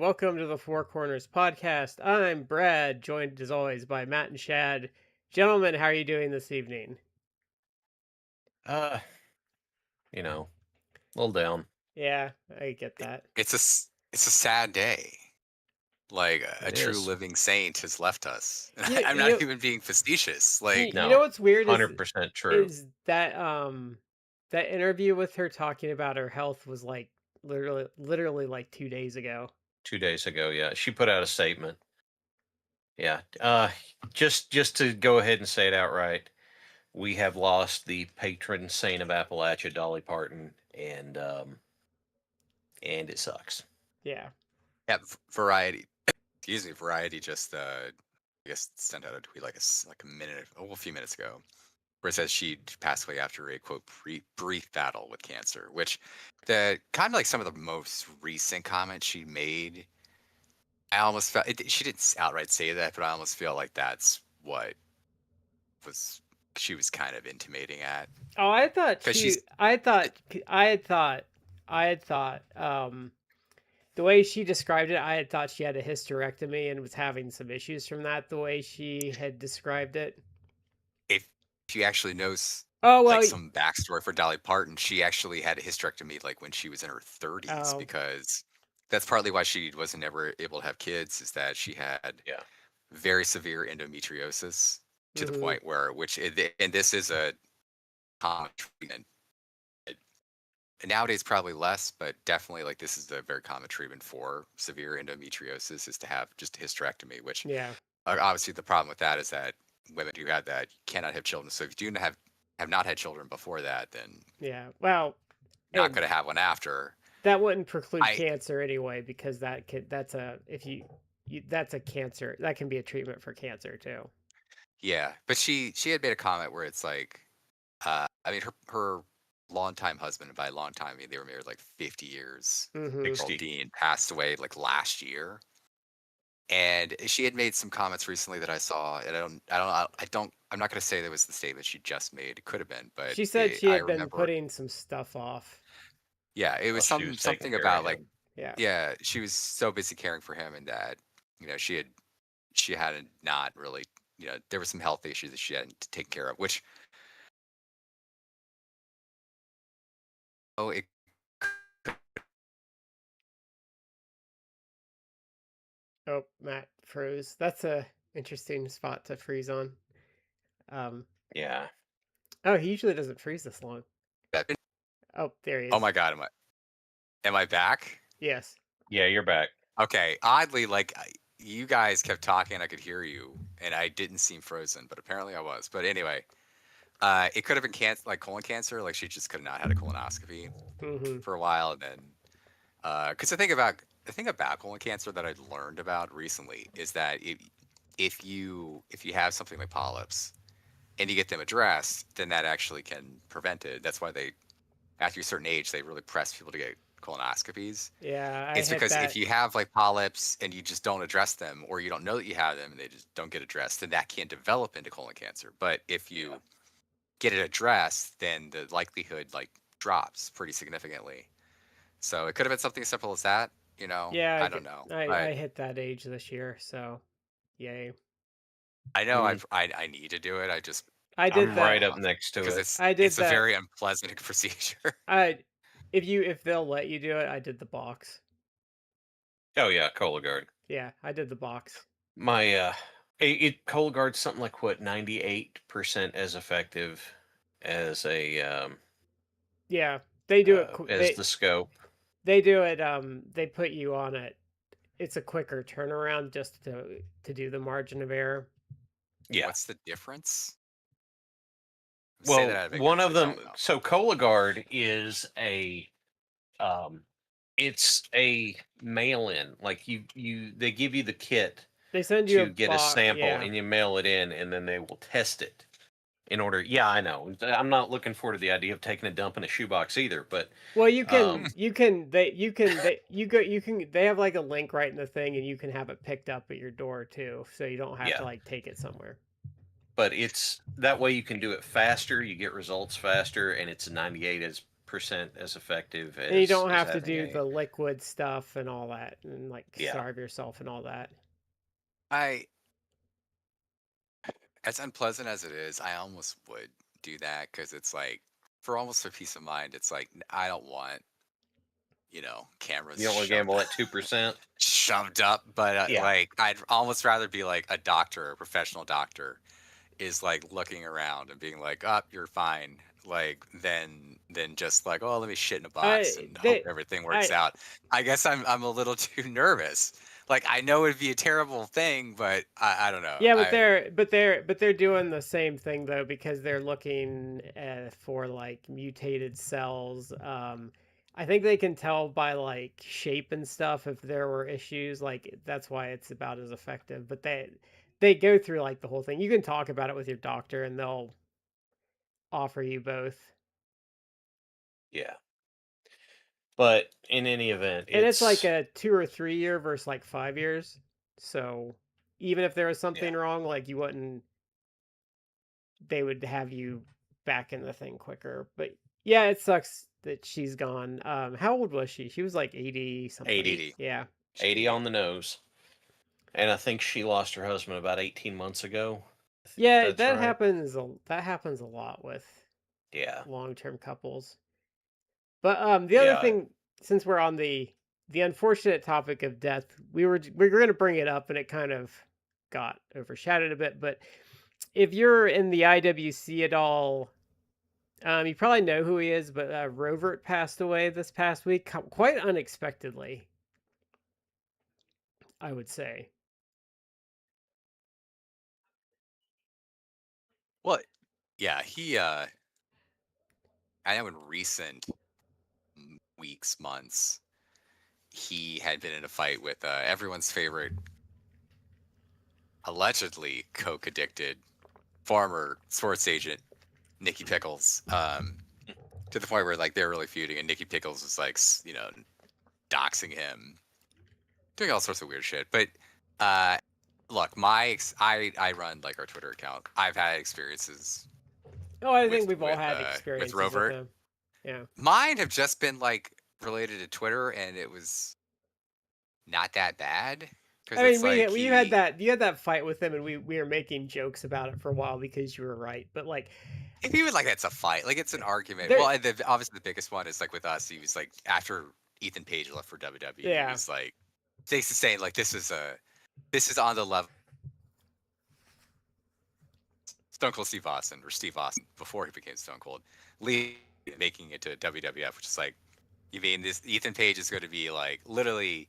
welcome to the 4Corners podcast. I'm Brad, joined as always by Matt and Shad. Gentlemen, how are you doing this evening? Uh, you know, a little down. Yeah, I get It that. it's a sad day. Like, a It true is. living saint has left us. You, I'm you not know, even being facetious. you, Like, you know No, what's weird is 100% true. is that that interview with her talking about her health was like literally like 2 days ago. 2 days ago, yeah, she put out a statement. Yeah. Just to go ahead and say it outright, we have lost the patron saint of Appalachia, Dolly Parton, and it sucks. Yeah. yeah, Variety. Excuse me, Variety just I guess sent out a tweet like a minute, a few minutes ago, where it says she passed away after a quote brief battle with cancer. Which the kind of like some of the most recent comments she made, I almost felt she didn't outright say that, but I almost feel like that's what was she was kind of intimating at Oh, I thought because she. she's I thought. I had thought. The way she described it, I had thought she had a hysterectomy and was having some issues from that, the way she had described it. if she actually knows Oh, like well, some backstory for Dolly Parton, she actually had a hysterectomy like when she was in her 30s oh, because that's partly why she wasn't ever able to have kids is that she had Yeah. very severe endometriosis to the mhm, point where and this is a common treatment. Nowadays probably less, but definitely like this is a very common treatment for severe endometriosis is to have just a hysterectomy, which yeah, obviously the problem with that is that women who have that cannot have children. So if you do have not had children before that, then yeah. Well, not and going to have one after. that wouldn't preclude I cancer anyway, because that's a if you that's a cancer that can be a treatment for cancer too. Yeah, but she had made a comment where it's like, I mean her longtime husband, and by long time I mean they were married like 50 years. Mm-hmm. Earl 60. Dean passed away like last year, and she had made some comments recently that I saw, and I'm not going to say that was the statement she just made. It could have been, but She said she I had been remember, putting some stuff off. yeah, it was While she was taking something care of about like, him. Yeah. yeah, she was so busy caring for him, and that she had not really, there were some health issues that she hadn't taken care of, which oh, it Oh, Matt froze. That's a interesting spot to freeze on. Um. Yeah. Oh, he usually doesn't freeze this long. that, Oh, there he oh is. my God, am I back? Yes. Yeah, you're back. Okay, oddly, like you guys kept talking, I could hear you, and I didn't seem frozen, but apparently I was. But anyway, it could have been like colon cancer, like she just could have not had a colonoscopy Mm-hmm. for a while, and then because the thing about colon cancer that I learned about recently is that if you have something like polyps and you get them addressed, then that actually can prevent it. That's why they after a certain age they really press people to get colonoscopies. Yeah, I It's hit because if that. you have like polyps and you just don't address them, or you don't know that you have them and they just don't get addressed, then that can develop into colon cancer. But if Yeah. you get it addressed, then the likelihood like drops pretty significantly. So it could have been something as simple as that. Yeah, I don't know, I but hit that age this year, so yay. I know Mm, I need to do it. I just I I don't did I'm know that. right up next to because it. it's I did it's a that. very unpleasant procedure. I if they'll let you do it, I did the box. Oh yeah, Cologuard. Yeah, I did the box. My Cologuard's something like what 98% as effective as a Yeah, they do it. as the scope. They do it. They put you on it. It's a quicker turnaround just to do the margin of error. Yeah. What's the difference? Say that Well, out of one ignorance. of I them. don't know. So Cologuard is a um, it's a mail-in. Like they give you the kit They send you a to get a box. sample, Yeah. and you mail it in, and then they will test it in order. Yeah, I know. I'm not looking forward to the idea of taking a dump in a shoebox either. But Well, um, you can they have like a link right in the thing, and you can have it picked up at your door too, so you don't have to yeah, like take it somewhere. but it's that way you can do it faster. You get results faster, and it's 98% 2% as effective And you don't as have to having do a. the liquid stuff and all that, and like Yeah. starve yourself and all that. I, as unpleasant as it is, I almost would do that because it's like for almost for peace of mind. It's like I don't want cameras You don't want to gamble at 2%? shoved up, but Yeah. like I'd almost rather be like a doctor, a professional doctor, is like looking around and being like, "Up, you're fine." Like than just like, "Oh, let me shit in a box I and hope they everything works I out." I guess I'm a little too nervous. Like I know it'd be a terrible thing, but I don't know. Yeah, but they're doing the same thing though, because they're looking for like mutated cells. I think they can tell by like shape and stuff if there were issues. Like that's why it's about as effective. But they go through like the whole thing. You can talk about it with your doctor, and they'll offer you both. Yeah. But in any event, And it's like it's a 2 or 3 year versus like 5 years. So even if there was yeah. something wrong, like you wouldn't they would have you back in the thing quicker. But yeah, it sucks that she's gone. How old was she? She was like 80 something. 80. 80. Yeah. 80 on the nose. And I think she lost her husband about 18 months ago. If Yeah, that's right. that happens a lot with Yeah. long-term couples. But the other Yeah. thing, since we're on the unfortunate topic of death, we were going to bring it up and it kind of got overshadowed a bit, but if you're in the IWC at all, you probably know who he is, but Rovert passed away this past week, quite unexpectedly, I would say. Well, yeah, I know in recent weeks, months, he had been in a fight with everyone's favorite, allegedly coke addicted former sports agent Nikki Pickles. To the point where like they're really feuding, and Nikki Pickles was like, doxing him, doing all sorts of weird shit. But uh, look, I run like our Twitter account. I've had experiences Oh, I with think we've all with had uh with experiences with Rovert. him. Yeah. Mine have just been like related to Twitter, and it was not that bad because I mean, it's like we had that you had that fight with him, and we were making jokes about it for a while because you were right. But like, if even like it's a fight, like it's an argument. there, Well, and obviously the biggest one is like with us. He was like after Ethan Page left for WWE, he yeah, was like basically saying like this is on the level Stone Cold Steve Austin or Steve Austin before he became Stone Cold, making it to WWF, which is like, you mean this Ethan Page is going to be like literally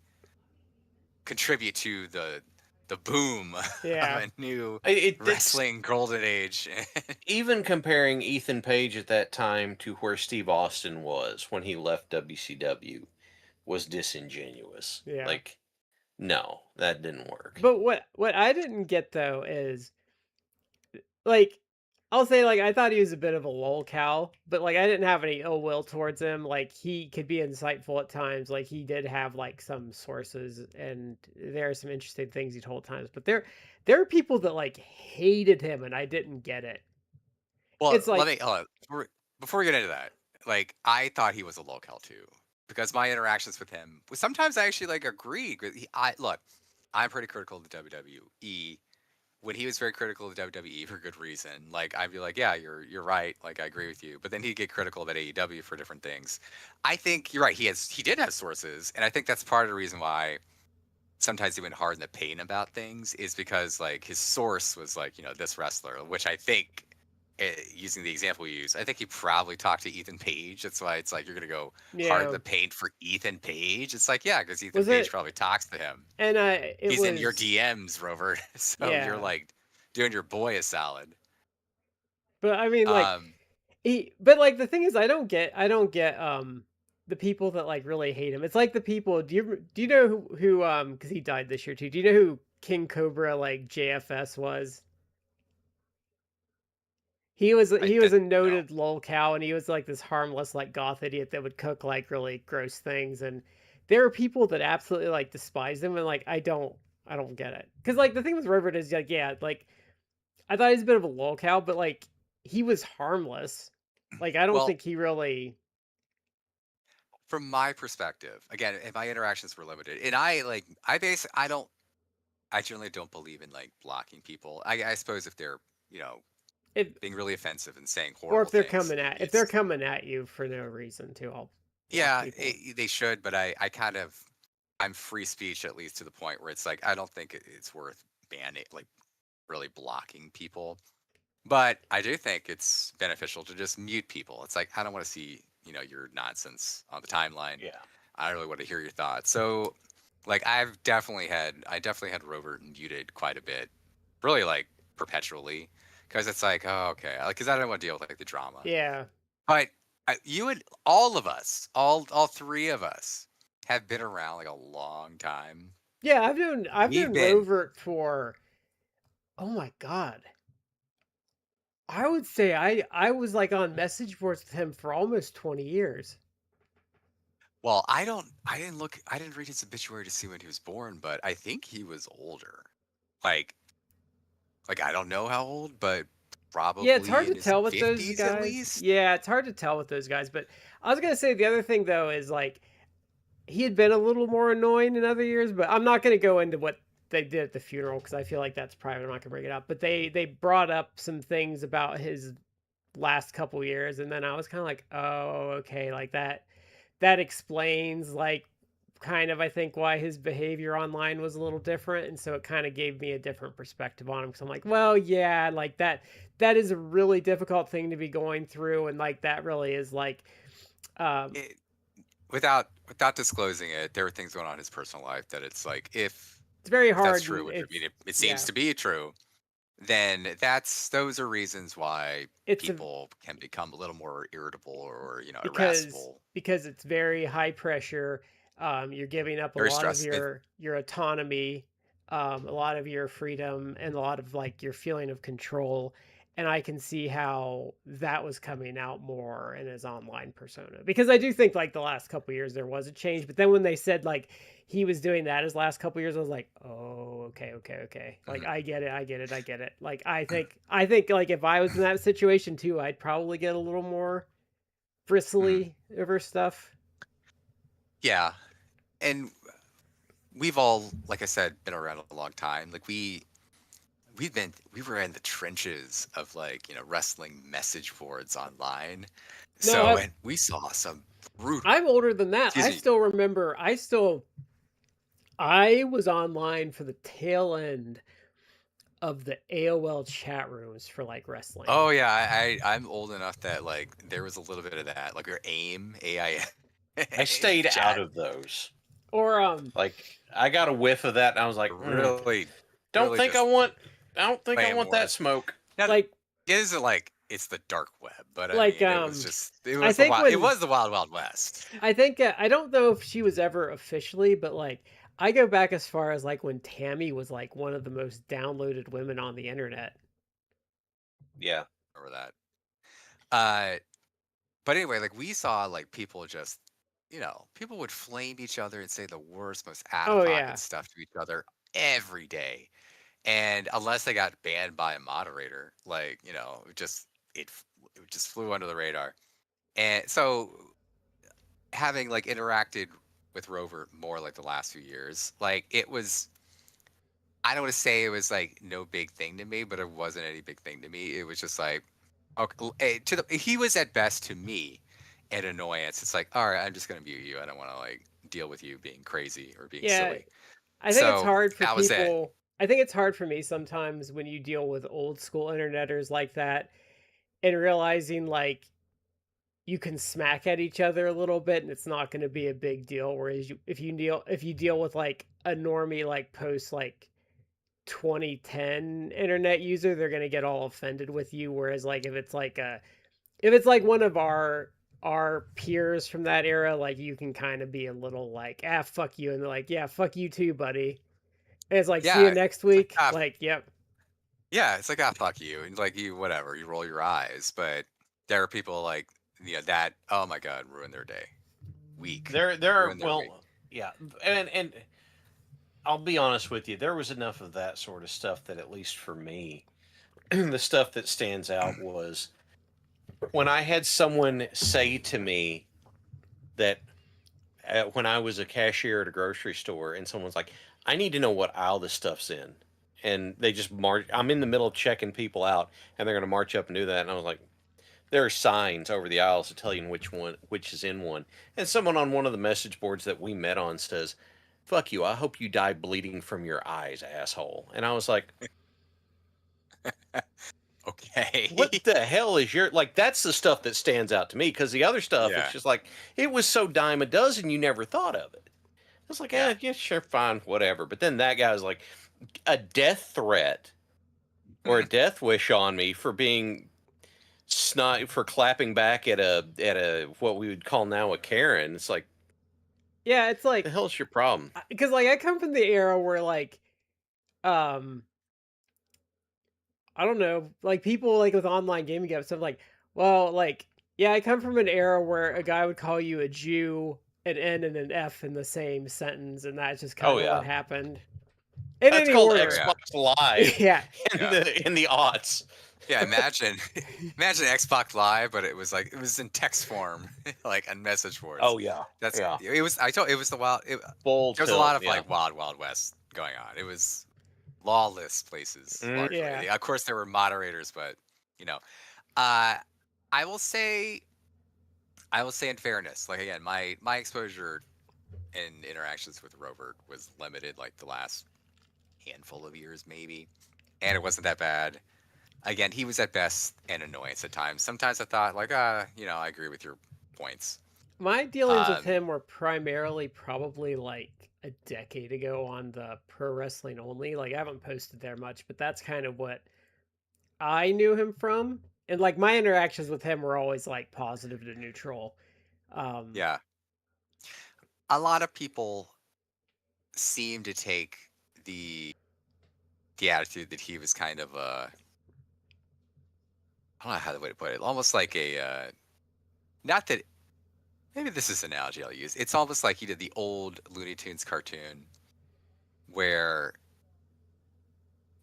contribute to the boom of yeah, a new It's wrestling golden age. even comparing Ethan Page at that time to where Steve Austin was when he left WCW was disingenuous. yeah. Like, no, that didn't work. But what I didn't get though is like, I'll say like I thought he was a bit of a lolcow, but like I didn't have any ill will towards him. Like he could be insightful at times. Like he did have like some sources, and there are some interesting things he told at times. But there are people that like hated him, and I didn't get it. Well, It's let like me before we get into that. Like, I thought he was a locale too, because my interactions with him, sometimes I actually like agreed. I look, I'm pretty critical of the WWE. When he was very critical of WWE for good reason, like I'd be like, yeah, you're right. Like I agree with you. But then he'd get critical about AEW for different things. I think you're right. He did have sources, and I think that's part of the reason why sometimes he went hard in the paint about things is because like his source was like this wrestler, which I think using the example you use, I think he probably talked to Ethan Page. That's why it's like you're gonna go hard in yeah, the paint for Ethan Page. It's like yeah, because Ethan was Page it? probably talks to him. And it He's in your was DMs, Rover. So you're yeah. like doing your boy a salad. But I mean, like Um, but like the thing is, I don't get the people that like really hate him. It's like the people. Do you know who because he died this year too. Do you know who King Cobra like JFS was? I He was did a no. noted lolcow, and he was like this harmless like goth idiot that would cook like really gross things. And there are people that absolutely like despise him, and like I don't get it. Because like the thing with Robert is like yeah, like I thought he was a bit of a lolcow, but like he was harmless. Like I don't Well, think he really. from my perspective, again, and my interactions were limited, and I generally don't believe in like blocking people. I suppose if they're, you know, If being really offensive and saying or horrible things, maybe if they're it's coming at you for no reason too, I'll block yeah, people. they should, but I kind of I'm free speech at least to the point where it's like I don't think it's worth banning like really blocking people. But I do think it's beneficial to just mute people. It's like I don't want to see, you know, your nonsense on the timeline. Yeah. I don't really want to hear your thoughts. So like I definitely had Rover muted quite a bit. Really like perpetually. Because it's like, oh okay. Because I don't want to deal with like the drama. Yeah. But you and all of us, all three of us have been around like a long time. Yeah, I've We've known been Rovert for, oh my god. I would say I was like on message boards with him for almost 20 years. well, I didn't read his obituary to see when he was born, but I think he was older. Like I don't know how old, but Yeah, it's hard probably to in his tell with those 50s at guys. least. Yeah, it's hard to tell with those guys, but I was going to say the other thing though is like he had been a little more annoying in other years, but I'm not going to go into what they did at the funeral because I feel like that's private. I'm not going to bring it up. But they brought up some things about his last couple years, and then I was kind of like, oh, okay, like that explains like kind of I think why his behavior online was a little different, and so it kind of gave me a different perspective on him because I'm like, well, yeah, like that is a really difficult thing to be going through, and like that really is like, um, It, without disclosing it, there are things going on in his personal life that it's like it's very if that's hard, true, and which I mean it seems yeah, to be true, then those are reasons why it's a people can become a little more irritable or you know because irascible, it's very high pressure. You're giving up a very lot of stressed. your autonomy, a lot of your freedom, and a lot of like your feeling of control. And I can see how that was coming out more in his online persona because I do think like the last couple years there was a change. But then when they said like he was doing that his last couple years, I was like, oh, okay, okay, okay. Like Mhm. I get it, I get it, I get it. Like I think like if I was in that situation too, I'd probably get a little more Mhm. bristly over stuff. Yeah, and we've all, like I said, been around a long time. Like we were in the trenches of like you know wrestling message boards online. No, So and we saw some brutal. I'm older than that. Excuse I me. still remember. I was online for the tail end of the AOL chat rooms for like wrestling. Oh yeah, I'm old enough that like there was a little bit of that. Like your AIM I stayed out chat of those. Or Like I got a whiff of that, and I was like, really, don't really think I just want. I don't think I playing want more. that smoke. Now like it isn't like it's the dark web, but I like mean it I was think it when was the wild wild west. I think I don't know if she was ever officially, but like I go back as far as like when Tammy was like one of the most downloaded women on the internet. Yeah. Remember that. Uh, but anyway, like we saw like people just you know people would flame each other and say the worst, most out of Oh pocket yeah. stuff to each other every day. And unless they got banned by a moderator, like you know, it just flew under the radar. And so having like interacted with Rover more like the last few years, like it was I don't want to say it was like no big thing to me, but it wasn't any big thing to me. It was just like okay, he was at best to me an annoyance. It's like, all right, I'm just gonna mute you. I don't want to like deal with you being crazy or being Yeah, silly. I think it's So hard for that was it. people. I think it's hard for me sometimes when you deal with old school interneters like that and realizing like you can smack at each other a little bit and it's not going to be a big deal. Whereas if you deal with like a normie like post like 2010 internet user, they're going to get all offended with you. Whereas like if it's like one of our peers from that era, like you can kind of be a little like fuck you, and they're like yeah fuck you too, buddy. And it's like, see you Yeah, next it's like week. Like, yep. yeah, it's like ah fuck you, and like you whatever, you roll your eyes, but there are people like that. Oh my god, ruin their day, week, There are ruin their week. well, yeah, and I'll be honest with you. There was enough of that sort of stuff that at least for me, the stuff that stands out was when I had someone say to me that when I was a cashier at a grocery store, and someone's like, "I need to know what aisle this stuff's in," and they just march. I'm in the middle of checking people out, and they're going to march up and do that, and I was like, "There are signs over the aisles to tell you which is in one." And someone on one of the message boards that we met on says, "Fuck you! I hope you die bleeding from your eyes, asshole." And I was like, Okay. what the hell is your like? That's the stuff that stands out to me, because the other stuff, it's Yeah. just like it was so dime a dozen, you never thought of it. It's like, Yeah. yeah, sure, fine, whatever. But then that guy was like, a death threat or a death wish on me for being snot for clapping back at a what we would call now a Karen. It's like, Yeah, it's the like hell's your problem? because like I come from the era where like um I don't know, like people like with online gaming apps stuff like, well, like yeah, I come from an era where a guy would call you a Jew, an N and an F in the same sentence, and that's just Oh kind of what yeah, happened in that's any called Oh order. yeah. Xbox Live Yeah, in Yeah. the aughts. Yeah. Imagine, imagine Xbox Live, but it was like it was in text form, like on message boards. Oh yeah, That's yeah, it was. I told it was the wild. full There was a lot tilt. of Yeah. like wild west going on. It was lawless places Mm. largely. yeah. Of course, there were moderators, but you know, uh, I will say, I will say in fairness, like again, my exposure and interactions with Rovert was limited, like the last handful of years maybe, and it wasn't that bad. Again, he was at best an annoyance at times. Sometimes I thought like, I agree with your points. My dealings with Um, him were primarily probably like a decade ago on the pro wrestling only. Like I haven't posted there much, but that's kind of what I knew him from. And like my interactions with him were always like positive to neutral. Um yeah, a lot of people seem to take the the attitude that he was kind of I don't know how the way to put it, almost like a not that maybe this is an analogy I'll use. It's almost like he did the old Looney Tunes cartoon where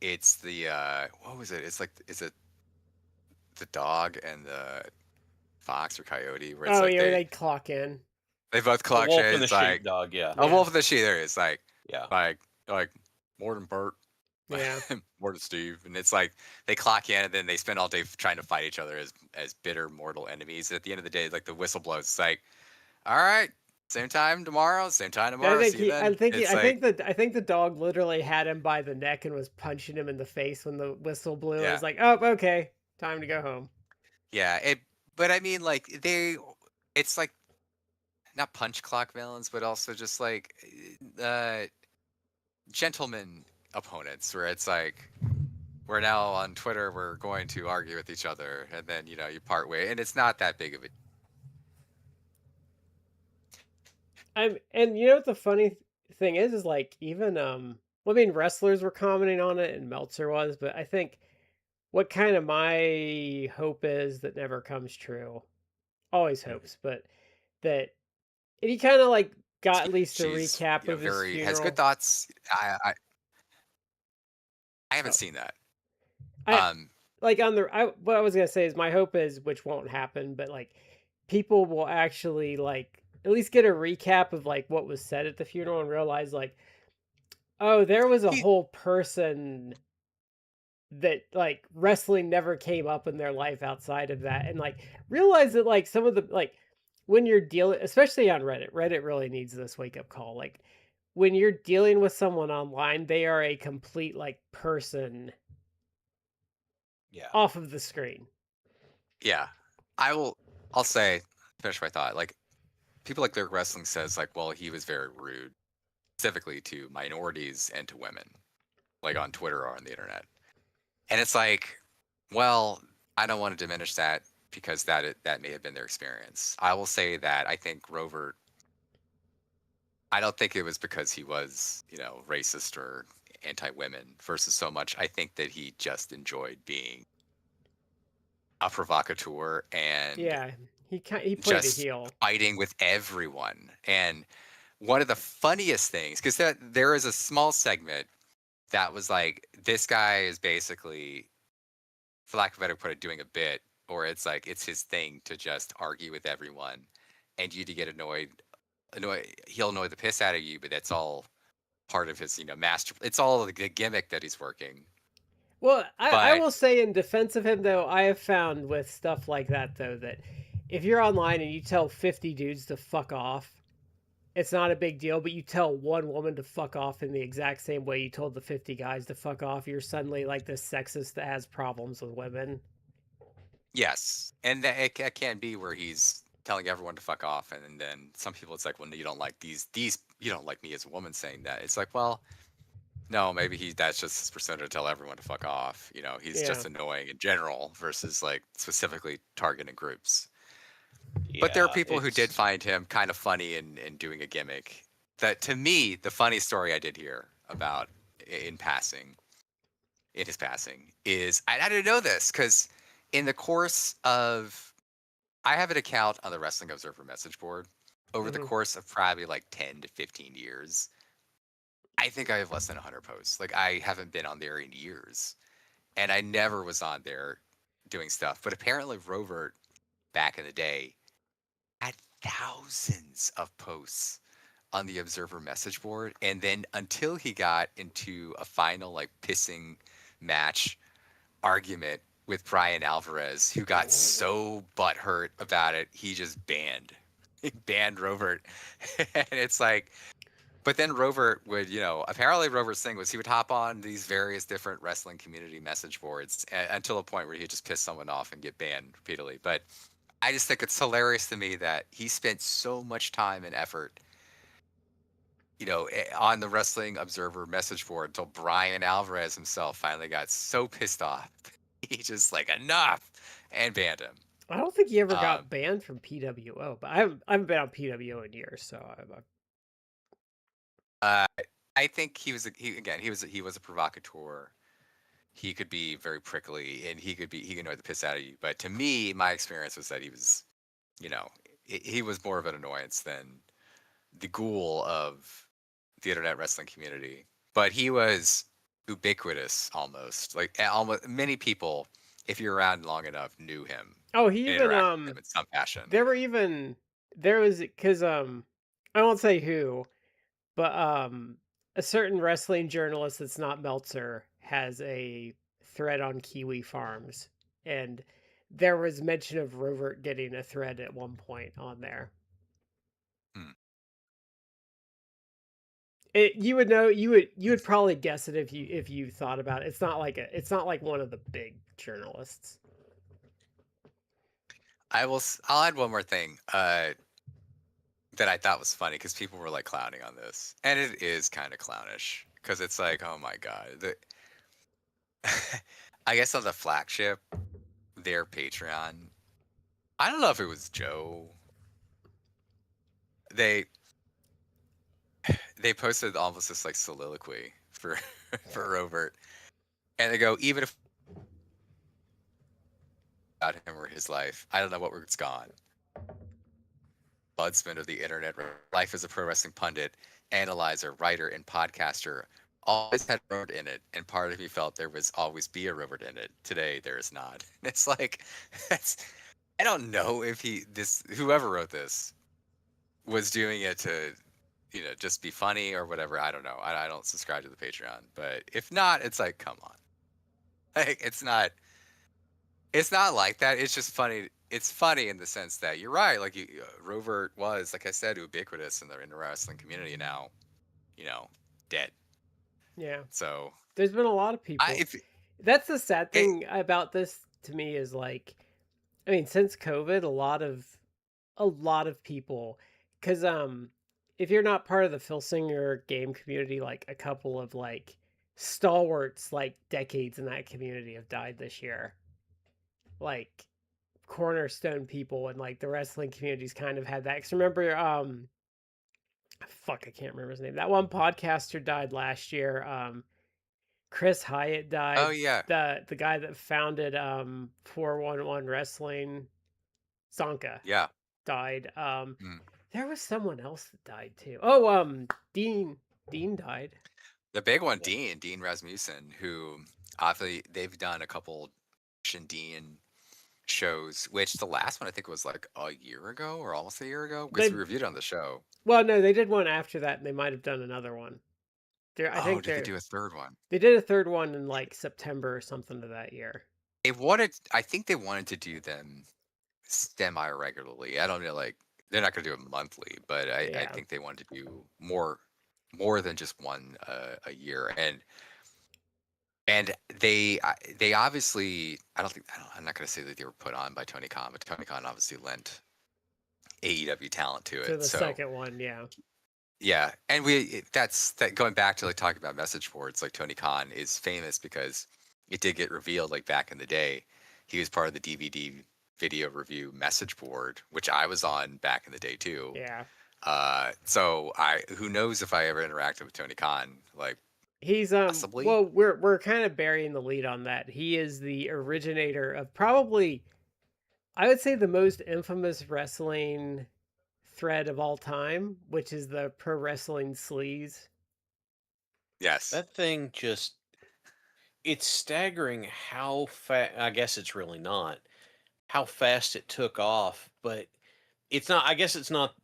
it's the what was it? It's like is it the dog and the fox or coyote where it's oh like yeah, they clock in. they both The clock wolf shit. and the It's like sheepdog. Yeah, a Yeah. wolf of the sheep. There it is. yeah. Like more than Bert, Yeah. more than Steve, and it's like they clock in and then they spend all day trying to fight each other as bitter mortal enemies. At the end of the day, like the whistle blows. It's like, all right, same time tomorrow. Same time I tomorrow. think See you he then. It's like I think the dog literally had him by the neck and was punching him in the face when the whistle blew. It yeah, was like, "Oh, okay. Time to go home." yeah. It, but I mean, like it's like not punch clock villains, but also just like gentleman opponents, where it's like we're now on Twitter, we're going to argue with each other, and then you part way, and it's not that big of a And you know what the funny thing is like even well, I mean wrestlers were commenting on it and Meltzer was, but I think what kind of my hope is that never comes true. Always hopes, but that if you kind of like got at least a she's recap of his very has good funeral. thoughts. I haven't Oh, seen that. I Um, like on the what I was gonna say is my hope is, which won't happen, but like people will actually like at least get a recap of like what was said at the funeral and realize like, oh, there was a he whole person that like wrestling never came up in their life outside of that, and like realize that like some of the like when you're dealing, especially on Reddit really needs this wake up call. Like when you're dealing with someone online, they are a complete like person Yeah. off of the screen. yeah, I will. I'll say finish my thought. Like people like Lyric Wrestling says, like, well, he was very rude, specifically to minorities and to women, like on Twitter or on the internet. And it's like, well, I don't want to diminish that because that may have been their experience. I will say that I think Rover. I don't think it was because he was, racist or anti-women versus so much. I think that he just enjoyed being a provocateur and Yeah, he played a just heel. fighting with everyone. And one of the funniest things, because there is a small segment that was like, this guy is basically, for lack of a better put it, doing a bit, or it's like it's his thing to just argue with everyone and you to get annoyed he'll annoy the piss out of you, but that's all part of his master. It's all the gimmick that he's working. Well, I But will say in defense of him though, I have found with stuff like that though that if you're online and you tell 50 dudes to fuck off, it's not a big deal, but you tell one woman to fuck off in the exact same way you told the 50 guys to fuck off, you're suddenly like this sexist that has problems with women. yes, and that can be where he's telling everyone to fuck off, and then some people it's like, well, no, you don't like these you don't like me as a woman saying that. It's like, well, no, maybe that's just his persona to tell everyone to fuck off. He's Yeah. just annoying in general versus like specifically targeting groups. But there are Yeah, people who did it's find him kind of funny in doing a gimmick. That to me, the funny story I did hear about in passing, in his passing, is I didn't know this because in the course of I have an account on the Wrestling Observer message board. Over the Mhm. course of probably like 10 to 15 years, I think I have less than 100 posts. Like I haven't been on there in years, and I never was on there doing stuff. But apparently, Rovert back in the day had thousands of posts on the Observer message board, and then until he got into a final like pissing match argument with Brian Alvarez, who got so butthurt about it, he just banned Rovert. And it's like, but then Rovert would, apparently Rovert's thing was he would hop on these various different wrestling community message boards until a point where he'd just piss someone off and get banned repeatedly. But I just think it's hilarious to me that he spent so much time and effort, on the Wrestling Observer message board until Brian Alvarez himself finally got so pissed off. He just like, enough, and banned him. I don't think he ever Um, got banned from PWO, but I haven't been on PWO in years, so uh, I think he was a provocateur. He could be very prickly, and he could annoy the piss out of you. But to me, my experience was that he was, you know, he was more of an annoyance than the ghoul of the internet wrestling community. But he was ubiquitous almost. Like almost many people, if you're around long enough, knew him oh, he and even interacted with him in some fashion. there was because I won't say who, but a certain wrestling journalist that's not Meltzer has a thread on Kiwi Farms, and there was mention of Rovert getting a thread at one point on there. Hmm. You would know, you would probably guess it if you thought about it. It's not like one of the big journalists. I'll add one more thing that I thought was funny because people were like clowning on this, and it is kind of clownish because it's like, oh my god, I guess on the flagship, their Patreon. I don't know if it was Joe. They they posted almost this like soliloquy for for Robert, and they go, even if about him or his life, I don't know what where it's gone. Budsman of the internet, life as a pro wrestling pundit, analyzer, writer, and podcaster always had Robert in it, and part of me felt there was always be a Robert in it. Today there is not. It's like it's, I don't know if whoever wrote this was doing it to just be funny or whatever. I don't know. I don't subscribe to the Patreon, but if not, it's like, come on. Like it's not like that. It's just funny. It's funny in the sense that you're right. Like Rovert was, like I said, ubiquitous in the wrestling community. Now, you know, dead. Yeah. So There's been a lot of I people. if That's the sad it, thing about this to me is like, I mean, since COVID, a lot of people, because if you're not part of the Phil Singer game community, like a couple of like stalwarts, like decades in that community have died this year. Like cornerstone people and like the wrestling community's kind of had that. Cause remember, fuck, I can't remember his name. That one podcaster died last year. Chris Hyatt oh died. yeah, The guy that founded 411 Wrestling, Zonka, yeah. died. Mm. There was someone else that died too. Oh, Dean died. The big one, Dean Rasmussen, who obviously they've done a couple Dean shows, which the last one I think was like a year ago or almost a year ago because we They reviewed it on the show. well, no, they did one after that, and they might have done another one. I Oh, think did they do a third one? they did a third one in like September or something of that year. I think they wanted to do them semi regularly. I don't know, like they're not going to do it monthly, but I Yeah, think they wanted to do more than just one a year. And they obviously I'm not going to say that they were put on by Tony Khan, but Tony Khan obviously lent AEW talent to to it. the So second one. Yeah, yeah, and that's that going back to like talking about message boards. Like Tony Khan is famous because it did get revealed like back in the day. He was part of the DVD video review message board, which I was on back in the day too. yeah. So who knows if I ever interacted with Tony Khan, like He's possibly. well, we're kind of burying the lead on that. He is the originator of probably, I would say, the most infamous wrestling thread of all time, which is the pro wrestling sleaze. Yes. That thing just, it's staggering how fast, I guess it's really not, how fast it took off, but it's not, I guess it's not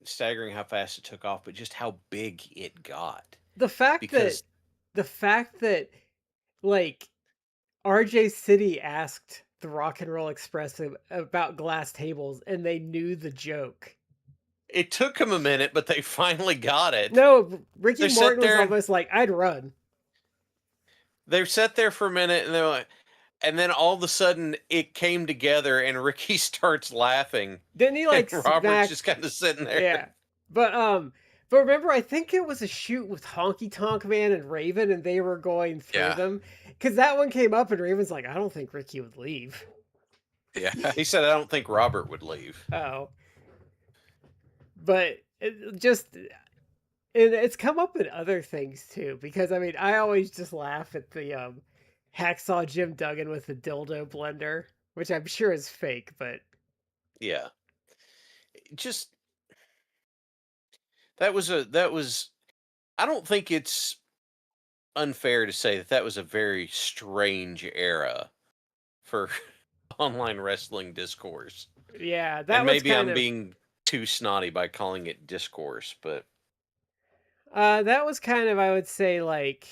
staggering how fast it took off, but just how big it got. The fact that Because the fact that like RJ City asked the Rock and Roll Express about glass tables and they knew the joke. it took them a minute, but they finally got it. No, Ricky They sat Morton was there and almost like, I'd run. they sat there for a minute and they're like, and then all of a sudden it came together and Ricky starts laughing Didn't he and like Robert's smack? just kind of sitting there. Yeah. But remember, I think it was a shoot with Honky Tonk Man and Raven, and they were going through Yeah. them. Because that one came up, and Raven's like, I don't think Ricky would leave. Yeah. He said, I don't think Robert would leave. Oh. But it's come up in other things too. Because, I mean, I always just laugh at the Hacksaw Jim Duggan with the dildo blender, which I'm sure is fake, but. Yeah. Just, that was, I don't think it's unfair to say that that was a very strange era for online wrestling discourse. Yeah, that And was maybe kind I'm of. being too snotty by calling it discourse, but That was kind of, I would say, like,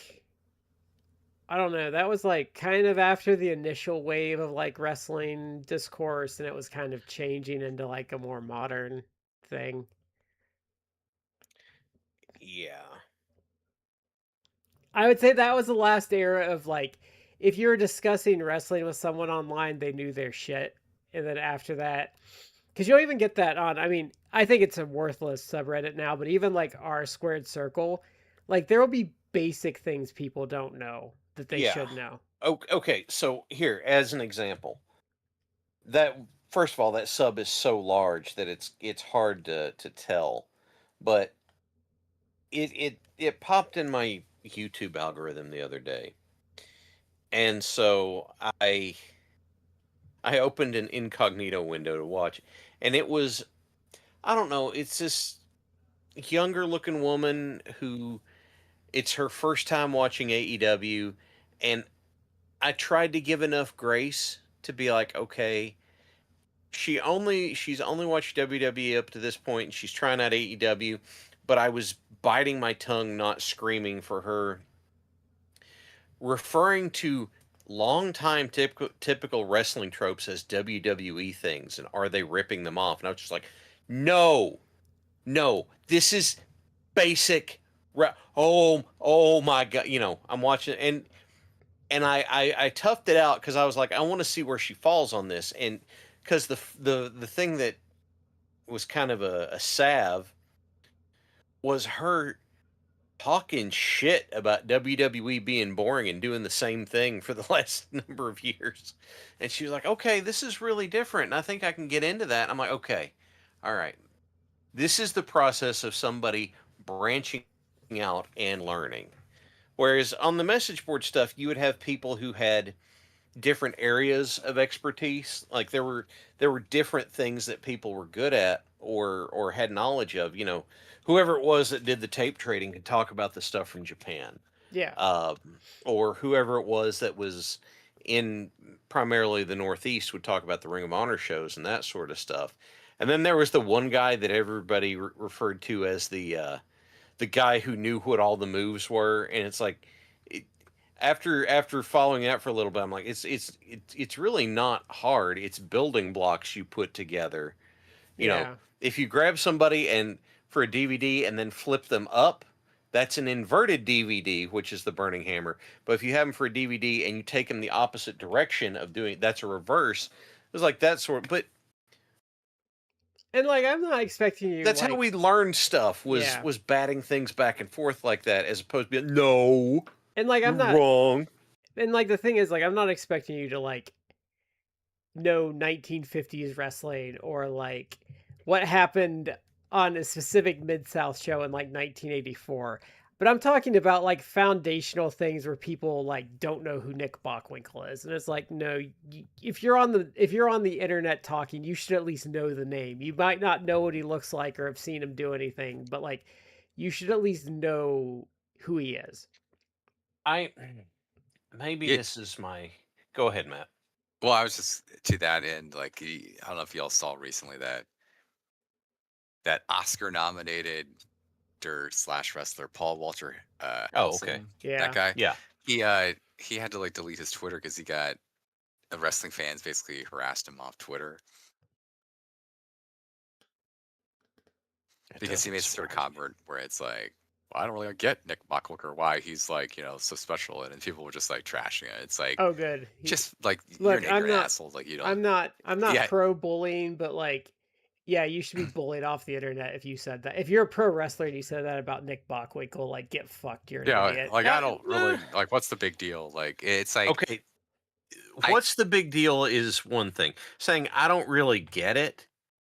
I don't know, that was like kind of after the initial wave of like wrestling discourse, and it was kind of changing into like a more modern thing. yeah. I would say that was the last era of like, if you were discussing wrestling with someone online, they knew their shit. And then after that, because you don't even get that on, I mean, I think it's a worthless subreddit now, but even like R squared circle, like there will be basic things people don't know that they Yeah. should know. Okay, so here, as an example, that first of all, that sub is so large that it's hard to tell, but it popped in my YouTube algorithm the other day, and so I opened an incognito window to watch, and it was, I don't know, it's this younger looking woman who, it's her first time watching AEW, and I tried to give enough grace to be like, okay, she's only watched WWE up to this point, and she's trying out AEW, but I was biting my tongue, not screaming for her, referring to longtime typical wrestling tropes as WWE things, and are they ripping them off? And I was just like, no, no, this is basic. Oh my god, I'm watching, and I toughed it out because I was like, I want to see where she falls on this, and because the thing that was kind of a salve was her talking shit about WWE being boring and doing the same thing for the last number of years. And she was like, okay, this is really different. And I think I can get into that. And I'm like, okay, all right. This is the process of somebody branching out and learning. Whereas on the message board stuff, you would have people who had different areas of expertise. Like there were different things that people were good at or had knowledge of. Whoever it was that did the tape trading could talk about the stuff from Japan, Yeah. or whoever it was that was in primarily the Northeast would talk about the Ring of Honor shows and that sort of stuff. And then there was the one guy that everybody referred to as the guy who knew what all the moves were, and it's like it, after following that for a little bit, I'm like, it's really not hard. It's building blocks you put together. You know, Yeah. if you grab somebody and for a DVD and then flip them up, that's an inverted DVD, which is the burning hammer. But if you have them for a DVD and you take them the opposite direction of doing, that's a reverse. It's like that sort. But And like I'm not expecting you that's how like we learned stuff yeah. was batting things back and forth like that, as opposed to being no, And like you're I'm not wrong. and like the thing is like I'm not expecting you to like know 1950s wrestling or like what happened on a specific Mid-South show in like 1984. But I'm talking about like foundational things where people like don't know who Nick Bockwinkel is. And it's like, no, if you're on the internet talking, you should at least know the name. You might not know what he looks like or have seen him do anything, but like you should at least know who he is. I maybe Yeah, this is my. Go ahead, Matt. well, I was just to that end, like I don't know if y'all saw recently that Oscar nominated slash wrestler Paul Walter Oh, okay. Hellson, that Yeah. guy. Yeah. He had to like delete his Twitter because he got wrestling fans basically harassed him off Twitter It because he doesn't made sort of surprise me. comment where it's like, well, I don't really get Nick Bockwinkel, why he's like, so special, and people were just like trashing it. It's like, Oh, good. just like you're Look, an ignorant asshole, like you don't. I'm not Yeah, pro bullying, but like, yeah, you should be bullied off the internet if you said that. If you're a pro wrestler and you said that about Nick Bockwinkel, like, get fucked. You're an yeah, idiot. like I don't really like. What's the big deal? Like it's like Okay, I what's the big deal is one thing. Saying I don't really get it,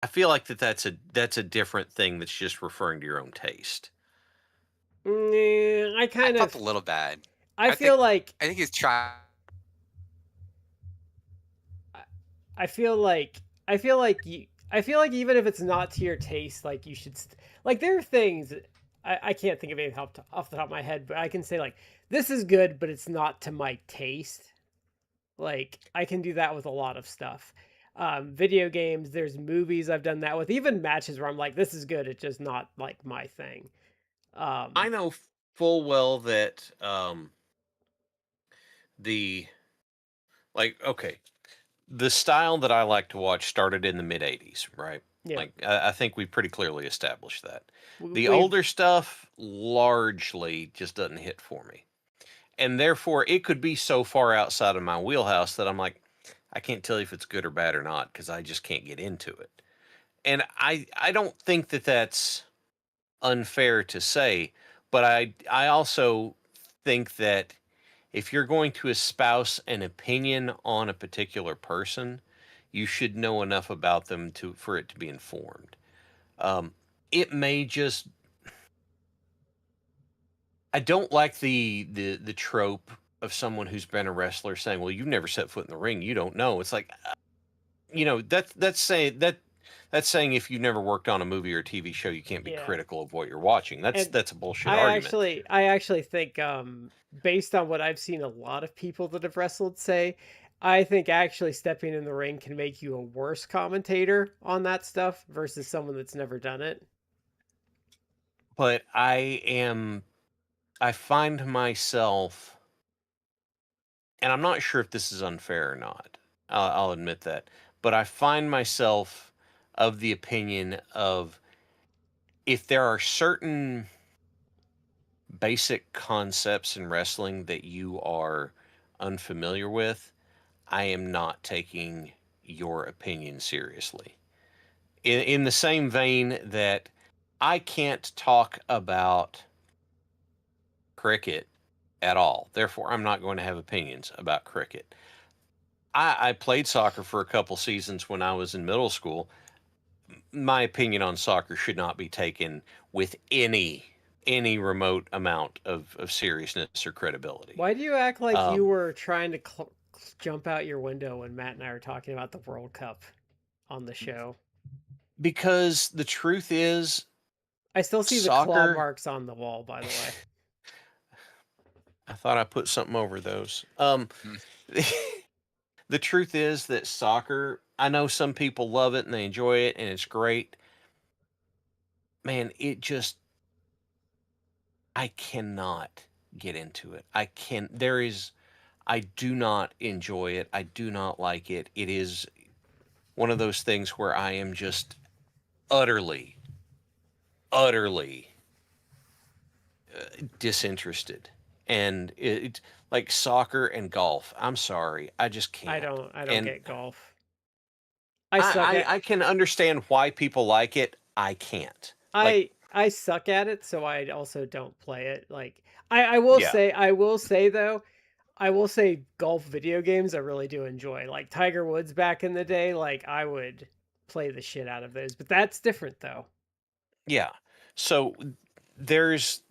I feel like that's a different thing that's just referring to your own taste. I I kind felt of, a little bad. I I think feel like, I think he's trying. I I feel like, I feel like even if it's not to your taste, like you should, like there are things. I can't think of anything off the top of my head, but I can say like this is good, but it's not to my taste. Like I can do that with a lot of stuff. Video games, there's movies I've done that with, even matches where I'm like, this is good, it's just not like my thing. I Um, know full well that the like okay, the style that I like to watch started in the mid '80s, right? yeah, Like I think we pretty clearly established that. The we've older stuff largely just doesn't hit for me. And therefore it could be so far outside of my wheelhouse that I'm like, I can't tell you if it's good or bad or not because I just can't get into it. And I don't think that that's unfair to say, but I also think that if you're going to espouse an opinion on a particular person, you should know enough about them to for it to be informed. Um, it may just I don't like the trope of someone who's been a wrestler saying, "Well, you've never set foot in the ring, you don't know." It's like, that's saying if you've never worked on a movie or a TV show, you can't be yeah. critical of what you're watching. And That's a bullshit argument. I actually think based on what I've seen a lot of people that have wrestled say, I think actually stepping in the ring can make you a worse commentator on that stuff versus someone that's never done it. But I find myself, and I'm not sure if this is unfair or not. I'll admit that, but I find myself of the opinion of if there are certain basic concepts in wrestling that you are unfamiliar with, I am not taking your opinion seriously. In the same vein that I can't talk about cricket at all. Therefore, I'm not going to have opinions about cricket. I played soccer for a couple seasons when I was in middle school. My opinion on soccer should not be taken with any remote amount of seriousness or credibility. Why do you act like you Um, were trying to jump out your window when Matt and I were talking about the World Cup on the show? because the truth is, I still see the claw soccer. marks on the wall, by the way. I thought I put something over those. Hmm. the truth is that soccer, I know some people love it and they enjoy it and it's great. Man, I cannot get into it. I do not enjoy it. I do not like it. It is one of those things where I am just utterly, utterly disinterested. And like soccer and golf. I'm sorry, I just I can't. don't I don't And get golf. I suck at I can understand why people like it. I can't. Like, I suck at it, so I also don't play it. Like yeah, I will say though, I will say golf video games I really do enjoy. Like Tiger Woods back in the day, like I would play the shit out of those. But that's different though. yeah. So there's,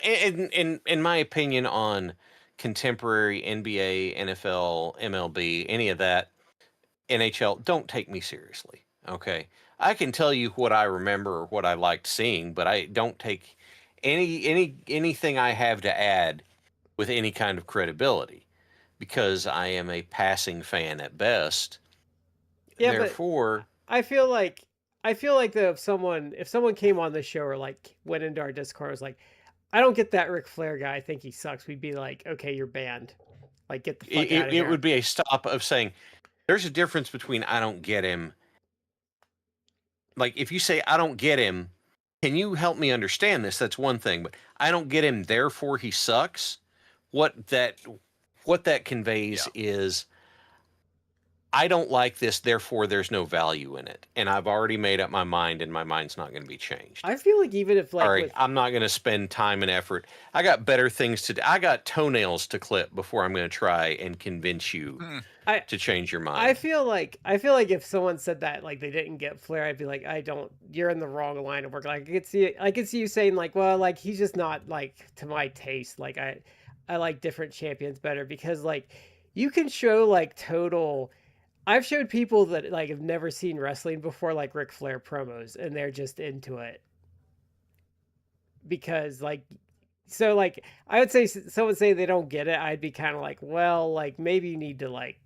in my opinion, on contemporary NBA, NFL, MLB, any of that, NHL, don't take me seriously. Okay. I can tell you what I remember or what I liked seeing, but I don't take anything I have to add with any kind of credibility because I am a passing fan at best. Yeah, but Therefore, I feel like though if someone came on the show or like went into our Discord and was like, I don't get that Ric Flair guy, I think he sucks, we'd be like, okay, you're banned. Like get the fuck out of it here. would be a stop of saying there's a difference between I don't get him. Like if you say I don't get him, can you help me understand this? That's one thing, but I don't get him, therefore he sucks. What that what that conveys Yeah. is I don't like this, therefore there's no value in it. And I've already made up my mind and my mind's not going to be changed. I feel like even if All like right, with I'm not going to spend time and effort. I got better things to do. I got toenails to clip before I'm going to try and convince you Hmm. I to change your I mind. feel like if someone said that like they didn't get Flair, I'd be like, I don't. You're in the wrong line of work. Like I could see you saying like, well, like he's just not like to my taste. Like I like different champions better because like you can show like total. I've showed people that like have never seen wrestling before like Ric Flair promos and they're just into it because like so like I would say someone say they don't get it, I'd be kind of like, well, like maybe you need to like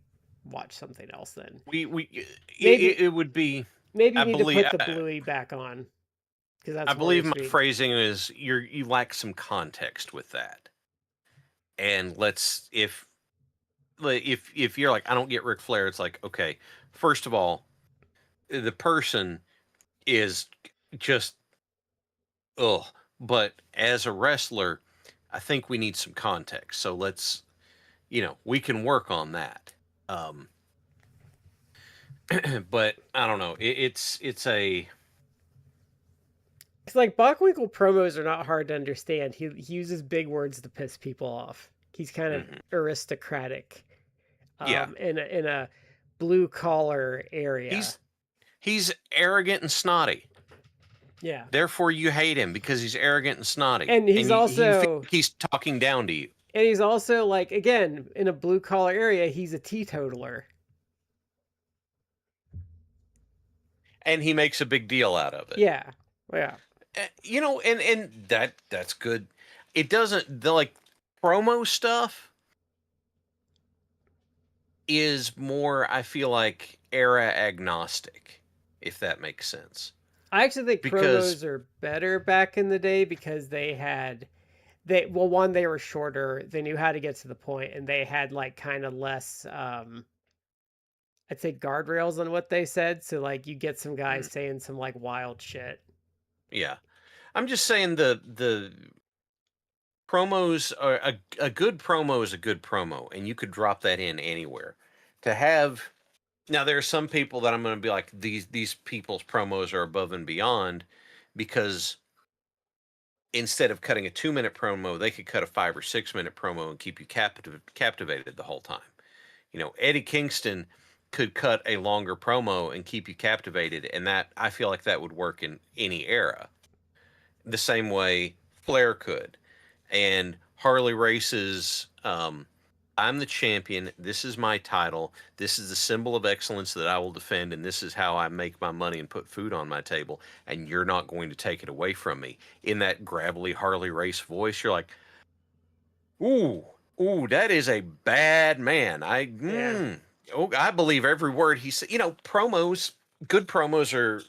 watch something else then. We Maybe it would be maybe I you need to believe put the Bluey back on because I that's more your believe my speed. phrasing is you lack some context with that. And let's if you're like I don't get Ric Flair, it's like okay, first of all, the person is just ugh. But as a wrestler, I think we need some context. So let's we can work on that. Um, but I don't know. It's a It's like Bockwinkel promos are not hard to understand. He uses big words to piss people off. He's kind of mhm. aristocratic, Yeah. in a blue collar area. He's he's arrogant and snotty. Yeah, Therefore, you hate him because he's arrogant and snotty, and and you feel like he's talking down to you, he's also like again in a blue collar area. He's a teetotaler. and he makes a big deal out of it. Yeah, yeah. And that's good. It doesn't the like promo stuff is more. I feel like era agnostic, if that makes sense, I actually think because promos are better back in the day because they well one they were shorter, they knew how to get to the point, and they had like kind of less I'd say guardrails on what they said, so like you get some mm, guys saying some like wild shit. yeah, I'm just saying the promos are a good promo is a good promo, and you could drop that in anywhere. To have now, there are some people that I'm going to be like these people's promos are above and beyond because instead of cutting a 2 minute promo, they could cut a 5 or 6 minute promo and keep you captivated the whole time. Eddie Kingston could cut a longer promo and keep you captivated, and that I feel like that would work in any era. The same way Flair could. And Harley Race's I'm the champion. This is my title. This is the symbol of excellence that I will defend, and this is how I make my money and put food on my table. And you're not going to take it away from me. In that gravelly Harley Race voice, you're like, ooh, ooh, that is a bad man. Yeah. Oh, I believe every word he said. Promos, good promos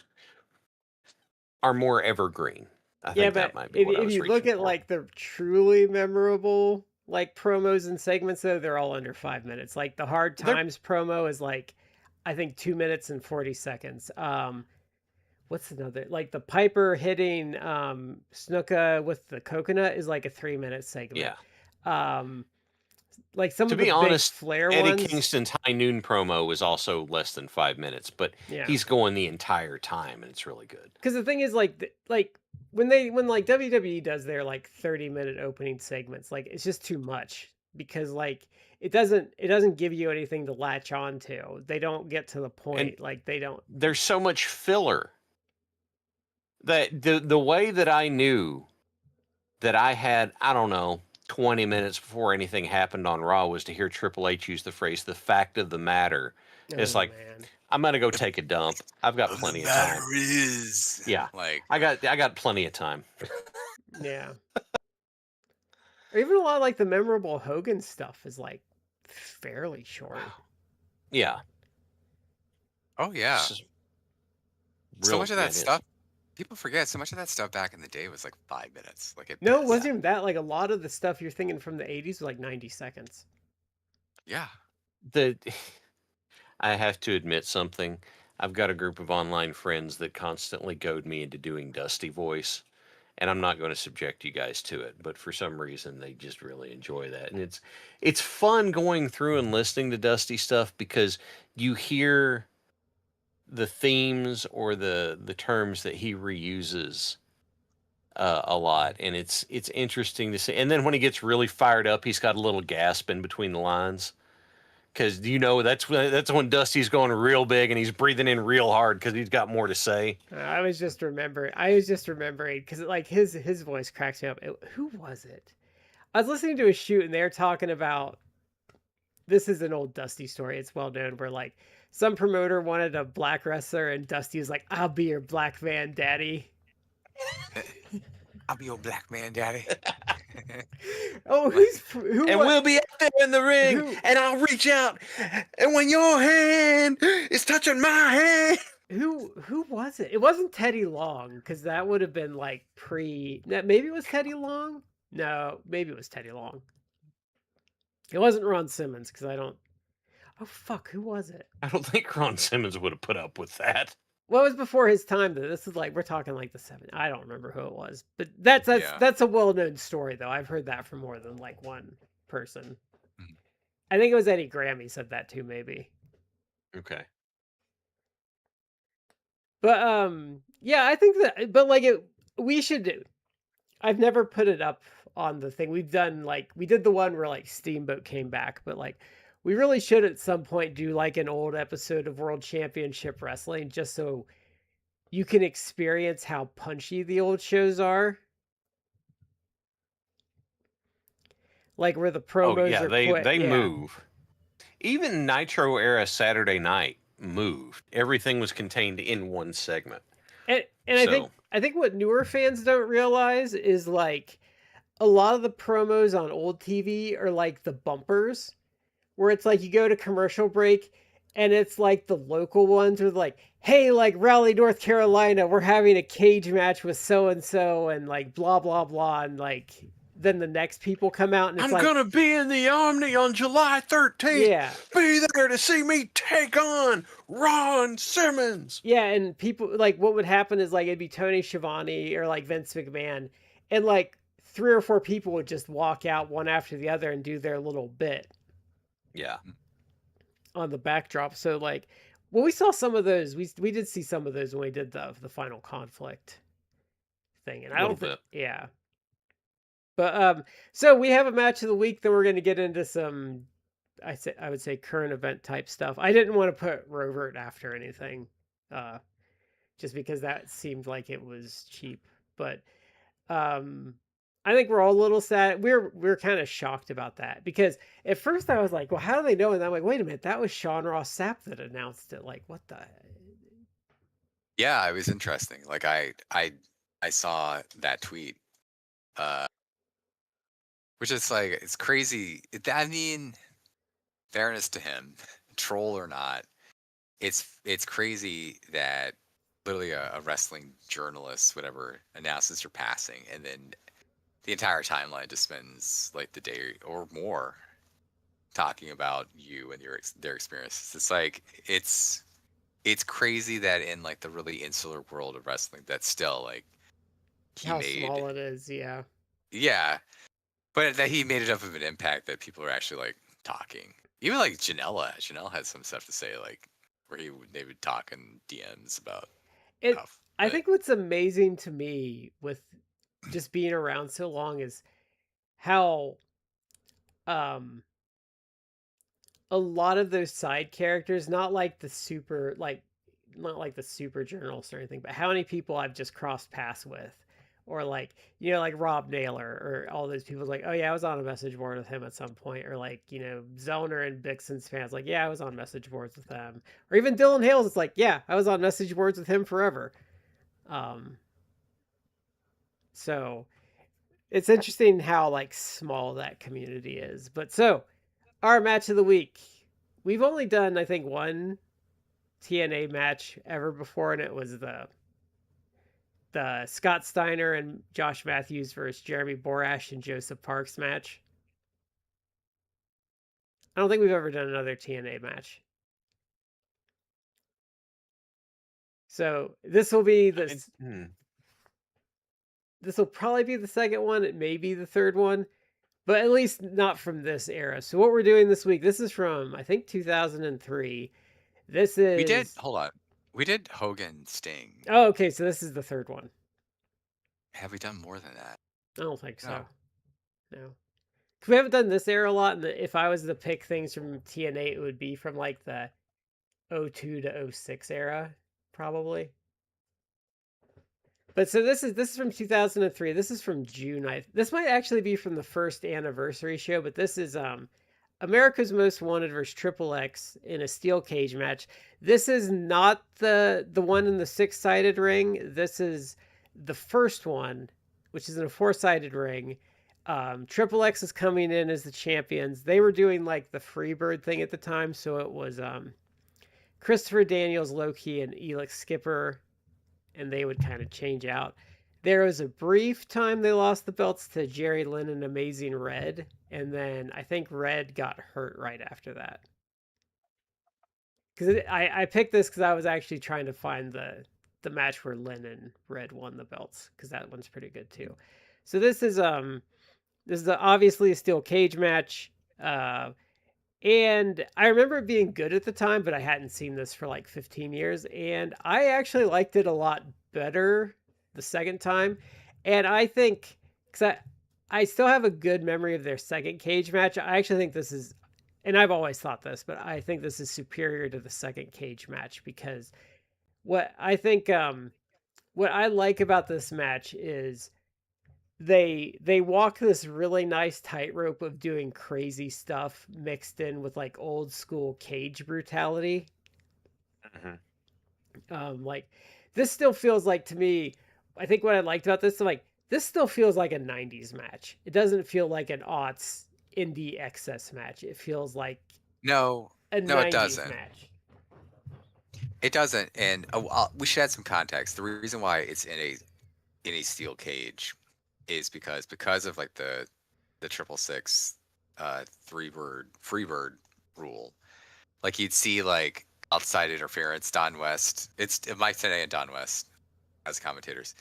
are more evergreen. I Yeah, think that but might be if what I if was you look reaching at for. like the truly memorable like promos and segments though, they're all under 5 minutes. Like the Hard They're Times promo is like I think 2 minutes and 40 seconds. What's another like the Piper hitting Snuka with the coconut is like a 3 minute segment. Yeah. Um like some To of the be big honest, Flair Eddie ones. Kingston's High Noon promo was also less than 5 minutes, but Yeah. he's going the entire time, and it's really good. Because the thing is like when like WWE does their like 30-minute opening segments, like it's just too much because like it doesn't give you anything to latch on to. They don't get to the And point. Like they don't. there's so much filler that the way that I knew that I had, I don't know, 20 minutes before anything happened on Raw was to hear Triple H use the phrase "the fact of the matter." It's Oh like, man. I'm gonna go take a dump. I've got The plenty of matter time. is, Yeah, like, I got plenty of time. Yeah. Or even a lot of like the memorable Hogan stuff is like fairly short. Yeah, oh yeah, s- so much real. of Yeah, that it is. stuff. People forget so much of that stuff back in the day was like 5 minutes. Like it No, it passed. wasn't Yeah, even that. Like a lot of the stuff you're thinking from the 80s was like 90 seconds. Yeah. the I have to admit something. I've got a group of online friends that constantly goad me into doing Dusty voice, and I'm not going to subject you guys to it, but for some reason they just really enjoy that. And it's fun going through and listening to Dusty stuff because you hear the themes or the terms that he reuses a lot, and it's interesting to see. And then when he gets really fired up, he's got a little gasp in between the lines because that's when Dusty's going real big and he's breathing in real hard because he's got more to say. I was just remembering because like his voice cracks me up. Who was it? I was listening to a shoot and they're talking about this is an old Dusty story. It's well known where like some promoter wanted a black wrestler and Dusty was like, "I'll be your black man, daddy." Eh, I'll be your black man, daddy. Oh, Like, who And what we'll be out there in the ring, who and I'll reach out, and when your hand is touching my hand, who was it? It wasn't Teddy Long because that would have been like pre. Maybe it was Teddy Long. No, maybe it was Teddy Long. It wasn't Ron Simmons because I don't. Oh fuck, who was it? I don't think Ron Simmons would have put up with that. Well, it was before his time though. This is like we're talking like the 70s. I don't remember who it was, but that's that's yeah. that's a well-known story though. I've heard that from more than like one person. Mhm. I think it was Eddie Graham. He said that too, maybe. Okay. But yeah, I think that. But like it, we should do. I've never put it up on the thing. We've done like we did the one where like Steamboat came back, but like we really should at some point do like an old episode of World Championship Wrestling just so you can experience how punchy the old shows are. Like where the Oh promos yeah, are they quick. they Yeah. move. Even Nitro era Saturday Night moved. Everything was contained in one segment. And So I think what newer fans don't realize is like a lot of the promos on old TV are like the bumpers where it's like you go to commercial break and it's like the local ones are like, hey, like Raleigh, North Carolina, we're having a cage match with so and so and like blah blah blah and like then the next people come out and it's I'm like gonna be in the Omni on July 13th. yeah. Be there to see me take on Ron Simmons. Yeah, and people like what would happen is like it'd be Tony Schiavone or like Vince McMahon, and like three or four people would just walk out one after the other and do their little bit Yeah, on the backdrop. So like, well, we saw some of those. We did see some of those when we did the final conflict thing, and a I little don't think bit. yeah. But so we have a match of the week. Then we're going to get into some I would say current event type stuff. I didn't want to put Rovert after anything. Uh, just because that seemed like it was cheap. But um, I think we're all a little sad. We're kind of shocked about that because at first I was like, well, how do they know? And I'm like, wait a minute, that was Sean Ross Sapp that announced it. Like, what the? Yeah, it was interesting. Like I saw that tweet, uh, which is like it's crazy. I mean, fairness to him, troll or not, it's crazy that literally a wrestling journalist, whatever, announces your passing, and then the entire timeline just spends like the day or more talking about you and their experiences. It's like it's crazy that in like the really insular world of wrestling, that still like he How made, small it is, yeah. yeah, but that he made enough of an impact that people are actually like talking. Even like Janelle had some stuff to say, like where they would talk in DMs about It stuff. I But think what's amazing to me with just being around so long is how um a lot of those side characters, not like the super journalists or anything, but how many people I've just crossed paths with, or like like Rob Naylor or all those people like, oh yeah, I was on a message board with him at some point, or like Zoner and Bixen's fans like, yeah, I was on message boards with them, or even Dylan Hales, it's like, yeah, I was on message boards with him forever. Um, so it's interesting how like small that community is. But so our match of the week, we've only done I think one TNA match ever before, and it was the Scott Steiner and Josh Matthews versus Jeremy Borash and Joseph Parks match. I don't think we've ever done another TNA match. So this will be this. This will probably be the second one. It may be the third one, but at least not from this era. So what we're doing this week, this is from I think 2003. This we did is hold on. We did Hogan Sting. oh okay. So this is the third one. Have we done more than that? I don't think so. No. No. 'Cause we haven't done this era a lot, and if I was to pick things from TNA, it would be from like the '02 to '06 era, probably. But so this is from 2003. This is from June. This might actually be from the first anniversary show, but this is America's Most Wanted versus Triple X in a steel cage match. This is not the one in the six-sided ring. This is the first one, which is in a four-sided ring. Triple X is coming in as the champions. They were doing like the Freebird thing at the time, so it was Christopher Daniels, Low-Key, and Elix Skipper, and they would kind of change out. There was a brief time they lost the belts to Jerry Lynn and Amazing Red, and then I think Red got hurt right after that. Because I picked this because I was actually trying to find the match where Lynn and Red won the belts, because that one's pretty good too. So this is obviously a steel cage match. And I remember it being good at the time, but I hadn't seen this for like 15 years. And I actually liked it a lot better the second time. And I think, because I still have a good memory of their second cage match. I actually think this is, and I've always thought this, but I think this is superior to the second cage match, because what I think, what I like about this match is they walk this really nice tightrope of doing crazy stuff mixed in with like old school cage brutality. Like this still feels like, to me, I think what I liked about this, like this still feels like a 90s match. It doesn't feel like an aughts indie excess match. It feels like No, a no, it 90s doesn't. match. It doesn't. And we should add some context. The reason why it's in a steel cage is because of like the 666 Freebird rule. Like you'd see like outside interference, Don West. It's Mike Tenay and Don West as commentators,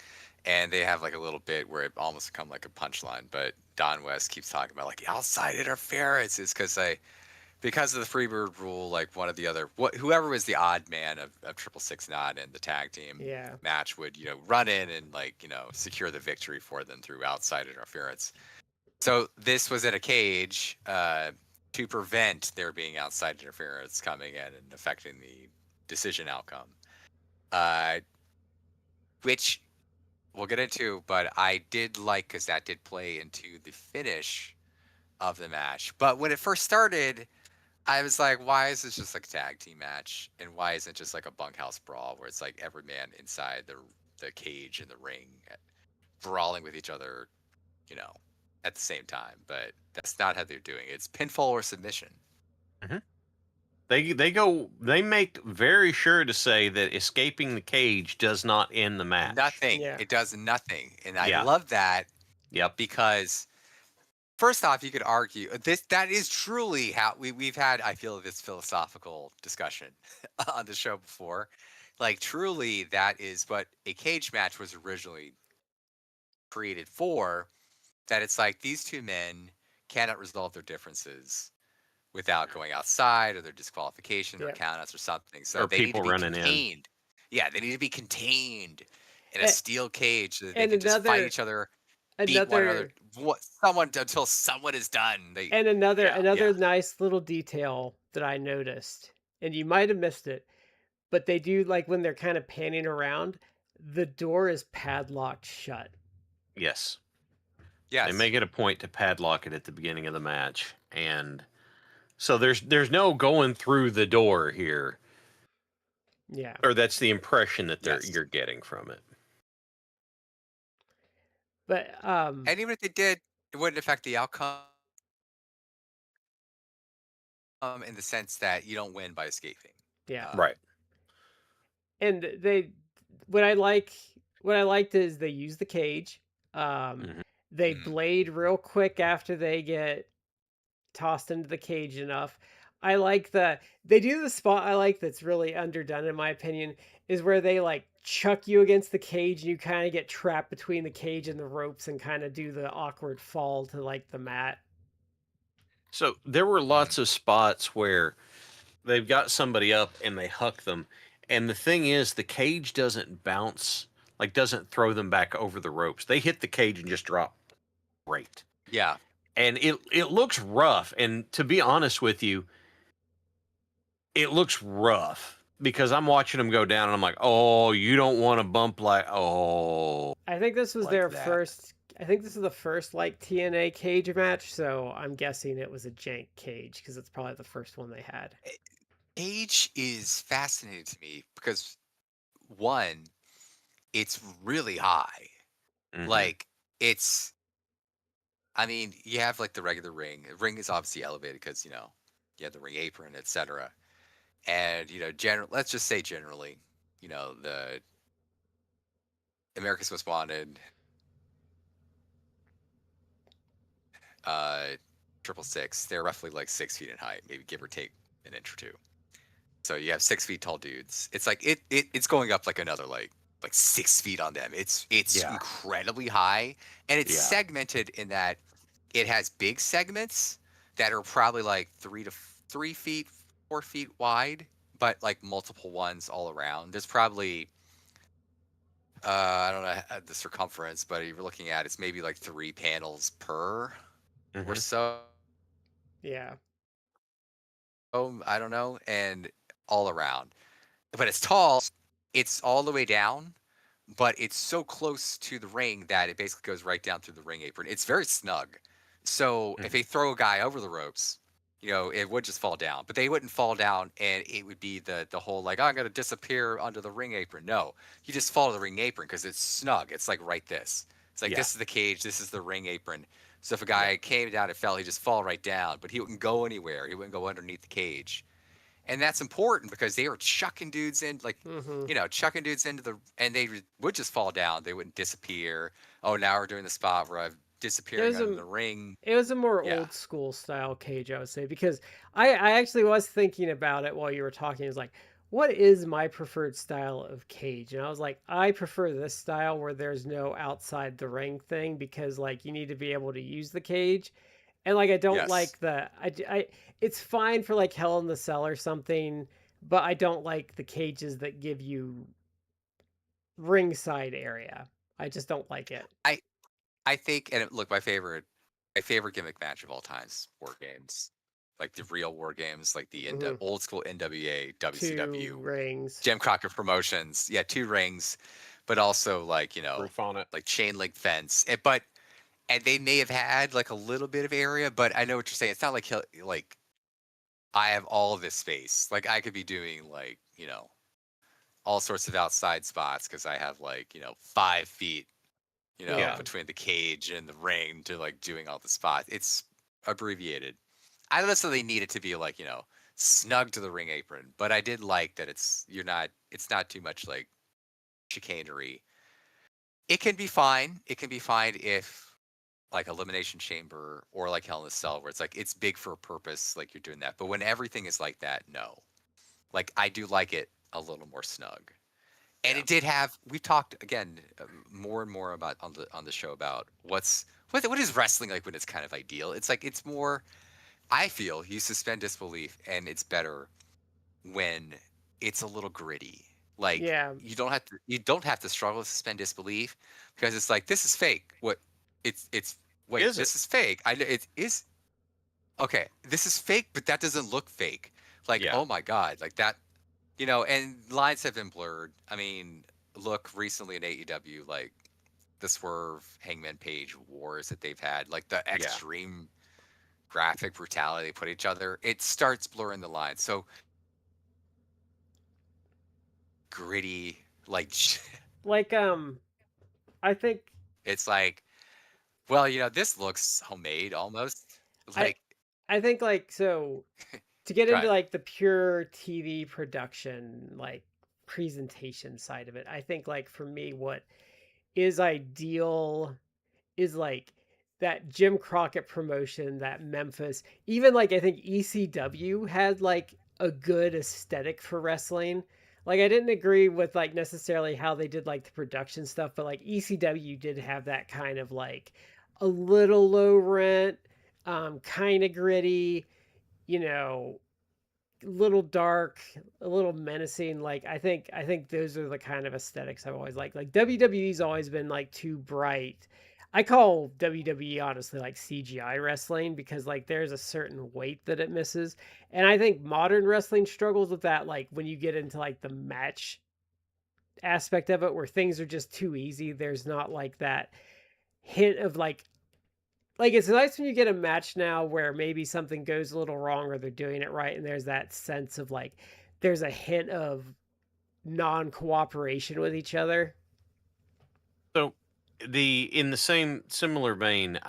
and they have like a little bit where it almost become like a punchline. But Don West keeps talking about like outside interference is because of the Freebird rule. Like one of the other whoever was the odd man of 666 Nod and the tag team Yeah. match would run in and like secure the victory for them through outside interference. So this was in a cage to prevent there being outside interference coming in and affecting the decision outcome, which we'll get into. But I did like because that did play into the finish of the match. But when it first started, I was like, why is this just like a tag team match? And why isn't it just like a bunkhouse brawl where it's like every man inside the cage in the ring brawling with each other, at the same time? But that's not how they're doing it. It's pinfall or submission. They make very sure to say that escaping the cage does not end the match. Nothing. Yeah. It does nothing, and I Yeah. love that Yep. because first off, you could argue that is truly how we've had. I feel this philosophical discussion on the show before. Like truly, that is what a cage match was originally created for. That it's like these two men cannot resolve their differences without going outside or their disqualification or Yeah. countouts or something. So Or they need to people be running in. contained. Yeah, they need to be contained in a And, steel cage so that they and can just fight another each other, beat one another, another someone until someone is done. They, and another yeah, another nice little detail that I noticed, and you might have missed it, but they do like when they're kind of panning around, the door is padlocked shut. Yes. They yes, make it a point to padlock it at the beginning of the match, and so there's no going through the door here, Yeah. or that's the impression that yes. you're getting from it. But And even if they did, it wouldn't affect the outcome in the sense that you don't win by escaping. yeah. Um, Right. And they what I like what I liked is they use the cage. Um Hmm. they mhm. blade real quick after they get tossed into the cage enough. I like they do the spot I like that's really underdone in my opinion is where they like chuck you against the cage and you kind of get trapped between the cage and the ropes and kind of do the awkward fall to like the mat. So there were Mhm. lots of spots where they've got somebody up and they huck them, and the thing is, the cage doesn't bounce, like doesn't throw them back over the ropes. They hit the cage and just drop. Great. Yeah, And it looks rough. And to be honest with you, it looks rough because I'm watching them go down and I'm like, oh, you don't want to bump like, oh, I think this was like their that. first I think this is the first like TNA cage match, so I'm guessing it was a jank cage because it's probably the first one they had. Age is fascinating to me because one, it's really high. hmm, Like it's, I mean, you have like the regular ring. The ring is obviously elevated because you have the ring apron, etc. And let's just say generally, the America's Most Wanted, uh, 666, they're roughly like 6 feet in height, maybe give or take an inch or two. So you have 6 feet tall dudes. It's like it's going up like another like 6 feet on them. It's yeah, incredibly high, and it's yeah, segmented in that it has big segments that are probably like 3 feet, 4 feet wide, but like multiple ones all around. There's probably I don't know the circumference, but you're looking at it's maybe like 3 panels per or hmm, so. Yeah. I don't know, and all around. But it's tall. It's all the way down, but it's so close to the ring that it basically goes right down through the ring apron. It's very snug. So if hmm, they throw a guy over the ropes, it would just fall down. But they wouldn't fall down and it would be the whole like, oh, I'm gonna disappear under the ring apron. No. You just fall to the ring apron because it's snug. It's like right this. It's like yeah, this is the cage, this is the ring apron. So if a yeah, guy came down and fell, he'd just fall right down, but he wouldn't go anywhere. He wouldn't go underneath the cage. And that's important because they were chucking dudes in, like, Mhm. chucking dudes into and they would just fall down. They wouldn't disappear. Oh, now we're doing the spot where I'm It disappearing was under a the ring. it was a more Yeah. old school style cage, I would say, because I actually was thinking about it while you were talking. It's like, what is my preferred style of cage? And I was like, I prefer this style where there's no outside the ring thing because like you need to be able to use the cage. And like I don't Yes. like it's fine for like Hell in the Cell or something, but I don't like the cages that give you ringside area. I just don't like it. I I think, and look, my favorite gimmick match of all times, war games, like the real war games, like the Hmm. old school NWA, Two WCW, rings. Jim Crockett Promotions. Yeah, two rings, but also like roof on it. like chain link fence. And they may have had like a little bit of area, but I know what you're saying. It's not like like I have all of this space. Like I could be doing like all sorts of outside spots because I have like 5 feet Yeah. between the cage and the ring to like doing all the spots. It's abbreviated. I don't necessarily need it to be like snug to the ring apron. But I did like that it's not too much like chicanery. It can be fine. It can be fine if like Elimination Chamber or like Hell in a Cell, where it's like it's big for a purpose, like you're doing that. But when everything is like that, no. Like I do like it a little more snug. And Yeah. it did have. We've talked again more and more about on the show about what is wrestling like when it's kind of ideal. It's like it's more. I feel you suspend disbelief, and it's better when it's a little gritty. Like Yeah. you don't have to struggle to suspend disbelief because it's like this is fake. What it's wait, Is it? this is fake. It is okay. This is fake, but that doesn't look fake. Like Yeah. oh my god, like that. And lines have been blurred. I mean, look recently in AEW, like the Swerve Hangman Page wars that they've had, like the Yeah. extreme graphic brutality they put each other, it starts blurring the lines. So gritty, like Like I think it's like, well, this looks homemade almost. I Like, I think like so to get go into ahead. like the pure TV production like presentation side of it. I think like for me what is ideal is like that Jim Crockett promotion, that Memphis, even like I think ECW had like a good aesthetic for wrestling. Like I didn't agree with like necessarily how they did like the production stuff, but like ECW did have that kind of like a little low rent, kind of gritty, you know, little dark, a little menacing. Like I think those are the kind of aesthetics I've always liked. Like WWE's always been like too bright. I call WWE honestly like CGI wrestling because like there's a certain weight that it misses. And I think modern wrestling struggles with that like when you get into like the match aspect of it where things are just too easy. There's not like that hint of like it's nice when you get a match now where maybe something goes a little wrong or they're doing it right and there's that sense of like there's a hint of non-cooperation with each other. So in the same similar vein,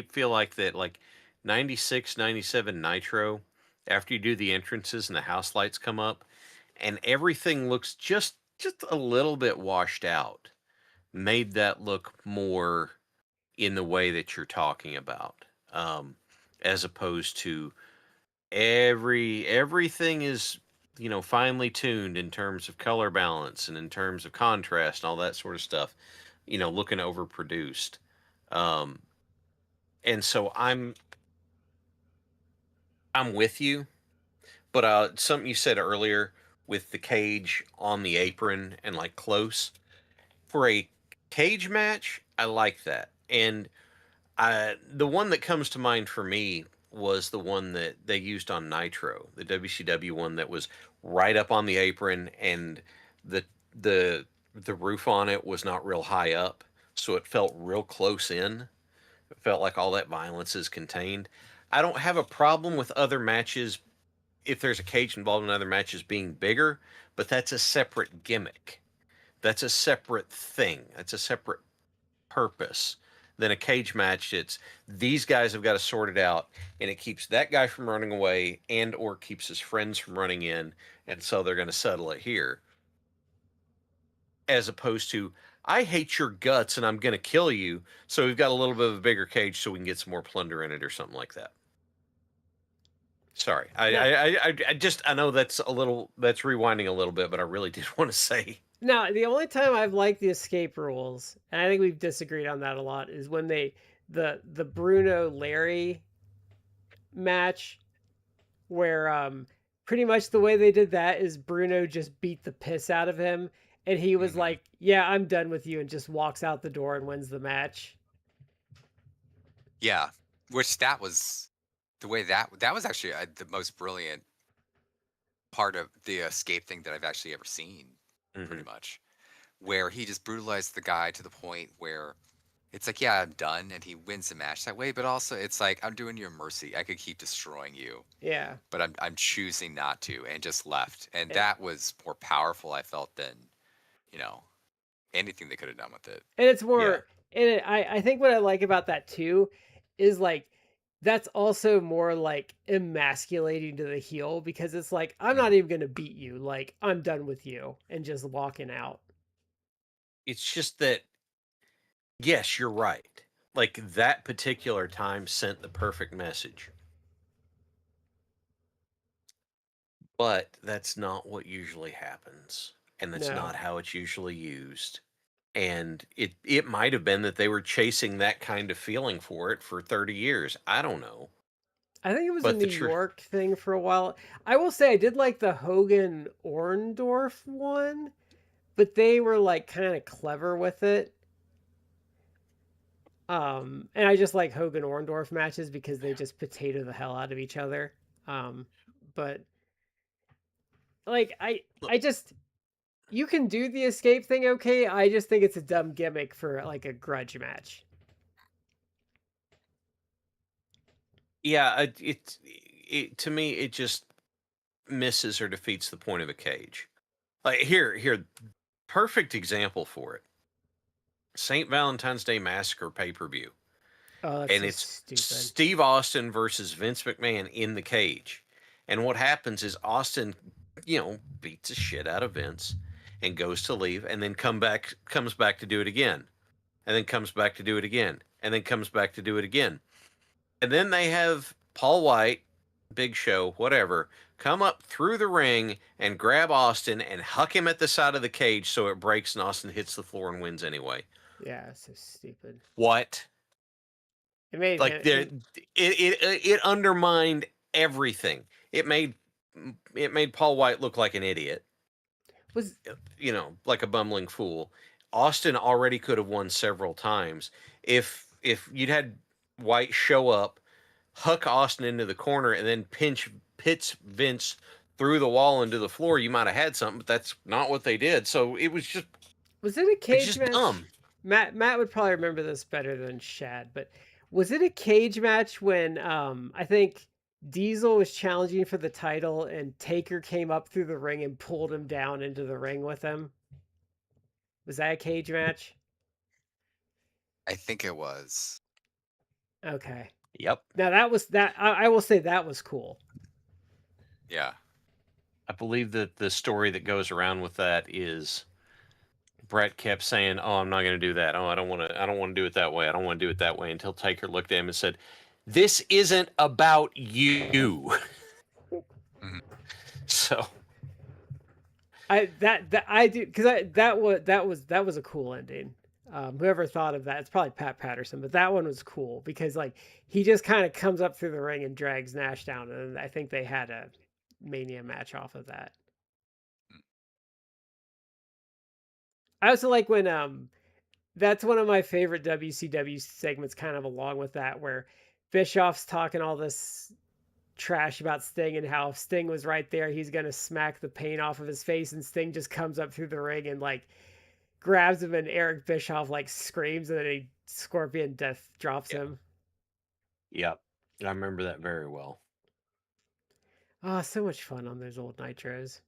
feel like that like 96, 97 Nitro, after you do the entrances and the house lights come up and everything looks just a little bit washed out, made that look more in the way that you're talking about. As opposed to everything is finely tuned in terms of color balance and in terms of contrast and all that sort of stuff, looking overproduced. um and so I'm with you, but something you said earlier with the cage on the apron and like close for a cage match, I like that. And the one that comes to mind for me was the one that they used on Nitro, the WCW one that was right up on the apron, and the the the roof on it was not real high up, so it felt real close in. It felt like all that violence is contained. I don't have a problem with other matches if there's a cage involved in other matches being bigger, but that's a separate gimmick. That's a separate thing. That's a separate purpose than a cage match. It's these guys have got to sort it out, and it keeps that guy from running away and or keeps his friends from running in, and so they're going to settle it here. As opposed to I hate your guts and I'm going to kill you, so we've got a little bit of a bigger cage so we can get some more plunder in it or something like that. Sorry, No, I know that's rewinding a little bit, but I really did want to say no, the only time I've liked the escape rules, and I think we've disagreed on that a lot, is when the Bruno Larry match where pretty much the way they did that is Bruno just beat the piss out of him and he was Hmm. like, "Yeah, I'm done with you," and just walks out the door and wins the match. Yeah, which that was the way that was actually the most brilliant part of the escape thing that I've actually ever seen, pretty mm-hmm. much, where he just brutalized the guy to the point where it's like, yeah, I'm done, and he wins the match that way. But also, it's like I'm doing you a mercy. I could keep destroying you, Yeah. but I'm choosing not to, and just left. And And that was more powerful, I felt, than you know anything they could have done with it. and it's Yeah. more and I think what I like about that too is like that's also more like emasculating to the heel because it's like, I'm Mhm. not even going to beat you. Like, I'm done with you and just walking out. It's just that, yes, you're right. Like that particular time sent the perfect message. But that's not what usually happens. And that's No, not how it's usually used. And it might have been that they were chasing that kind of feeling for it for 30 years. I don't know. I think it was a But New the truth, York thing for a while. I will say I did like the Hogan Orndorff one, but they were like kind of clever with it. And I just like Hogan Orndorff matches because they just potato the hell out of each other. Um, but like I just you can do the escape thing okay. I just think it's a dumb gimmick for like a grudge match. yeah, it to me it just misses or defeats the point of a cage. Like here, perfect example for it. St. Valentine's Day Massacre pay-per-view. Oh, that's And so it's stupid. Steve Austin versus Vince McMahon in the cage. And what happens is Austin, beats the shit out of Vince and goes to leave and then comes back to do it again. And then comes back to do it again. And then comes back to do it again. And then they have Paul White, Big Show, whatever, come up through the ring and grab Austin and huck him at the side of the cage so it breaks and Austin hits the floor and wins anyway. Yeah, so stupid. What? It made Like him. it undermined everything. It made it made Paul White look like an idiot, Was like a bumbling fool. Austin already could have won several times if you'd had White show up, huck Austin into the corner, and then pitch Vince through the wall into the floor. You might have had something, but that's not what they did. So was it a it's cage just match? dumb. Matt would probably remember this better than Shad, but was it a cage match when I think Diesel was challenging for the title and Taker came up through the ring and pulled him down into the ring with him? Was that a cage match? I think it was. Okay. Yep. Now that was that I will say that was cool. Yeah. I believe that the story that goes around with that is Brett kept saying, "Oh, I'm not going to do that. Oh, I don't want to. I don't want to do it that way. I don't want to do it that way." Until Taker looked at him and said, "This isn't about you." Mhm. So That I do because that was a cool ending. Whoever thought of that, it's probably Pat Patterson, but that one was cool because like he just kind of comes up through the ring and drags Nash down, and I think they had a Mania match off of that. I also like when that's one of my favorite WCW segments, kind of along with that, where Bischoff's talking all this trash about Sting and how if Sting was right there, he's gonna smack the paint off of his face, and Sting just comes up through the ring and like grabs him, and Eric Bischoff like screams, and then he Scorpion Death drops Yeah. him. yep, I remember that very well. Oh, so much fun on those old nitros.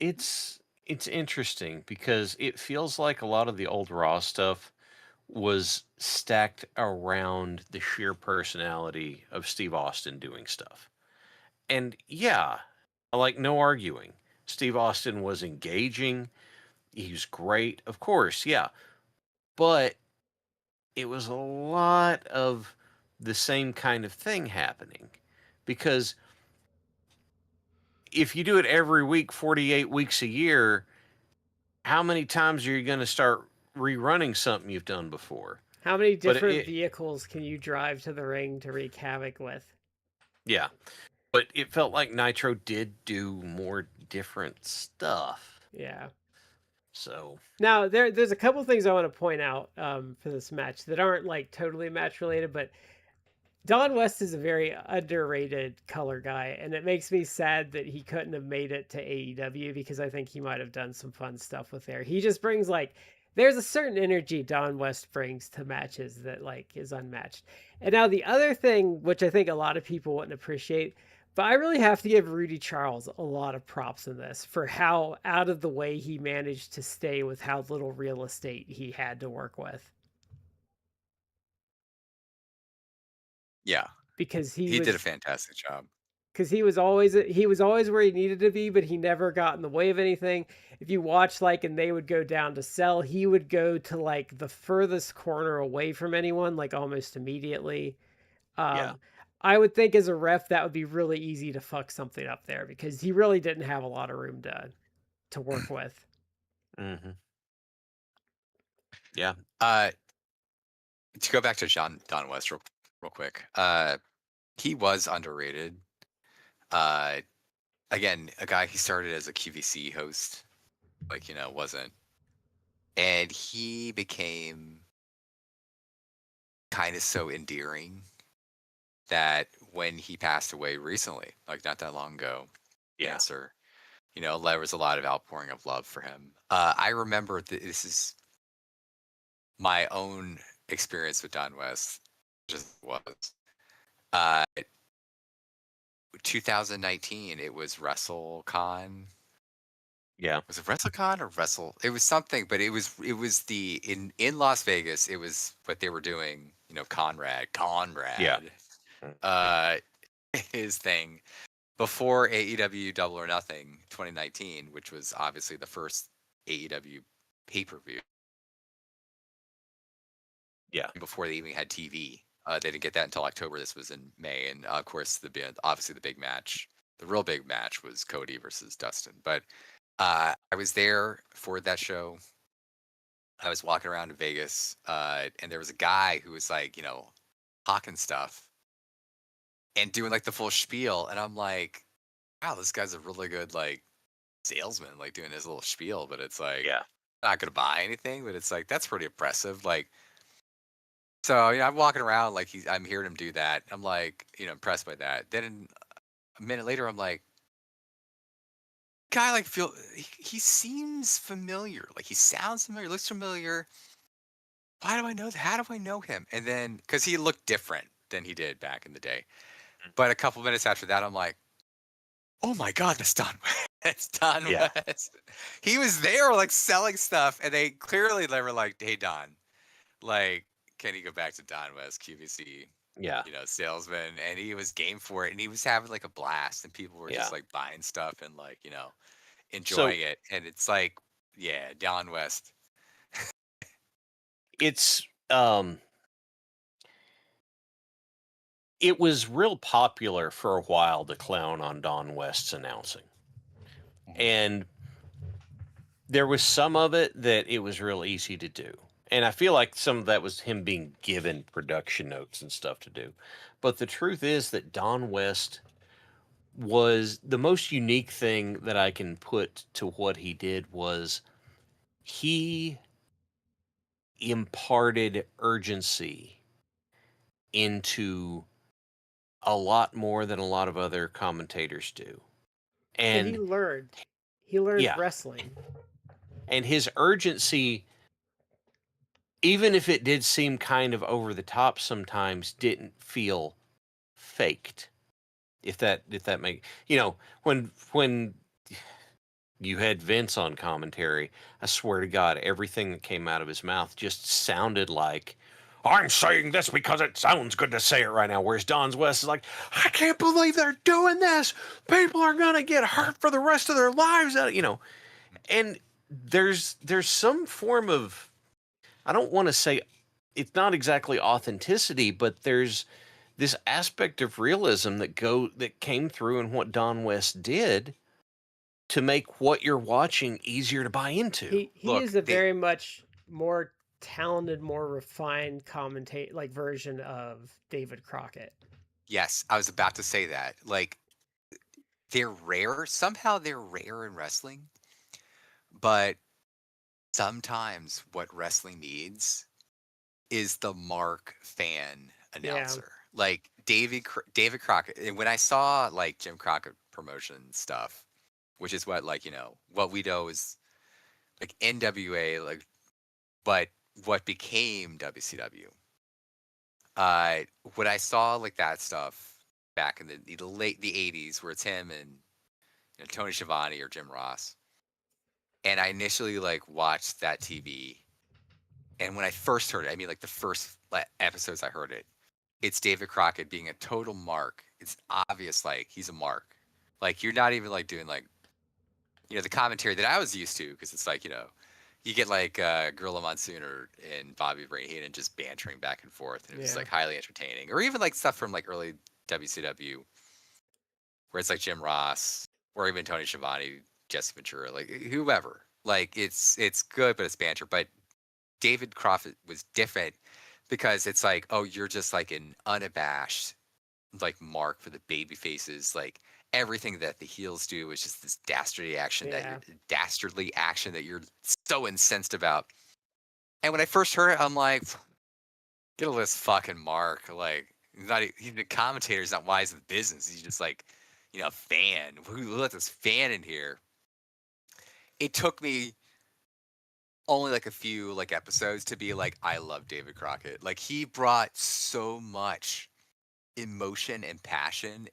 It's interesting because it feels like a lot of the old Raw stuff was stacked around the sheer personality of Steve Austin doing stuff. And yeah, like no arguing. Steve Austin was engaging. He was great, of course, yeah. But it was a lot of the same kind of thing happening because if you do it every week, 48 weeks a year, how many times are you going to start rerunning something you've done before? How many But different vehicles can you drive to the ring to wreak havoc with? yeah, but it felt like Nitro did do more different stuff. Yeah. So, Now there's a couple things I want to point out for this match that aren't like totally match related, but Don West is a very underrated color guy, and it makes me sad that he couldn't have made it to AEW because I think he might have done some fun stuff with there. He just brings like there's a certain energy Don West brings to matches that like is unmatched. And now the other thing, which I think a lot of people wouldn't appreciate, but I really have to give Rudy Charles a lot of props in this for how out of the way he managed to stay with how little real estate he had to work with. Yeah, because he did a fantastic job. he was always where he needed to be, but he never got in the way of anything. If you watch, like, and they would go down to sell, he would go to like the furthest corner away from anyone, like almost immediately. Yeah. Um, I would think as a ref that would be really easy to fuck something up there because he really didn't have a lot of room to work with. Hmm. Yeah. Uh, to go back to Don West real quick. He was underrated. Uh, again, a guy he started as a QVC host, like wasn't, and he became kind of so endearing that when he passed away recently, like not that long ago, Yeah. cancer, there was a lot of outpouring of love for him. I remember this is my own experience with Don West. Just was. Uh, 2019, it was WrestleCon. Yeah. Was it WrestleCon or Wrestle? It was something, but it was the in Las Vegas. It was what they were doing. Conrad, Mm. uh, his thing before AEW Double or Nothing 2019, which was obviously the first AEW pay per view Yeah. before they even had TV. They didn't get that until October. This was in May, and of course, obviously the big match, the real big match was Cody versus Dustin. But I was there for that show. I was walking around in Vegas, and there was a guy who was like, hawking stuff and doing like the full spiel, and I'm like, wow, this guy's a really good like salesman, like doing his little spiel, but it's like Yeah. not gonna buy anything, but it's like that's pretty impressive. Like, so I'm walking around like I'm hearing him do that. I'm like, impressed by that. Then a minute later, I'm like, guy, like he seems familiar, like he sounds familiar, looks familiar. Why do I know that? How do I know him? And then because he looked different than he did back in the day. But a couple minutes after that, I'm like, oh my God, that's Don West. That's Don Yeah. West. He was there like selling stuff, and they were like, hey Don, like, can you go back to Don West, QVC, Yeah. salesman? And he was game for it, and he was having like a blast, and people were Yeah. just like buying stuff and like, So enjoying it. And it's like, yeah, Don West. it's it was real popular for a while to clown on Don West's announcing. And there was some of it that it was real easy to do. And I feel like some of that was him being given production notes and stuff to do. But the truth is that Don West was the most unique thing that I can put to what he did was he imparted urgency into a lot more than a lot of other commentators do. And And he learned yeah, wrestling. and his urgency, even if it did seem kind of over the top sometimes, didn't feel faked. If that make when you had Vince on commentary, I swear to God, everything that came out of his mouth just sounded like, I'm saying this because it sounds good to say it right now. Whereas Don West is like, I can't believe they're doing this. People are gonna get hurt for the rest of their lives. And there's some form of, I don't want to say, it's not exactly authenticity, but there's this aspect of realism that came through in what Don West did to make what you're watching easier to buy into. He Look, is a very much more talented, more refined commentate like version of David Crockett. yes, I was about to say that. Like, they're rare. Somehow they're rare in wrestling, but sometimes what wrestling needs is the mark fan Yeah. announcer. Like David Crockett. And when I saw like Jim Crockett promotion stuff, which is what like, what we know is like NWA, like, but what became WCW. Uh when I saw like that stuff back in the late the 80s where it's him and Tony Schiavone or Jim Ross. And I initially like watched that TV, and when I first heard it, I mean like the first episodes I heard it, it's David Crockett being a total mark. It's obvious, like he's a mark. Like you're not even like doing like, the commentary that I was used to, because it's like, you get like Gorilla Monsoon and Bobby Brain Heenan just bantering back and forth, and it was Yeah. like highly entertaining. Or even like stuff from like early WCW, where it's like Jim Ross, or even Tony Schiavone, Jesse Ventura, like whoever. Like it's good, but it's banter. But David Crockett was different because it's like, oh, you're just like an unabashed like mark for the baby faces. Like everything that the heels do is just this dastardly action that you're so incensed about. And when I first heard it, I'm like, get a this fucking mark. Like he's the commentator. He's not wise in business. He's just like, a fan. Who let this fan in here? It took me only like a few like episodes to be like, I love David Crockett. Like he brought so much emotion and passion,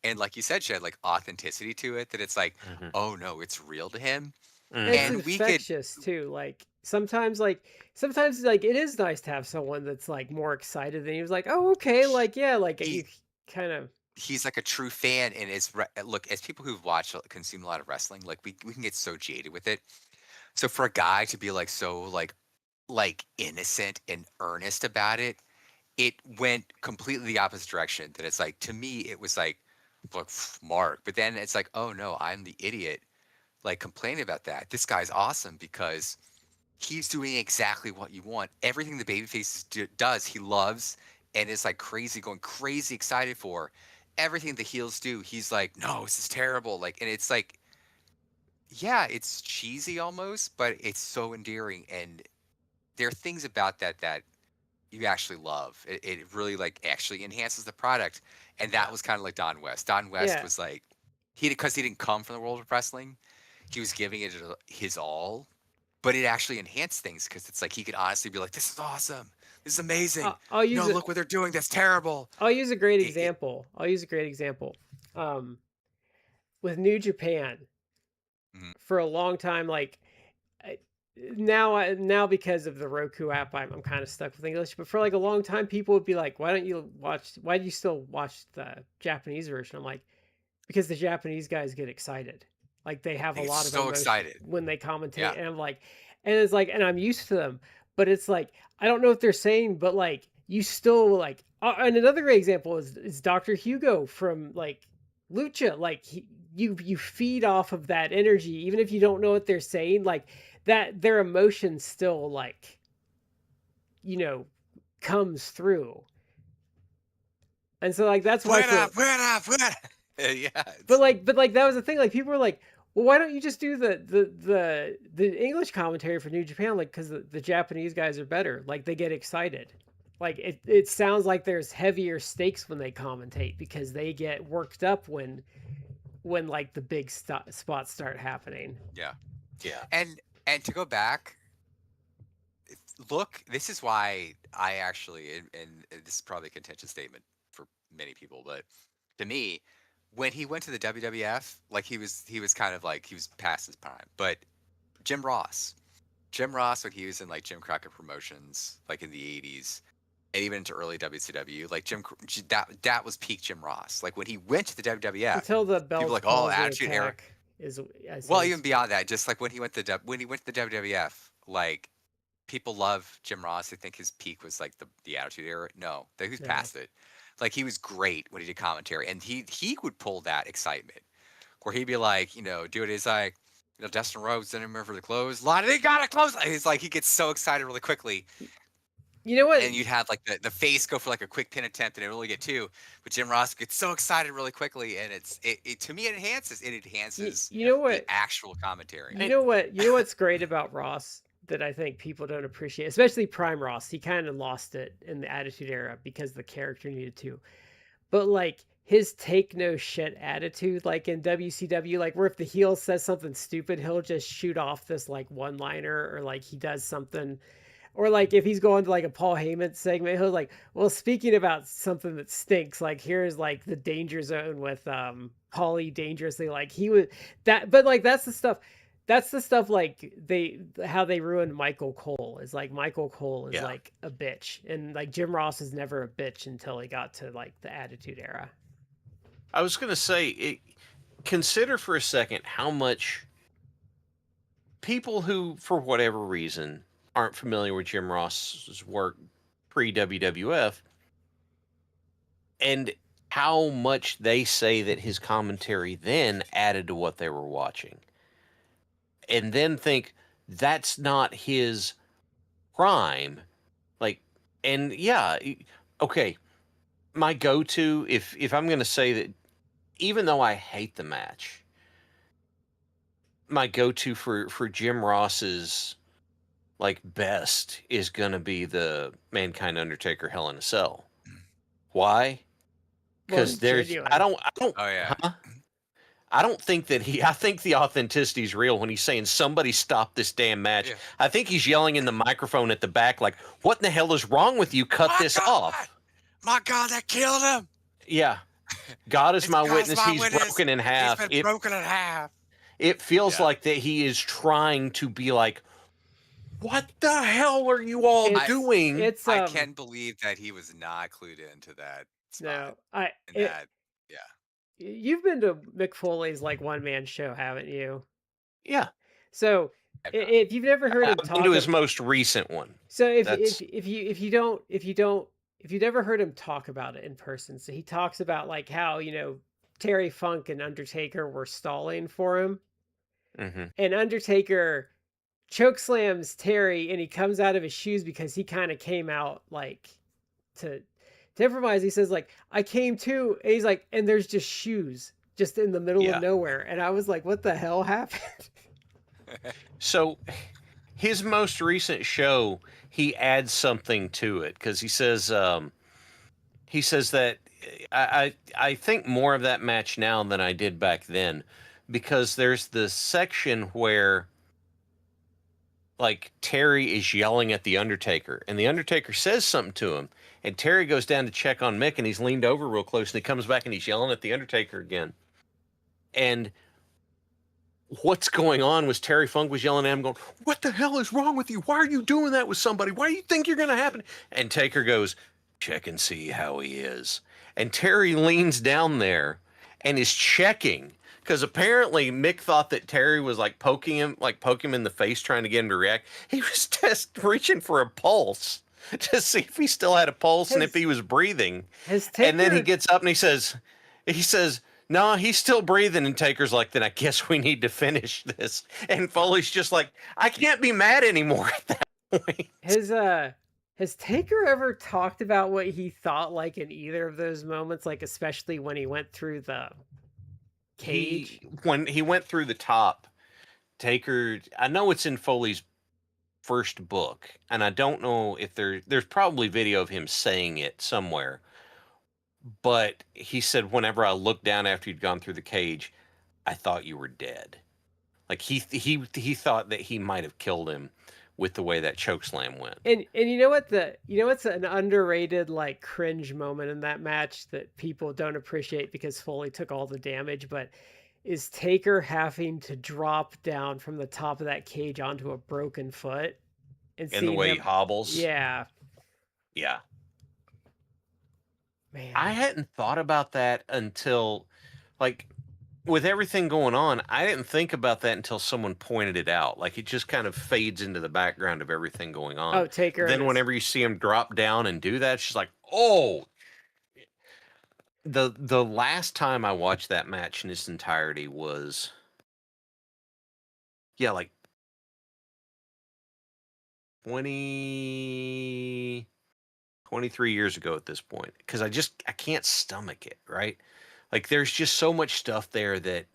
and like you said, she had like authenticity to it, that it's like, oh no, it's real to him. And it's And we could infectious too. Sometimes like it is nice to have someone that's like more excited than he was like, oh okay, like yeah, like he, you kind of he's like a true fan, and look, as people who've watched consume a lot of wrestling, like we can get so jaded with it. So for a guy to be like so like innocent and earnest about it, it went completely the opposite direction. That it's like, to me it was like, look, Mark, but then it's like, oh no, I'm the idiot like complaining about that. This guy's awesome because he's doing exactly what you want. Everything the babyface does, he loves and is like going crazy excited for. Everything the heels do, he's like, no, this is terrible. Like, and it's like, yeah, it's cheesy almost, but it's so endearing. And there are things about that you actually love. It really like actually enhances the product. And that was kind of like Don West. Don West yeah. was like, because he didn't come from the world of wrestling, he was giving it his all, but it actually enhanced things, because it's like he could honestly be like, this is awesome. This is amazing. I'll use No, it. look what they're doing. That's terrible. I'll use a great example. With New Japan. Mhm. For a long time, like now because of the Roku app, I'm kind of stuck with English. But for like a long time, people would be like, "Why do you still watch the Japanese version?" I'm like, because the Japanese guys get excited, like they have They a get lot of so emotion excited. when they commentate, Yeah. and I'm like, and it's like, and I'm used to them, but it's like I don't know what they're saying, but like you still like. And another great example is Dr. Hugo from like Lucha, like you feed off of that energy, even if you don't know what they're saying, like that their emotion still like comes through. And so like that's why Yeah. but like that was the thing, like people were like, well, why don't you just do the English commentary for New Japan, like because the Japanese guys are better, like they get excited, like it sounds like there's heavier stakes when they commentate because they get worked up when like the big spots start happening. Yeah. Yeah. And to go back, look, this is why I actually, and this is probably a contentious statement for many people, but to me, when he went to the WWF, like he was kind of like, he was past his prime. But Jim Ross, when he was in like Jim Crockett Promotions, like in the 80s, and even into early WCW, like that was peak Jim Ross. Like when he went to the WWF, Until the people were Bell's like, oh, Palsy Attitude Era. attack is as Well, his. even beyond that, just like when he went to the WWF, like people love Jim Ross. They think his peak was like the Attitude Era. No, that he was Yeah. past it. Like he was great when he did commentary, and he would pull that excitement where he'd be like, do it. He's like, Dustin Rhodes didn't remember the close. Lonnie, they got to close. He's like, he gets so excited really quickly. You know what? And you'd have like the face go for like a quick pin attempt, and it only get two. But Jim Ross gets so excited really quickly, and it to me it enhances you know what? the actual commentary. You know what's great about Ross that I think people don't appreciate, especially Prime Ross. He kind of lost it in the Attitude Era because the character needed to. But like his take no shit attitude, like in WCW, like where if the heel says something stupid, he'll just shoot off this like one liner, or like he does something. Or like if he's going to like a Paul Heyman segment, he'll like, well, speaking about something that stinks, like here's like the Danger Zone with Paulie Dangerously. Like he would that, but like that's the stuff that's the stuff like how they ruined Michael Cole is like Michael Cole is Yeah. like a bitch, and like Jim Ross is never a bitch until he got to like the Attitude Era. I was gonna say, consider for a second how much people who, for whatever reason, aren't familiar with Jim Ross's work pre WWF, and how much they say that his commentary then added to what they were watching, and then think that's not his prime. Like, and yeah, okay. My go-to, if I'm gonna say that, even though I hate the match, my go-to for Jim Ross's like best is gonna be the Mankind Undertaker Hell in a Cell. Why? Well, Because it's there's genuine. I don't Oh yeah. huh? I don't think that I think the authenticity is real when he's saying somebody stop this damn match. Yeah. I think he's yelling in the microphone at the back like, what in the hell is wrong with you? Cut My this God! off. My God, that killed him. Yeah. God is It's my God's witness. my He's witness. broken in half. He's been broken in half. It feels Yeah. like that he is trying to be like, what the hell are you all doing? It's I can't believe that he was not clued into that spot. no, Yeah. you've been to Mick Foley's like one man show, haven't you? Yeah. So I've not. if you've never heard him I've talk, been to his most recent one. so That's if you've never heard him talk about it in person, so he talks about like how Terry Funk and Undertaker were stalling for him, mhm. and Undertaker chokeslams Terry, and he comes out of his shoes because he kind of came out like to improvise. He says like, I came too, and he's like, and there's just shoes just in the middle Yeah. of nowhere, and I was like, what the hell happened? So his most recent show, he adds something to it because he says that I think more of that match now than I did back then, because there's the section where like Terry is yelling at the Undertaker, and the Undertaker says something to him, and Terry goes down to check on Mick, and he's leaned over real close, and he comes back and he's yelling at the Undertaker again. And what's going on was Terry Funk was yelling at him, going, what the hell is wrong with you? Why are you doing that with somebody? Why do you think you're going to happen? And Taker goes, check and see how he is. And Terry leans down there and is checking, because apparently Mick thought that Terry was like poking him in the face, trying to get him to react. He was just reaching for a pulse to see if he still had a pulse and if he was breathing. And then he gets up and he says, no, he's still breathing. And Taker's like, then I guess we need to finish this. And Foley's just like, I can't be mad anymore at that point. Has Taker ever talked about what he thought like in either of those moments, like especially when he went through the cage? When he went through the top, Taker, I know it's in Foley's first book, and I don't know if there's probably video of him saying it somewhere. But he said, whenever I looked down after he'd gone through the cage, I thought you were dead. Like he thought that he might have killed him with the way that chokeslam went. And you know what's an underrated like cringe moment in that match that people don't appreciate because Foley took all the damage, but is Taker having to drop down from the top of that cage onto a broken foot and the way he hobbles. Yeah. Man. I hadn't thought about that until, like, with everything going on, I didn't think about that until someone pointed it out. Like, it just kind of fades into the background of everything going on. Oh, Taker. Then whenever you see him drop down and do that, she's like, oh. The last time I watched that match in its entirety was, like 23 years ago at this point, because I can't stomach it, right? Like, there's just so much stuff there that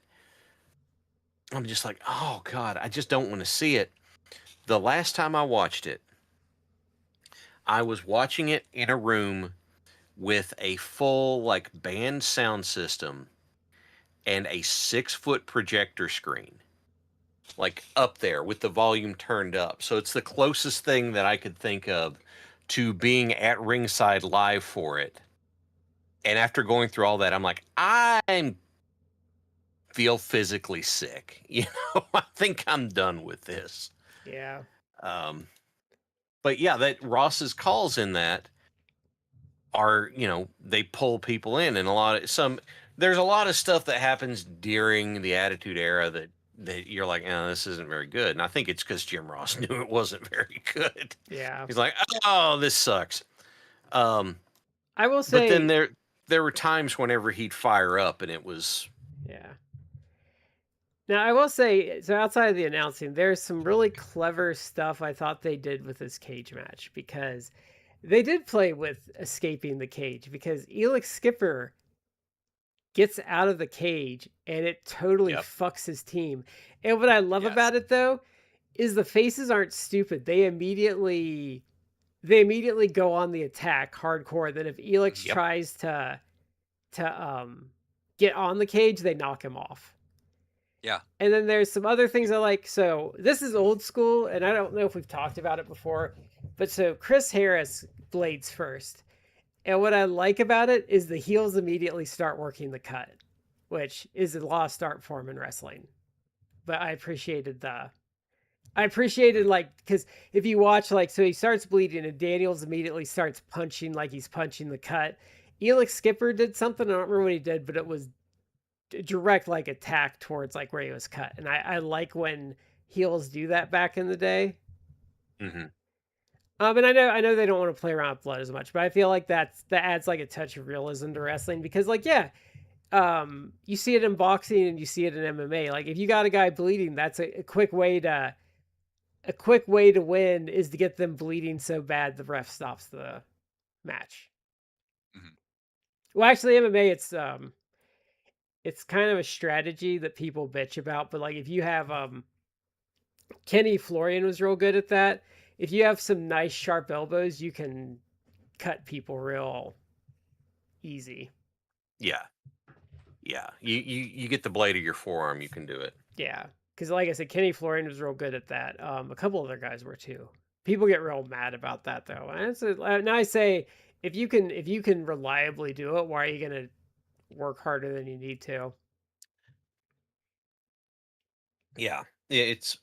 I'm just like, oh God, I just don't want to see it. The last time I watched it, I was watching it in a room with a full like band sound system and a 6-foot projector screen, like up there with the volume turned up. So it's the closest thing that I could think of to being at ringside live for it. And after going through all that, I'm like, I'm feel physically sick. I think I'm done with this. Yeah. Um, but yeah, that Ross's calls in that are, they pull people in, and there's a lot of stuff that happens during the Attitude Era that you're like, oh, this isn't very good. And I think it's because Jim Ross knew it wasn't very good. Yeah. He's like, oh, this sucks. I will But then say, there were times whenever he'd fire up, and it was yeah. Now, I will say, so outside of the announcing, there's some really clever stuff I thought they did with this cage match because they did play with escaping the cage because Elix Skipper gets out of the cage and it totally yep, fucks his team. And what I love Yes. about it though is the faces aren't stupid. They immediately go on the attack hardcore. Then if Elix yep, tries to get on the cage, they knock him off. Yeah. And then there's some other things I like. So this is old school, and I don't know if we've talked about it before, but so Chris Harris blades first. And what I like about it is the heels immediately start working the cut, which is a lost art form in wrestling. But I appreciated Mhm. like because if you watch like so he starts bleeding and Daniels immediately starts punching like he's punching the cut. Elix Skipper did something, I don't remember what he did, but it was direct like attack towards like where he was cut. And I like when heels do that back in the day. hmm And I know they don't want to play around with blood as much, but I feel like that adds like a touch of realism to wrestling because like yeah, you see it in boxing and you see it in MMA. Like if you got a guy bleeding, that's a quick way to win is to get them bleeding so bad the ref stops the match. Mhm. Well, actually MMA it's kind of a strategy that people bitch about, but like if you have Kenny Florian was real good at that. If you have some nice sharp elbows, you can cut people real easy. yeah, yeah. You get the blade of your forearm, you can do it. Yeah, because like I said, Kenny Florian was real good at that. A couple other guys were too. People get real mad about that though. And I say if you can reliably do it, why are you gonna work harder than you need to? Yeah, it's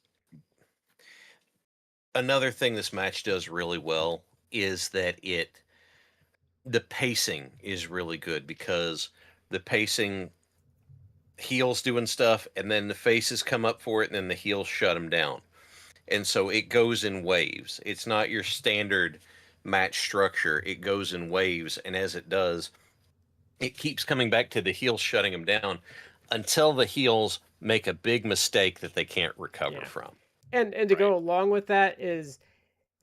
another thing this match does really well is that the pacing is really good because the pacing heels doing stuff and then the faces come up for it and then the heels shut them down. And so it goes in waves. It's not your standard match structure. It goes in waves, and as it does, it keeps coming back to the heels shutting them down until the heels make a big mistake that they can't recover Yeah, from. and to Right. go along with that is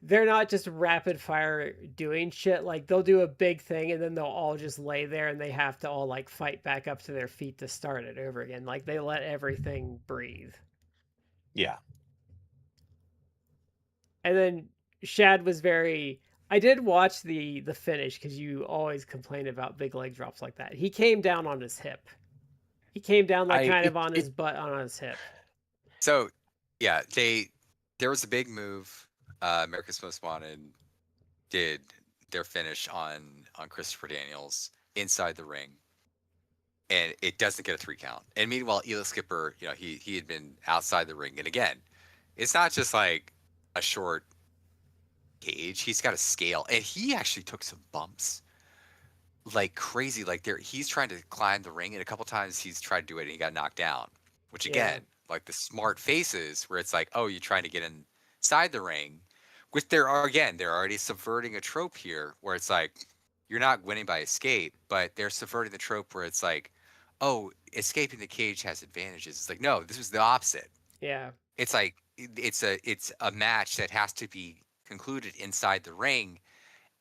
they're not just rapid fire doing shit. Like they'll do a big thing and then they'll all just lay there and they have to all like fight back up to their feet to start it over again. Like they let everything breathe. Yeah. And then Shad was very. I did watch the finish because you always complain about big leg drops like that. He came down on his hip. He came down like I kind of it on it his butt on his hip. So, yeah, there was a big move. America's Most Wanted did their finish on Christopher Daniels inside the ring, and it doesn't get a 3 count. And meanwhile, Elix Skipper, he had been outside the ring, and again, it's not just like a short cage. He's got a scale, and he actually took some bumps like crazy. Like he's trying to climb the ring, and a couple times he's tried to do it, and he got knocked down. Which Yeah, again, like the smart faces, where it's like, oh, you're trying to get inside the ring, which they're already subverting a trope here, where it's like you're not winning by escape, but they're subverting the trope where it's like, oh, escaping the cage has advantages. It's like, no, this was the opposite. yeah, It's like it's a match that has to be concluded inside the ring,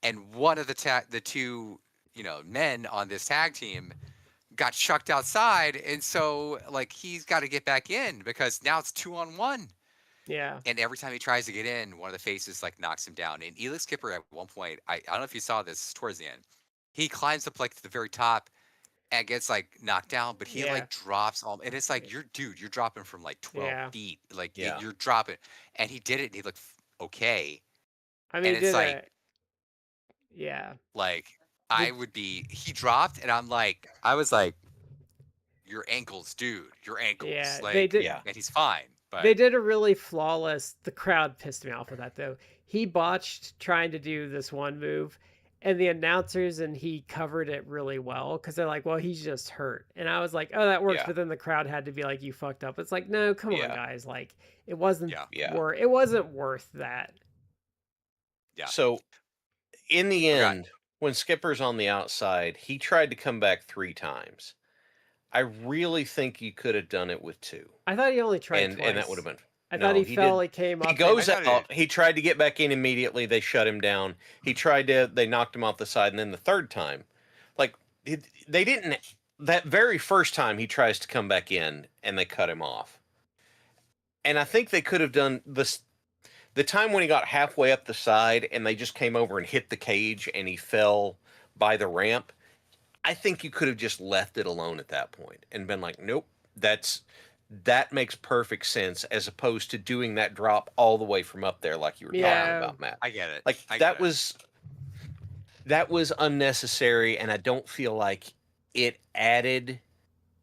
and one of the two men on this tag team got chucked outside, and so like he's got to get back in because now it's 2-on-1. yeah, And every time he tries to get in, one of the faces like knocks him down. And Elix Skipper at one point, I don't know if you saw this towards the end, he climbs up like to the very top and gets like knocked down, but he yeah, like drops all, and it's like you're dropping from like 12 yeah. feet, like yeah. you're dropping, and he did it, and he looked okay, I mean, and he it's did a like yeah. like The he dropped, and I was like, your ankles, dude, your ankles. Yeah, they Like, did. Yeah. and he's fine, They but did a really flawless. The crowd pissed me off with that though. He botched trying to do this one move, and the announcers and he covered it really well because they're like, "Well, he's just hurt," and I was like, "Oh, that works." Yeah. But then the crowd had to be like, "You fucked up." It's like, no, come on, Yeah. guys. Like, it wasn't yeah, Yeah. It wasn't worth that. yeah. So in the Okay. end, when Skipper's on the outside, he tried to come back 3 times. I really think you could have done it with 2. I thought he only tried And that would have twice. been I thought no, he he fell. did. He came He up. goes I thought out. He tried to get back in immediately. They shut him down. They knocked him off the side, and then the third time, like they didn't. That very first time he tries to come back in, and they cut him off. And I think they could have done this. The time when he got halfway up the side, and they just came over and hit the cage, and he fell by the ramp. I think you could have just left it alone at that point and been like, nope, that makes perfect sense, as opposed to doing that drop all the way from up there like you were talking Yeah. about, Matt. I get it. Like I that get it. was unnecessary, and I don't feel like it added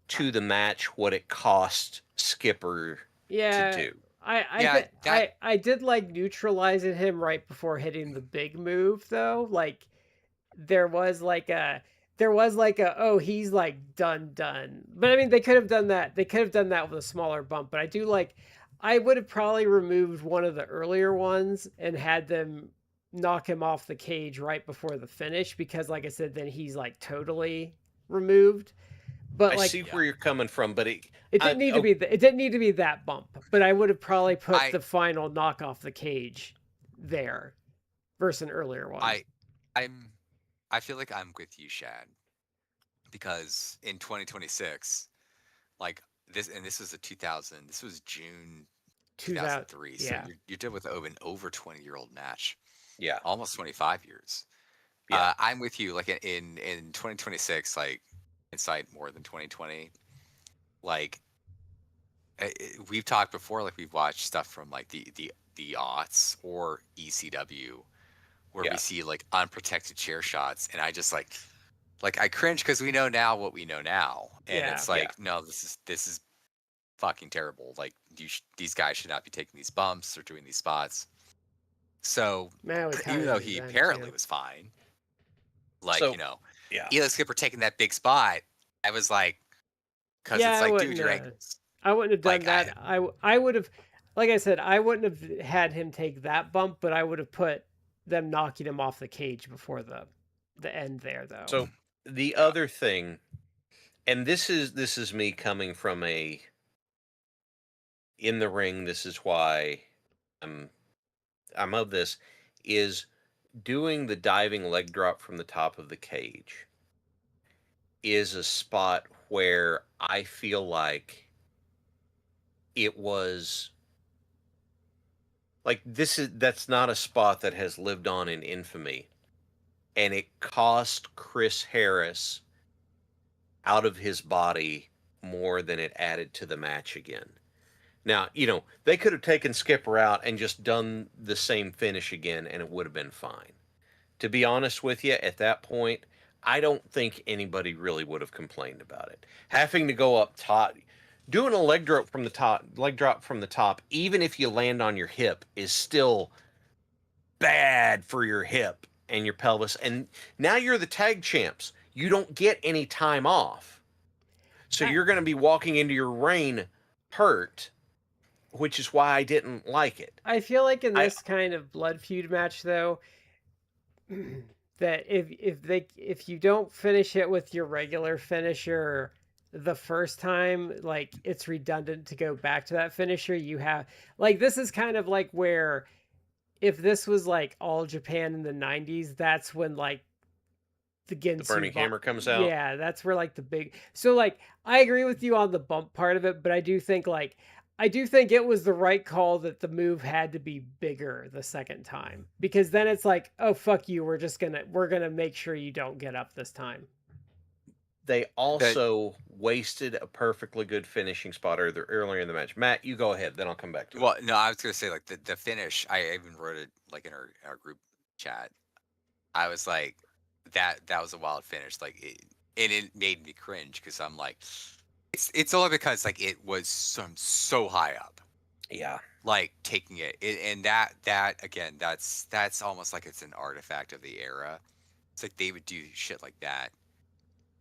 to the match what it cost Skipper Yeah. to do. I did like neutralizing him right before hitting the big move though. Like there was like a oh, he's like done. But I mean they could have done that. They could have done that with a smaller bump, but I would have probably removed one of the earlier ones and had them knock him off the cage right before the finish, because like I said, then he's like totally removed. But I like see where you're coming from, but it didn't need to be it didn't need to be that bump, but I would have probably put the final knock off the cage there versus an earlier one. I feel like I'm with you, Shad, because in 2026, like this was this was June 2003. So Yeah. you're dealing with an over 20-year-old match, yeah, almost 25 years. Yeah. I'm with you. Like in 2026, like inside more than 2020, like we've talked before, like we've watched stuff from like the aughts or ECW, where Yeah. we see like unprotected chair shots, and I just like I cringe because we know now what we know now, and Yeah. it's like, no, this is fucking terrible. Like these guys should not be taking these bumps or doing these spots. So Man, we even though kinda he did then, apparently too. was fine, like So, yeah. Eli Skipper taking that big spot, I was like, because Yeah, it's I like, dude, wouldn't, your ankles. I wouldn't have done Like, that. I would have, like I said, I wouldn't have had him take that bump, but I would have put them knocking him off the cage before the end there, though. So the other thing, and this is me coming from a in the ring, this is why I'm of this, is doing the diving leg drop from the top of the cage is a spot where I feel like it was like that's not a spot that has lived on in infamy, and it cost Chris Harris out of his body more than it added to the match again. Now, they could have taken Skipper out and just done the same finish again, and it would have been fine. To be honest with you, at that point, I don't think anybody really would have complained about it. Having to go up top, doing a leg drop from the top, even if you land on your hip, is still bad for your hip and your pelvis. And now you're the tag champs. You don't get any time off. So you're going to be walking into your reign hurt, which is why I didn't like it. I feel like in this kind of blood feud match, though, that if you don't finish it with your regular finisher the first time, like it's redundant to go back to that finisher. You have like this is kind of like where if this was like all Japan in the 90s, that's when like the Ginsu Burning Hammer comes out. Yeah, that's where like the big. So like I agree with you on the bump part of it, but I do think it was the right call that the move had to be bigger the second time, because then it's like, oh fuck you, we're gonna make sure you don't get up this time. They also wasted a perfectly good finishing spot earlier in the match. Matt, you go ahead, then I'll come back to it. Well, no, I was gonna say like the finish. I even wrote it like in our group chat. I was like, that was a wild finish. Like it made me cringe because I'm like, It's only because like it was so high up, Yeah. like taking and that again, that's almost like it's an artifact of the era. It's like they would do shit like that,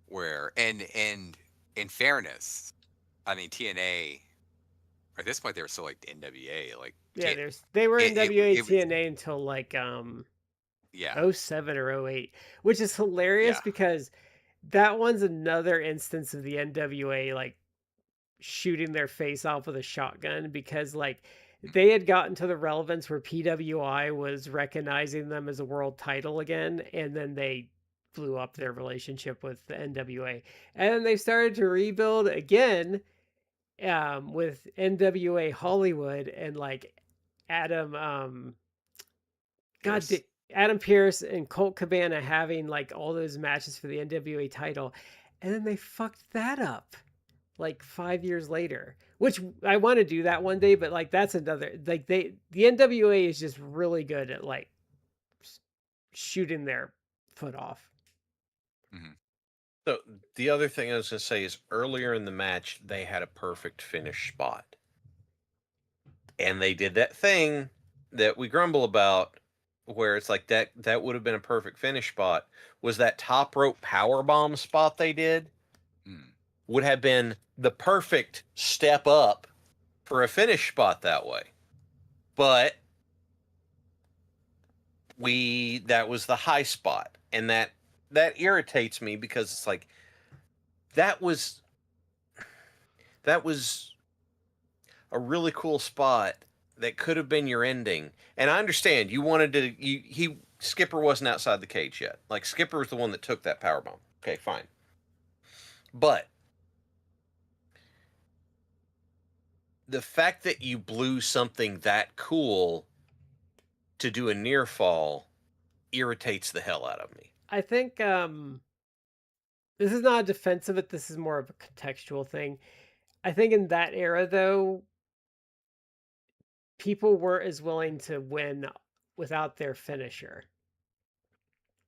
where and in fairness, I mean TNA at this point they were still like the NWA, like Yeah, they were in it was WATNA until like yeah '07 or '08, which is hilarious yeah because that one's another instance of the NWA like shooting their face off with a shotgun because like they had gotten to the relevance where PWI was recognizing them as a world title again, and then they blew up their relationship with the NWA, and then they started to rebuild again with NWA Hollywood and like Adam God, Pierce. Adam Pierce and Colt Cabana having like all those matches for the NWA title, and then they fucked that up like 5 years later. Which I want to do that one day, but like that's another like the NWA is just really good at like shooting their foot off. Hmm. So the other thing I was going to say is earlier in the match, they had a perfect finish spot. And they did that thing that we grumble about where it's like that would have been a perfect finish spot was that top rope power bomb spot they did Mm. would have been the perfect step up for a finish spot that way. But that was the high spot and that irritates me because it's like that was that was a really cool spot that could have been your ending. And I understand you wanted to. He Skipper wasn't outside the cage yet. Like Skipper was the one that took that power bomb. Okay, fine. But the fact that you blew something that cool to do a near fall irritates the hell out of me. I think this is not a defense of it, this is more of a contextual thing. I think in that era though, people weren't as willing to win without their finisher.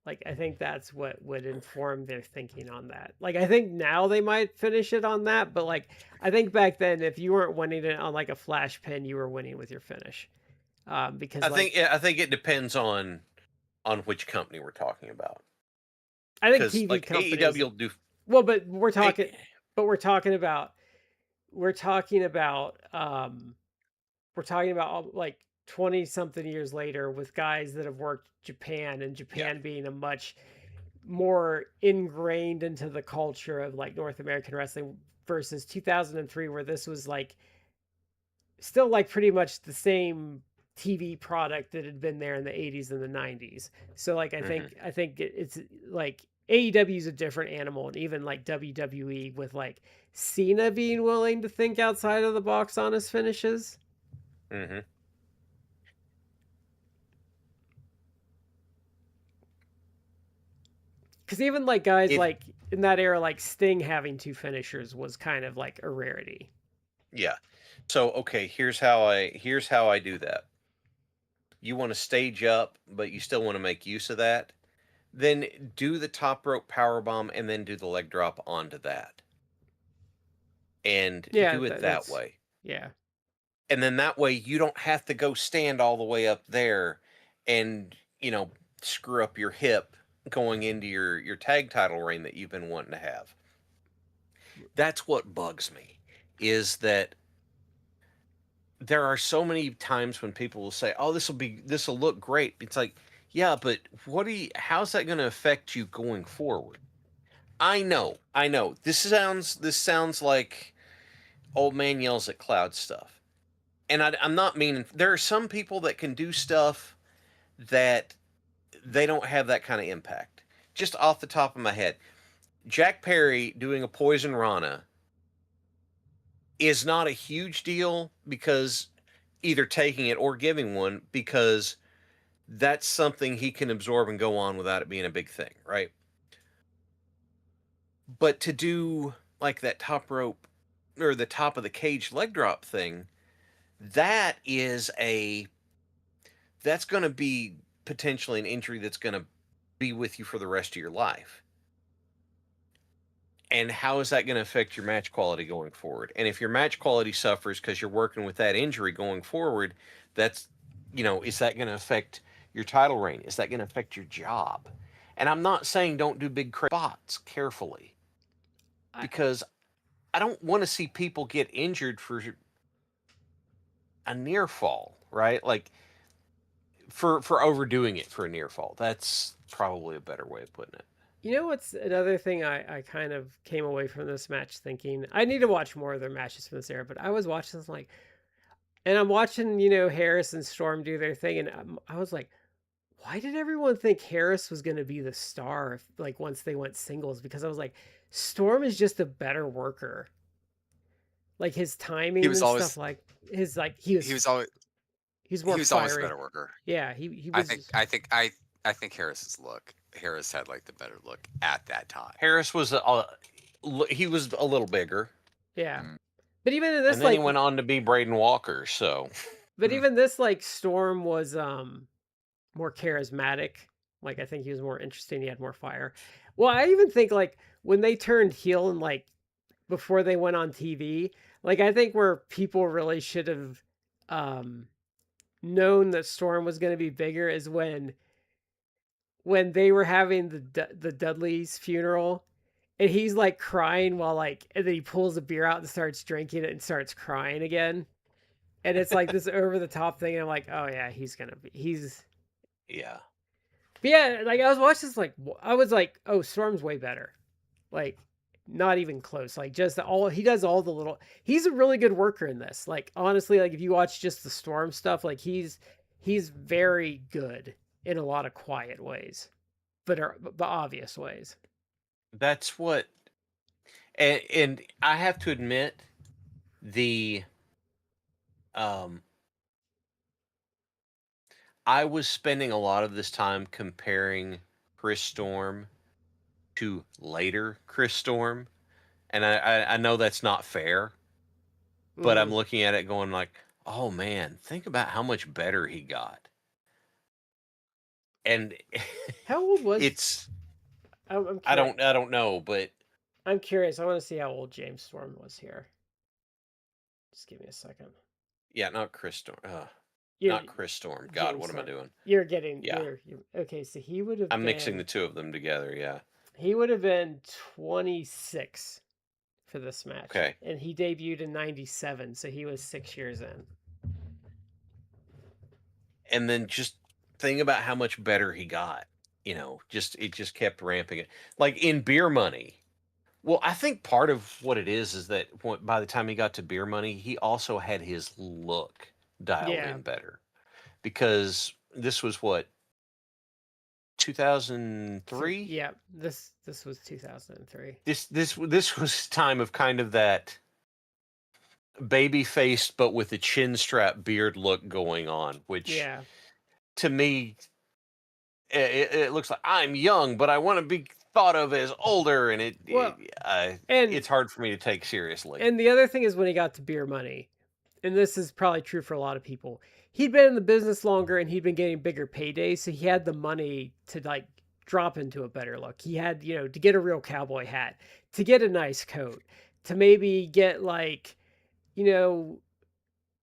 Like I think that's what would inform their thinking on that. Like I think now they might finish it on that, but like I think back then if you weren't winning it on like a flash pin, you were winning with your finish. Because like I think it depends on which company we're talking about. I think Because TV like companies AEW will do. well, A, but we're talking about we're talking about like 20 something years later with guys that have worked Japan and yeah. Japan being a much more ingrained into the culture of like North American wrestling versus 2003 where this was like still like pretty much the same TV product that had been there in the 80s and the 90s. So like Hmm. I think it's like AEW is a different animal and even like WWE with like Cena being willing to think outside of the box on his finishes. Hmm. Cuz even like guys If like in that era like Sting having two finishers was kind of like a rarity. Yeah. So okay, here's how I do that. You want to stage up, but you still want to make use of that. Then do the top rope power bomb and then do the leg drop onto that. And Yeah, do it that that's way. yeah. And then that way you don't have to go stand all the way up there and, screw up your hip going into your tag title reign that you've been wanting to have. That's what bugs me is that there are so many times when people will say, "Oh, this will look great." It's like, yeah, but how's that going to affect you going forward? I know. This sounds like old man yells at cloud stuff, and I'm not meaning. There are some people that can do stuff that they don't have that kind of impact. Just off the top of my head, Jack Perry doing a poison Rana is not a huge deal because either taking it or giving one because that's something he can absorb and go on without it being a big thing, right? But to do like that top rope or the top of the cage leg drop thing, that is that's going to be potentially an injury that's going to be with you for the rest of your life. And how is that going to affect your match quality going forward? And if your match quality suffers because you're working with that injury going forward, that's, is that going to affect your title reign? Is that going to affect your job? And I'm not saying don't do big spots carefully, I, because I don't want to see people get injured for a near fall, right? Like for overdoing it for a near fall. That's probably a better way of putting it. you know what's another thing I kind of came away from this match thinking I need to watch more of their matches from this era, but I was watching this like, and I'm watching Harris and Storm do their thing, and I was like, why did everyone think Harris was going to be the star if, like, once they went singles? Because I was like, Storm is just a better worker. Like his He timing was and stuff, always like his like he was always he's he more was always a fiery. better worker. Yeah, he I was think just, I think I I think Harris had like the better look at that time. Harris was he was a little bigger, yeah. Mm. But even in and this then he like went on to be Braden Walker. So but even this like Storm was more charismatic. Like I think he was more interesting, he had more fire. Well, I even think like when they turned heel and like before they went on TV, like I think where people really should have um known that Storm was going to be bigger is when they were having the Dudley's funeral, and he's like crying while like, and then he pulls a beer out and starts drinking it and starts crying again, and it's like this over the top thing, and I'm like, oh yeah, he's yeah, but yeah, like I was watching this like I was like, oh, Storm's way better, like not even close, like just all he does all the little, he's a really good worker in this, like honestly, like if you watch just the Storm stuff, like he's very good in a lot of quiet ways, but obvious ways. that's what. And I have to admit, the um, I was spending a lot of this time comparing Chris Storm to later Chris Storm, and I know that's not fair, but Hmm. I'm looking at it going like, oh man, think about how much better he got. And How old was? it's I'm I curious. don't know, but I'm curious. I want to see how old James Storm was here. Just give me a second. yeah, not Chris Storm. You're Not Chris Storm. God, James what am I Storm. doing? You're getting Yeah, you're okay. So he would have I'm mixing the been two of them together. Yeah. 26 for this match, Okay. and he debuted in '97, so he was 6 years in. And then just think about how much better he got. Just it just kept ramping it. Like in Beer Money. Well, I think part of what it is that by the time he got to Beer Money, he also had his look dialed Yeah, in better, because this was what, 2003. yeah. This was 2003. This was time of kind of that baby faced but with a chin strap beard look going on, which Yeah. to me it looks like I'm young, but I want to be thought of as older, and Well, and it's hard for me to take seriously. and the other thing is when he got to Beer Money, and this is probably true for a lot of people, he'd been in the business longer and he'd been getting bigger paydays, so he had the money to like drop into a better look. He had, to get a real cowboy hat, to get a nice coat, to maybe get like, you know,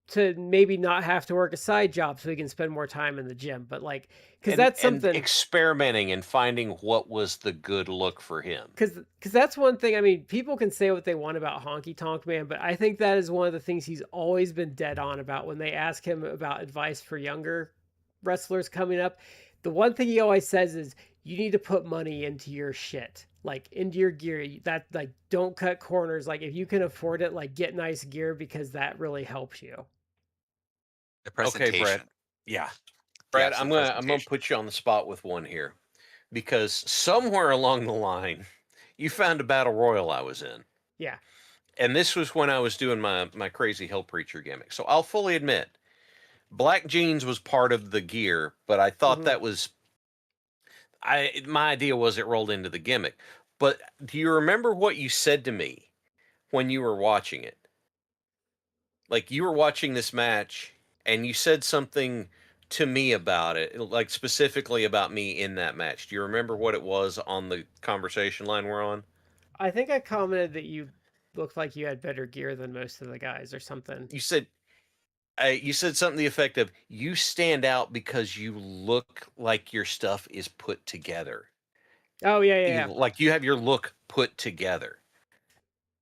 to maybe not have to work a side job so he can spend more time in the gym. But like, because and that's and something. experimenting and finding what was the good look for him. Because that's one thing. I mean, people can say what they want about Honky Tonk Man, but I think that is one of the things he's always been dead on about when they ask him about advice for younger wrestlers coming up. The one thing he always says is, you need to put money into your shit, like into your gear. That, like, don't cut corners. Like, if you can afford it, like, get nice gear because that really helps you. The Okay, Brett. presentation. Yeah, Yeah, Brett. it's the I'm gonna presentation. put you on the spot with one here, because somewhere along the line, you found a battle royal I was in. Yeah. And this was when I was doing my crazy hill preacher gimmick. So I'll fully admit, black jeans was part of the gear, but I thought Hmm. that was my idea was it rolled into the gimmick. But do you remember what you said to me when you were watching it? Like, you were watching this match and you said something to me about it, like specifically about me in that match. Do you remember what it was on the conversation line we're on? I think I commented that you looked like you had better gear than most of the guys or something. You said something to the effect of, you stand out because you look like your stuff is put together. Oh yeah, yeah, You yeah. like you have your look put together.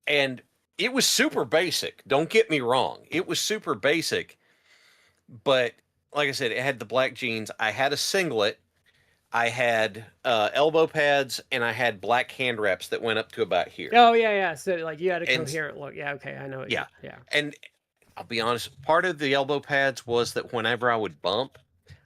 And it was super basic. Don't get me wrong. It was super basic, but like I said, it had the black jeans. I had a singlet. I had elbow pads, and I had black hand wraps that went up to about here. Oh yeah, yeah. So like you had a And coherent look. Yeah, okay, I know what you. yeah, Yeah. and I'll be honest, part of the elbow pads was that whenever I would bump,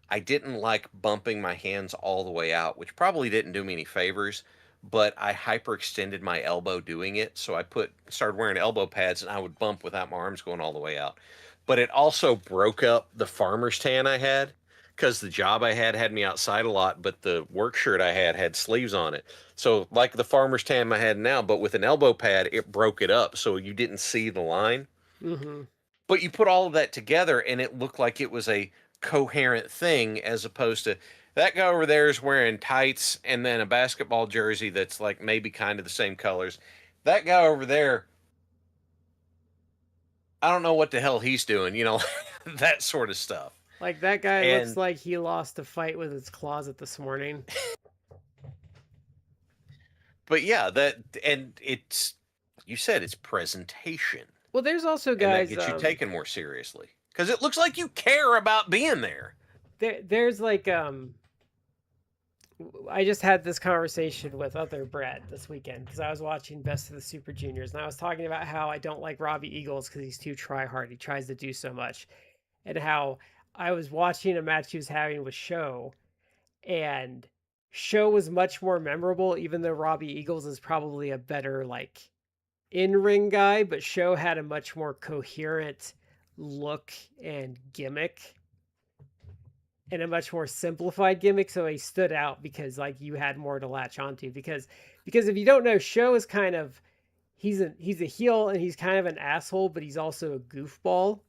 I didn't like bumping my hands all the way out, which probably didn't do me any favors, but I hyperextended my elbow doing it. So I started wearing elbow pads and I would bump without my arms going all the way out. But it also broke up the farmer's tan I had, because the job I had me outside a lot, but the work shirt I had sleeves on it. So like the farmer's tan I had now, but with an elbow pad, it broke it up so you didn't see the line. Mm-hmm. But you put all of that together and it looked like it was a coherent thing, as opposed to that guy over there is wearing tights and then a basketball jersey that's like maybe kind of the same colors. That guy over there, I don't know what the hell he's doing, that sort of stuff. Like that guy looks And like he lost a fight with his closet this morning. but yeah, it's, you said it's presentation, Well, there's also and that guys. gets you taken more seriously because it looks like you care about being there. There's like I just had this conversation with other Brett this weekend because I was watching Best of the Super Juniors and I was talking about how I don't like Robbie Eagles because he's too try hard. He tries to do so much, and how I was watching a match he was having with Show, and Show was much more memorable, even though Robbie Eagles is probably a better like in-ring guy, but Show had a much more coherent look and gimmick and a much more simplified gimmick, so he stood out because like you had more to latch onto. Because if you don't know, Show is kind of he's a heel and he's kind of an asshole, but he's also a goofball.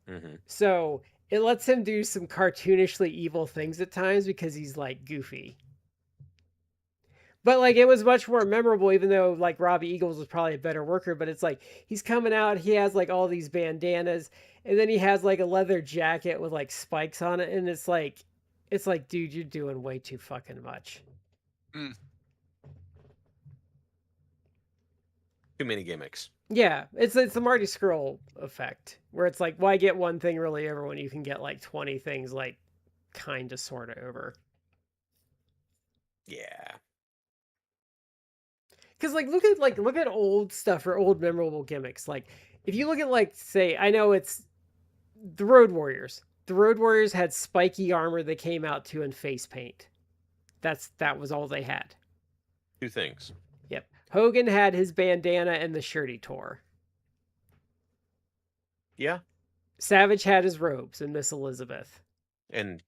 Mm-hmm. So it lets him do some cartoonishly evil things at times because he's like goofy. But like it was much more memorable, even though like Robbie Eagles was probably a better worker. But it's like he's coming out, he has like all these bandanas, and then he has like a leather jacket with like spikes on it, and it's like, dude, you're doing way too fucking much. Mm. Too many gimmicks. Yeah, it's the Marty Skrull effect, where it's like, why get one thing really over when you can get like 20 things like kind of sort of over? Yeah. Because like look at old stuff or old memorable gimmicks. Like if you look at like say I know it's the Road Warriors. The Road Warriors had spiky armor they came out to in face paint. That was all they had. Two things. Yep. Hogan had his bandana and the shirt he tore. Yeah. Savage had his robes and Miss Elizabeth. And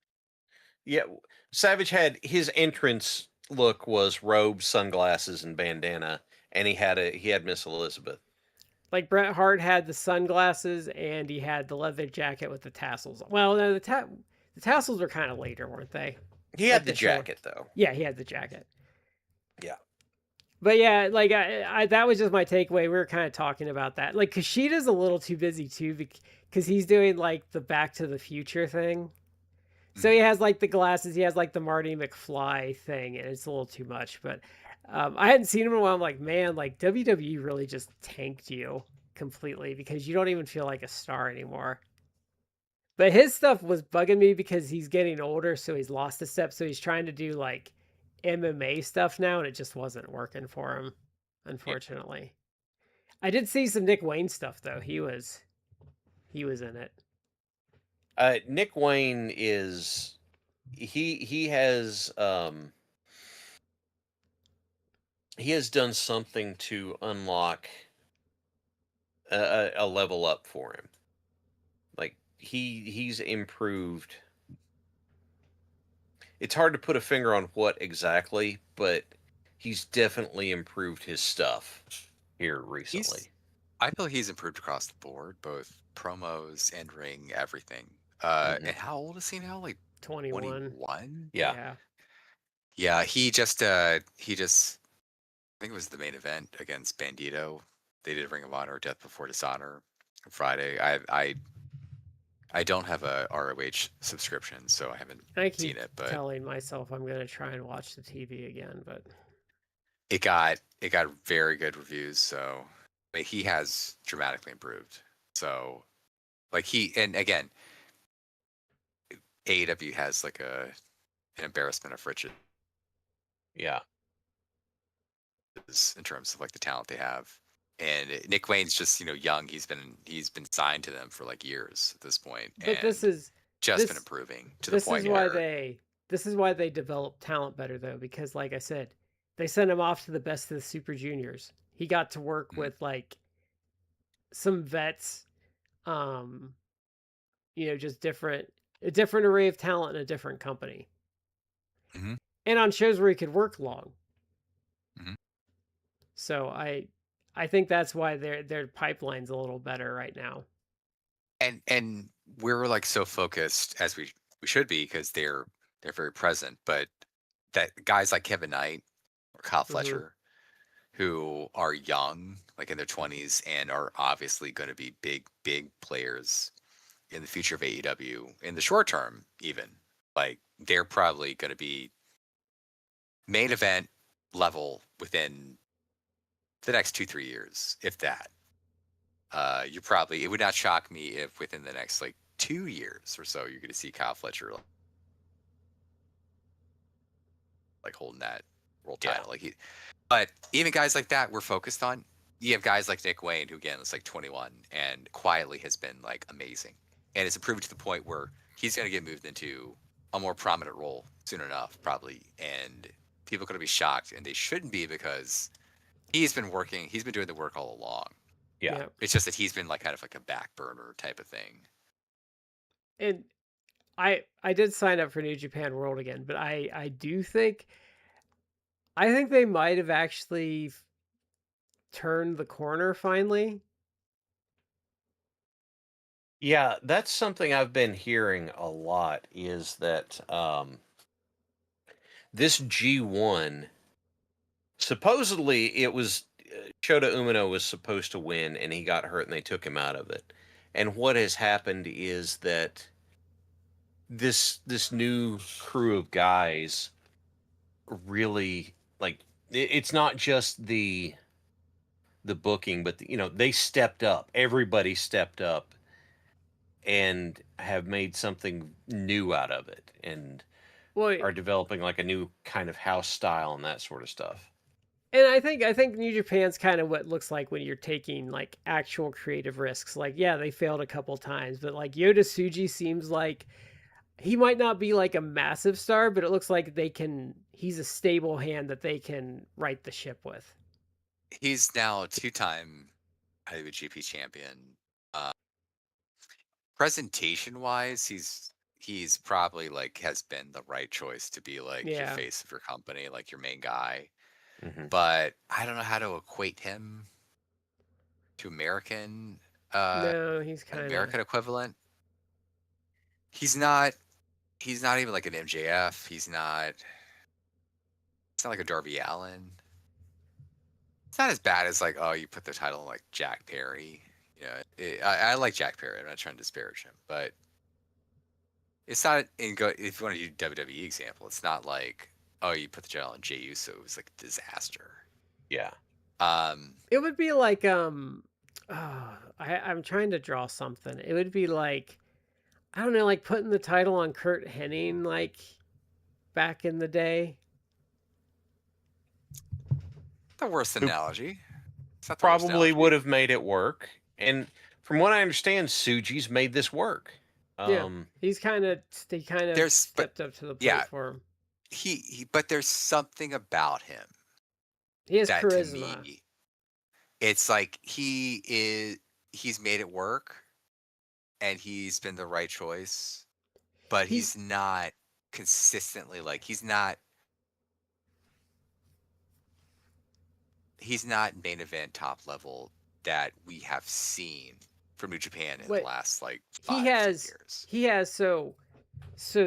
yeah, Savage had his entrance look was robes, sunglasses, and bandana, and he had Miss Elizabeth. Like Bret Hart had the sunglasses and he had the leather jacket with the tassels. Well, no, the tassels were kind of later, weren't they? He had the jacket though. Yeah, he had the jacket. Yeah. But yeah, like I that was just my takeaway. We were kind of talking about that. Like Kushida's a little too busy too because he's doing like the Back to the Future thing. So he has like the glasses, he has like the Marty McFly thing, and it's a little too much. But I hadn't seen him in a while. I'm like, man, like WWE really just tanked you completely because you don't even feel like a star anymore. But his stuff was bugging me because he's getting older, so he's lost a step. So he's trying to do like MMA stuff now, and it just wasn't working for him, unfortunately. I did see some Nick Wayne stuff though. He was in it. Nick Wayne is he has done something to unlock a level up for him. Like he's improved. It's hard to put a finger on what exactly, but he's definitely improved his stuff here recently. I feel he's improved across the board, both promos and ring, everything. Mhm. And how old is he now? Like 21. 21? Yeah. Yeah, he just think it was the main event against Bandito. They did Ring of Honor Death Before Dishonor on Friday. I don't have a ROH subscription, so I haven't I seen keep it, but telling myself I'm gonna try and watch the TV again, but it got very good reviews. So I mean, he has dramatically improved. So like and again, AEW has like an embarrassment of riches Yeah. in terms of like the talent they have. And Nick Wayne's just young. He's been signed to them for like years at this point, but and this is just been this improving to the this point is why where they develop talent better though, because like I said, they sent him off to the best of the Super Juniors. He got to work Mhm, with like some vets, um, just a different array of talent in a different company, mhm, and on shows where he could work long. mhm. So I think that's why their pipeline's a little better right now. And we're like so focused as we should be because they're very present, but that guys like Kevin Knight or Kyle Hmm. Fletcher who are young, like in their 20s, and are obviously going to be big players in the future of AEW in the short term, even like they're probably going to be main event level within the next 2-3 years, if that. It would not shock me if within the next like 2 years or so you're going to see Kyle Fletcher like holding that world Yeah. title. But even guys like that we're focused on. You have guys like Nick Wayne, who again is like 21 and quietly has been like amazing, and it's improved to the point where he's going to get moved into a more prominent role soon enough, probably, and people are going to be shocked, and they shouldn't be because he's been working. He's been doing the work all along. Yeah. Yeah, It's just that he's been like kind of like a back burner type of thing. and I did sign up for New Japan World again, but I do think they might have actually turned the corner finally. Yeah, that's something I've been hearing a lot is that this G1 supposedly it was Shota Umino was supposed to win and he got hurt and they took him out of it. And what has happened is that this new crew of guys really like it's not just the booking, but they stepped up. Everybody stepped up and have made something new out of it and Well, are developing like a new kind of house style and that sort of stuff. and I think New Japan's kind of what it looks like when you're taking like actual creative risks. Like, yeah, they failed a couple times, but like Yoda Suji seems like he might not be like a massive star, but it looks like he's a stable hand that they can right the ship with. He's now a two-time IWGP champion. Uh, Presentation wise, he's probably like has been the right choice to be like your Yeah. face of your company, like your main guy. Hmm. But I don't know how to equate him to uh No, he's an kind of American equivalent. He's not he's not even like an MJF. It's not like a Darby Allin. It's not as bad as like, oh, you put the title on like Jack Perry. I like Jack Perry. I'm not trying to disparage him, but it's not if you want to do WWE example, it's not like, oh, you put the title on Jey Uso. It was like a disaster. Yeah. it would be like I'm trying to draw something. It would be like, I don't know, like putting the title on Kurt Hennig like back in the day. The worst Who analogy. It's not the worst probably would analogy. have made it work. And from what I understand, Suji's made this work. Yeah, Um, he kind of But stepped up to the plate yeah, for him. but there's something about him He has that to charisma. me, it's like he's made it work and he's been the right choice, but He's he's not consistently like he's not main event top level that we have seen from New Japan in the what last like he 5 to 10 has years. he has so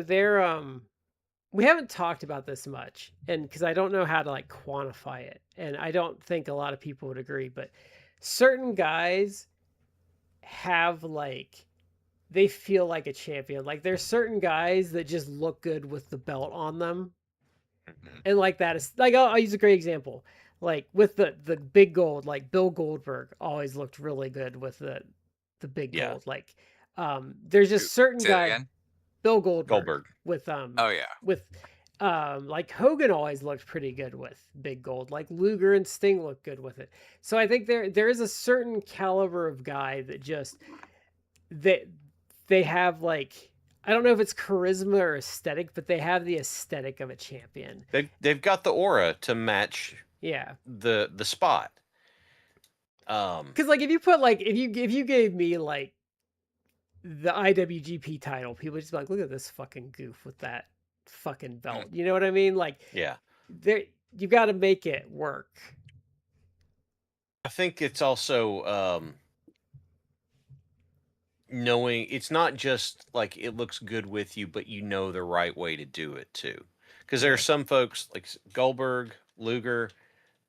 they're we haven't talked about this much, and because I don't know how to like quantify it, and I don't think a lot of people would agree, but certain guys have like they feel like a champion. Like there's certain guys that just look good with the belt on them, Mhm. and like that is like I'll use a great example. Like with the big gold, like Bill Goldberg always looked really good with the big Yeah. gold. Like there's just certain Say that guy again. Bill Goldberg Goldberg. with Oh yeah. with like Hogan always looked pretty good with big gold. Like Luger and Sting looked good with it. So I think there is a certain caliber of guy that just they they have like I don't know if it's charisma or aesthetic, but they have the aesthetic of a champion. They've got the aura to match Yeah. the spot. Because like if you put like if you gave me like the IWGP title, people would just be like, look at this fucking goof with that fucking belt. You know what I mean? Like Yeah. there you got to make it work. I think it's also knowing it's not just like it looks good with you, but you know the right way to do it too. Because there are Yeah. some folks like Goldberg, Luger,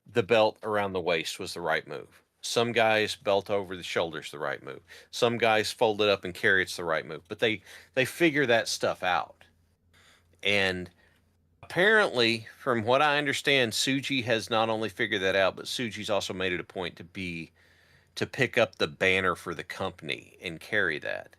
the belt around the waist was the right move. Some guys belt over the shoulders the right move. Some guys fold it up and carry it's the right move. But they figure that stuff out. And apparently, from what I understand, Suji has not only figured that out, but Suji's also made it a point to pick up the banner for the company and carry that.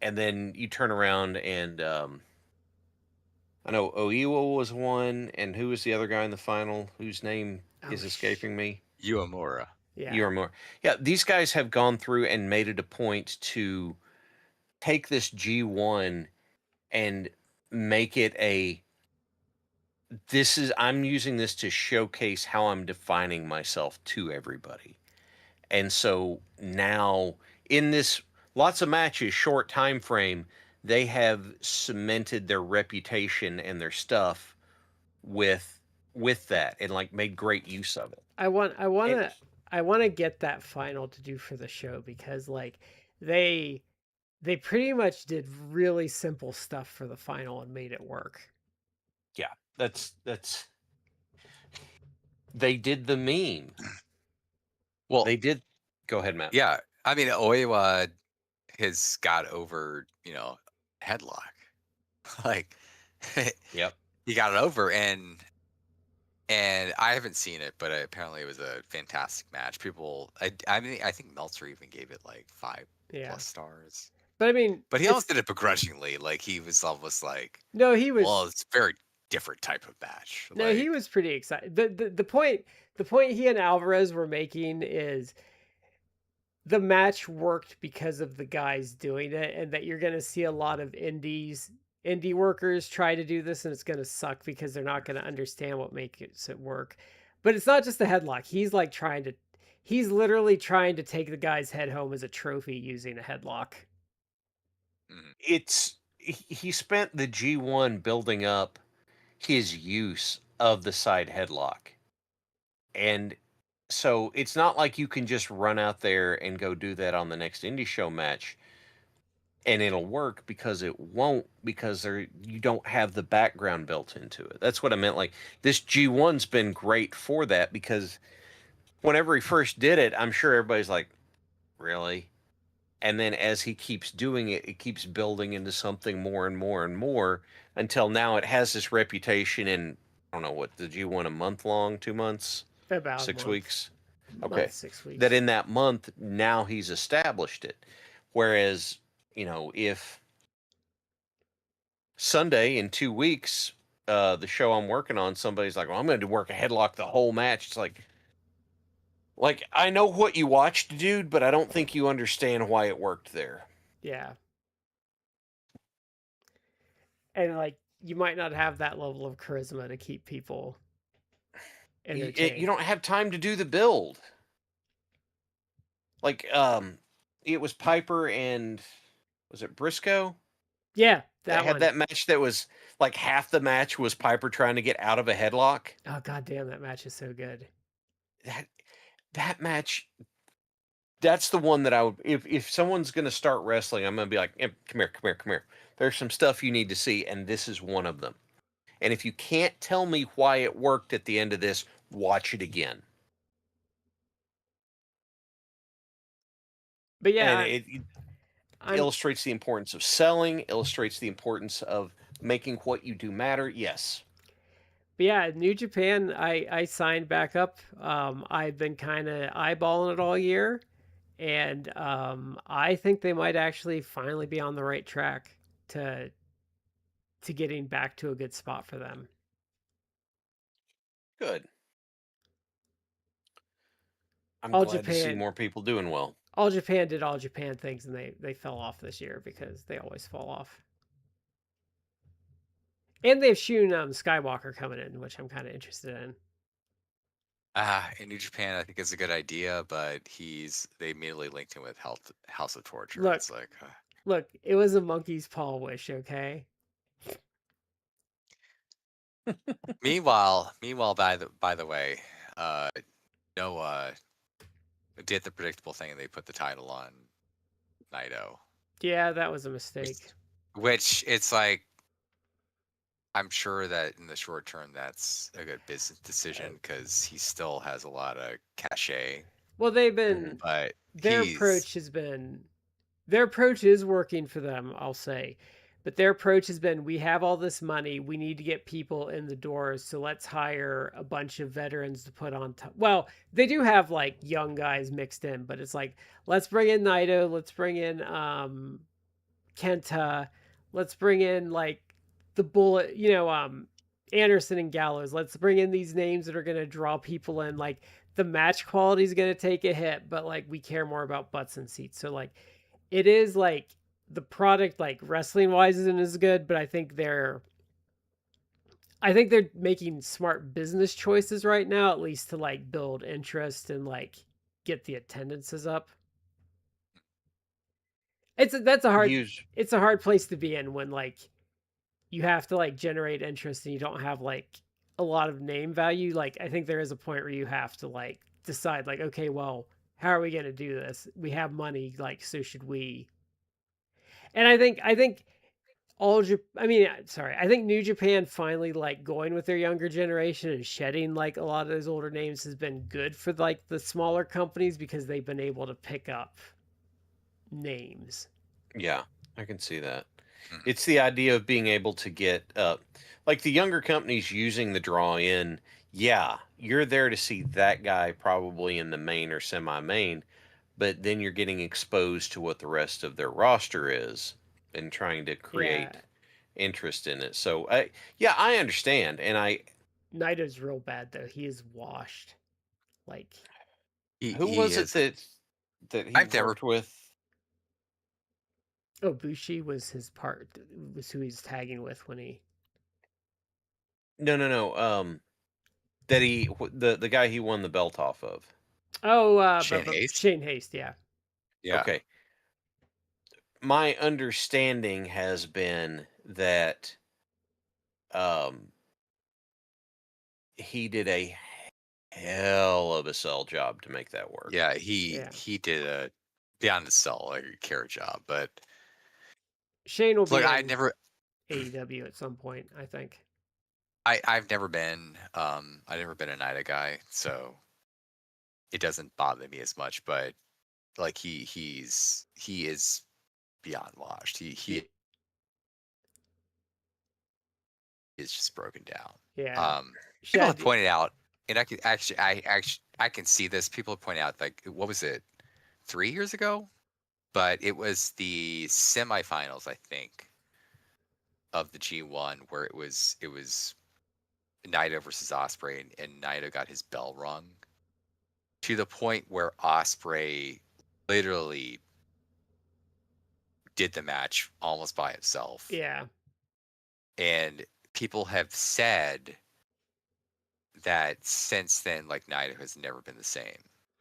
And then you turn around and I know Oiwa was one, and who was the other guy in the final whose name is escaping me? Uemura. Yeah. You are more. Yeah, these guys have gone through and made it a point to take this G1 and make it a this is I'm using this to showcase how I'm defining myself to everybody. And so now in this lots of matches, short time frame, they have cemented their reputation and their stuff with that and like made great use of it. I want And to get that final to do for the show because like they they pretty much did really simple stuff for the final and made it work. yeah, that's they did the meme. Well, They did. Go ahead, Matt. yeah. I mean, Oiwa has got over, headlock. Like, Yep. he got it over, and I haven't seen it, but apparently it was a fantastic match. I mean, I think Meltzer even gave it like 5+ Yeah. stars. But I mean, But he almost did it begrudgingly. Like he was almost like, no, he was well, it's a very different type of match. no, he was pretty excited. The point he and Alvarez were making is the match worked because of the guys doing it, and that you're going to see a lot of indie workers try to do this, and it's going to suck because they're not going to understand what makes it work. But it's not just the headlock. He's literally trying to take the guy's head home as a trophy using a headlock. It's he spent the G1 building up his use of the side headlock. And so it's not like you can just run out there and go do that on the next indie show match and it'll work because it won't because you don't have the background built into it. That's what I meant. Like this G1's been great for that because whenever he first did it, I'm sure everybody's like, really? And then as he keeps doing it, it keeps building into something more and more and more until now it has this reputation in, I don't know what, did you want a month long, 2 months, About 6 month. weeks? Okay. Month, 6 weeks. That in that month, now he's established it. Whereas, if Sunday in 2 weeks, the show I'm working on, somebody's like, well, I'm going to work a headlock the whole match. It's like, I know what you watched, dude, but I don't think you understand why it worked there. Yeah. And like you might not have that level of charisma to keep people entertained. You don't have time to do the build. Like, it was Piper and was it Briscoe? Yeah, That that had one. that match that was like half the match was Piper trying to get out of a headlock. Oh god damn, that match is so good. That match, that's the one that I would if someone's gonna start wrestling, I'm gonna be like, come here. There's some stuff you need to see, and this is one of them. And if you can't tell me why it worked at the end of this, watch it again. But And yeah, it I'm illustrates the importance of selling, illustrates the importance of making what you do matter. Yes. But yeah, New Japan, I signed back up. I've been kind of eyeballing it all year, and I think they might actually finally be on the right track to getting back to a good spot for them. Good. I'm All glad to see Japan, more people doing well. all Japan did all Japan things, and they fell off this year because they always fall off. And they've Shun Skywalker coming in, which I'm kind of interested in. In New Japan, I think it's a good idea, but they immediately linked him with House of Torture. Look, It's like, look, it was a monkey's paw wish, okay? meanwhile, by the way, uh, Noah did the predictable thing, and they put the title on Naito, Yeah, that was a which, mistake. which it's like, I'm sure that in the short term, that's a good business Uh, decision because he still has a lot of cachet. well, they've Mhm. been But their approach has been their approach is working for them, I'll say. But their approach has been we have all this money, we need to get people in the doors, so let's hire a bunch of veterans to put on top. Well, they do have like young guys mixed in, but it's like let's bring in Naito, let's bring in Kenta, let's bring in like the bullet, Anderson and Gallows. Let's bring in these names that are going to draw people in. Like the match quality is going to take a hit, but like we care more about butts and seats. So like it is like the product like wrestling wise isn't as good, but I think they're making smart business choices right now, at least to like build interest and like get the attendances up. That's a hard Use it's a hard place to be in when like you have to like generate interest and you don't have like a lot of name value. Like I think there is a point where you have to like decide like okay, well, how are we going to do this? We have money, like so should we? And I think I think New Japan finally like going with their younger generation and shedding like a lot of those older names has been good for like the smaller companies because they've been able to pick up names. Yeah, I can see that. mm, It's the idea of being able to get like the younger companies using the draw in. Yeah, you're there to see that guy probably in the main or semi-main, but then you're getting exposed to what the rest of their roster is and trying to Yeah, create interest in it. So yeah, I understand. And Naito's real bad though. He is washed. Like who he was it is. that he I've never. worked with? oh, Bushi was his part was who he's tagging with when he No, no, no. That the guy he won the belt off of. Oh, Shane Haste. Shane Haste, yeah. Yeah. Okay. My understanding has been that um he did a hell of a sell job to make that work. Yeah, he Yeah. he did a beyond the cell like a carrot job, but Shane will look, be I in never, AEW at some point, I think. I've never been a NIDA guy, so it doesn't bother me as much. But like he is beyond washed. He is just broken down. Yeah. People have Shad, pointed out, and I can see this. People have pointed out, like, what was it, 3 years ago? But it was the semifinals, I think, of the G1 where it was Naito versus Osprey, and Naito got his bell rung to the point where Osprey literally did the match almost by himself. yeah. And people have said that since then, like, Naito has never been the same.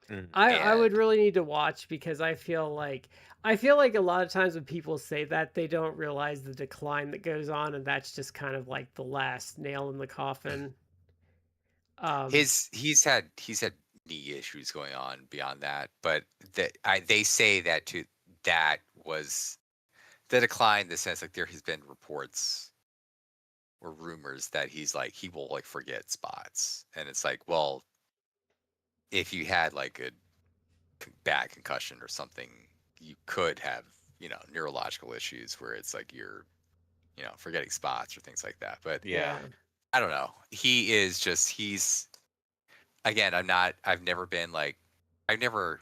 Mm. I would And really need to watch because I feel like a lot of times when people say that they don't realize the decline that goes on and that's just kind of like the last nail in the coffin. Um he's had knee issues going on beyond that, but they say that was the decline in the sense, like, there has been reports or rumors that he's like he will like forget spots, and it's like, well, if you had like a bad concussion or something, you could have neurological issues where it's like you're forgetting spots or things like that. But Yeah. Yeah. I don't know. He's again. I've never been like I've never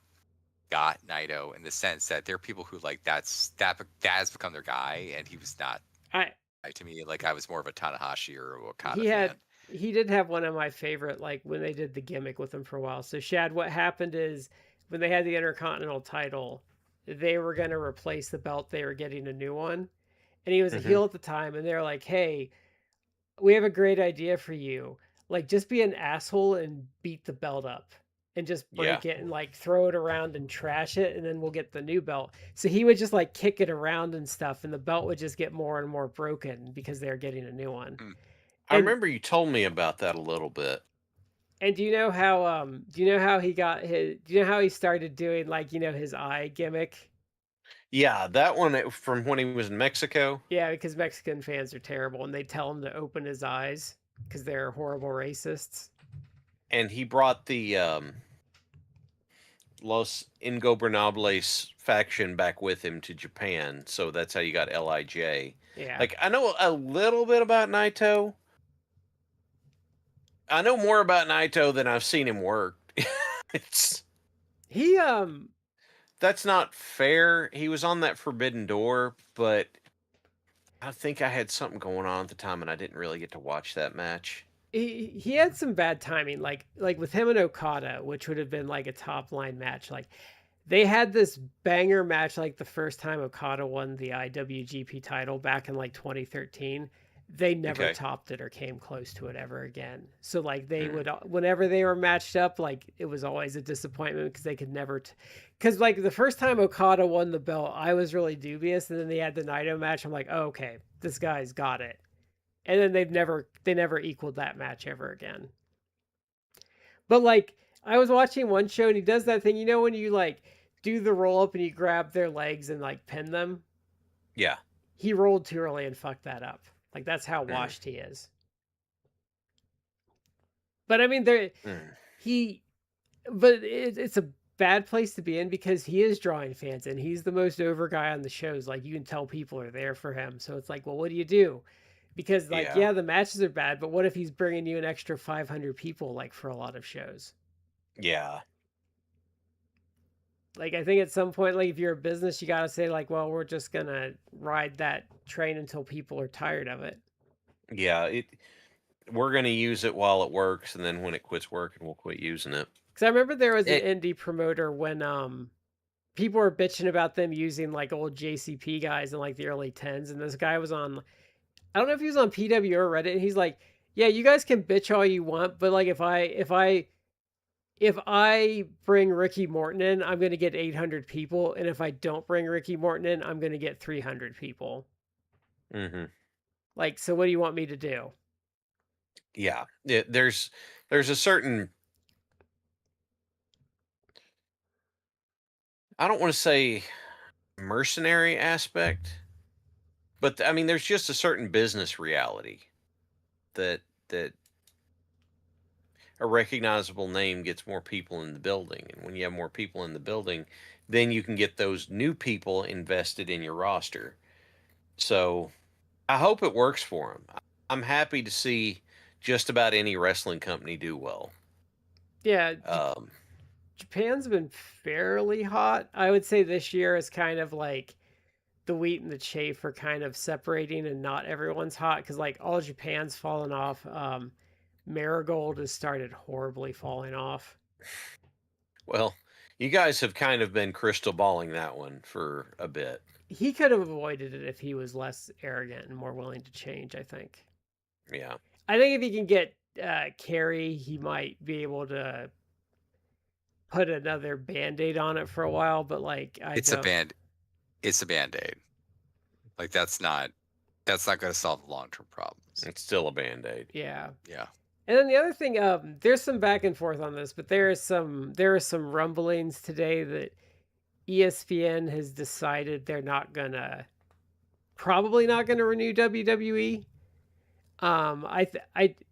got Naito in the sense that there are people who like that has become their guy, and he was not I to me. Like I was more of a Tanahashi or a Okada he had fan. he did have one of my favorite, like when they did the gimmick with him for a while. So Shad, what happened is when they had the Intercontinental title, they were going to replace the belt. They were getting a new one, and he was a Hmm. heel at the time. And they're like, "Hey, we have a great idea for you. Like, just be an asshole and beat the belt up." And just Yeah. break it and like throw it around and trash it, and then we'll get the new belt. So he would just like kick it around and stuff, and the belt would just get more and more broken because they're getting a new one. Hmm. I And remember you told me about that a little bit. And do you know how he got his do you know how he started doing like, his eye gimmick? Yeah, that one from when he was in Mexico, Yeah, because Mexican fans are terrible and they tell him to open his eyes because they're horrible racists. and he brought the Los Ingobernables faction back with him to Japan, so that's how you got Lij. Yeah. Like I know a little bit about Naito. I know more about Naito than I've seen him work. It's He That's not fair. He was on that Forbidden Door, but I think I had something going on at the time and I didn't really get to watch that match. he had some bad timing, like with him and Okada, which would have been like a top line match. Like they had this banger match like the first time Okada won the IWGP title back in like 2013. They never Okay. topped it or came close to it ever again. So like they Mm. would whenever they were matched up, like it was always a disappointment because they could never because like the first time Okada won the belt, I was really dubious, and then they had the Naito match. I'm like, oh, okay, this guy's got it. And then they never equaled that match ever again. But like I was watching one show and he does that thing, when you like do the roll up and you grab their legs and like pin them. Yeah. He rolled too early and fucked that up. Like that's how Mm. washed he is. But I mean, Mm. he, but it's a bad place to be in because he is drawing fans and he's the most over guy on the shows. Like you can tell people are there for him. So it's like, well, what do you do? Because like, Yeah. yeah, the matches are bad, but what if he's bringing you an extra 500 people like for a lot of shows? Yeah. Like I think at some point, like if you're a business, you got to say like, well, we're just gonna ride that train until people are tired of it. Yeah. We're gonna use it while it works, and then when it quits working, we'll quit using it. Because I remember there was an It indie promoter when people were bitching about them using like old JCP guys in like the early tens, and this guy was on, I don't know if he was on PW or Reddit, and he's like, yeah, you guys can bitch all you want, but like if I bring Ricky Morton in, I'm gonna get 800 people, and if I don't bring Ricky Morton in, I'm gonna get 300 people. hmm Like, so what do you want me to do? Yeah. There's a certain, I don't want to say mercenary aspect, but I mean there's just a certain business reality that a recognizable name gets more people in the building. And when you have more people in the building, then you can get those new people invested in your roster. So I hope it works for them. I'm happy to see just about any wrestling company do well. Yeah, Um, Japan's been fairly hot. I would say this year is kind of like the wheat and the chaff are kind of separating, and not everyone's hot because like all Japan's fallen off. Marigold has started horribly falling off. well, you guys have kind of been crystal balling that one for a bit. He could have avoided it if he was less arrogant and more willing to change. Yeah. I think if he can get Carey, he might be able to put another band-aid on it for a while. But like I It's a don't. band. It's a band-aid. Like that's not going to solve long term problems. It's still a band aid. Yeah. Yeah. And then the other thing, there's some back and forth on this, but there are some rumblings today that ESPN has decided they're probably not gonna renew WWE.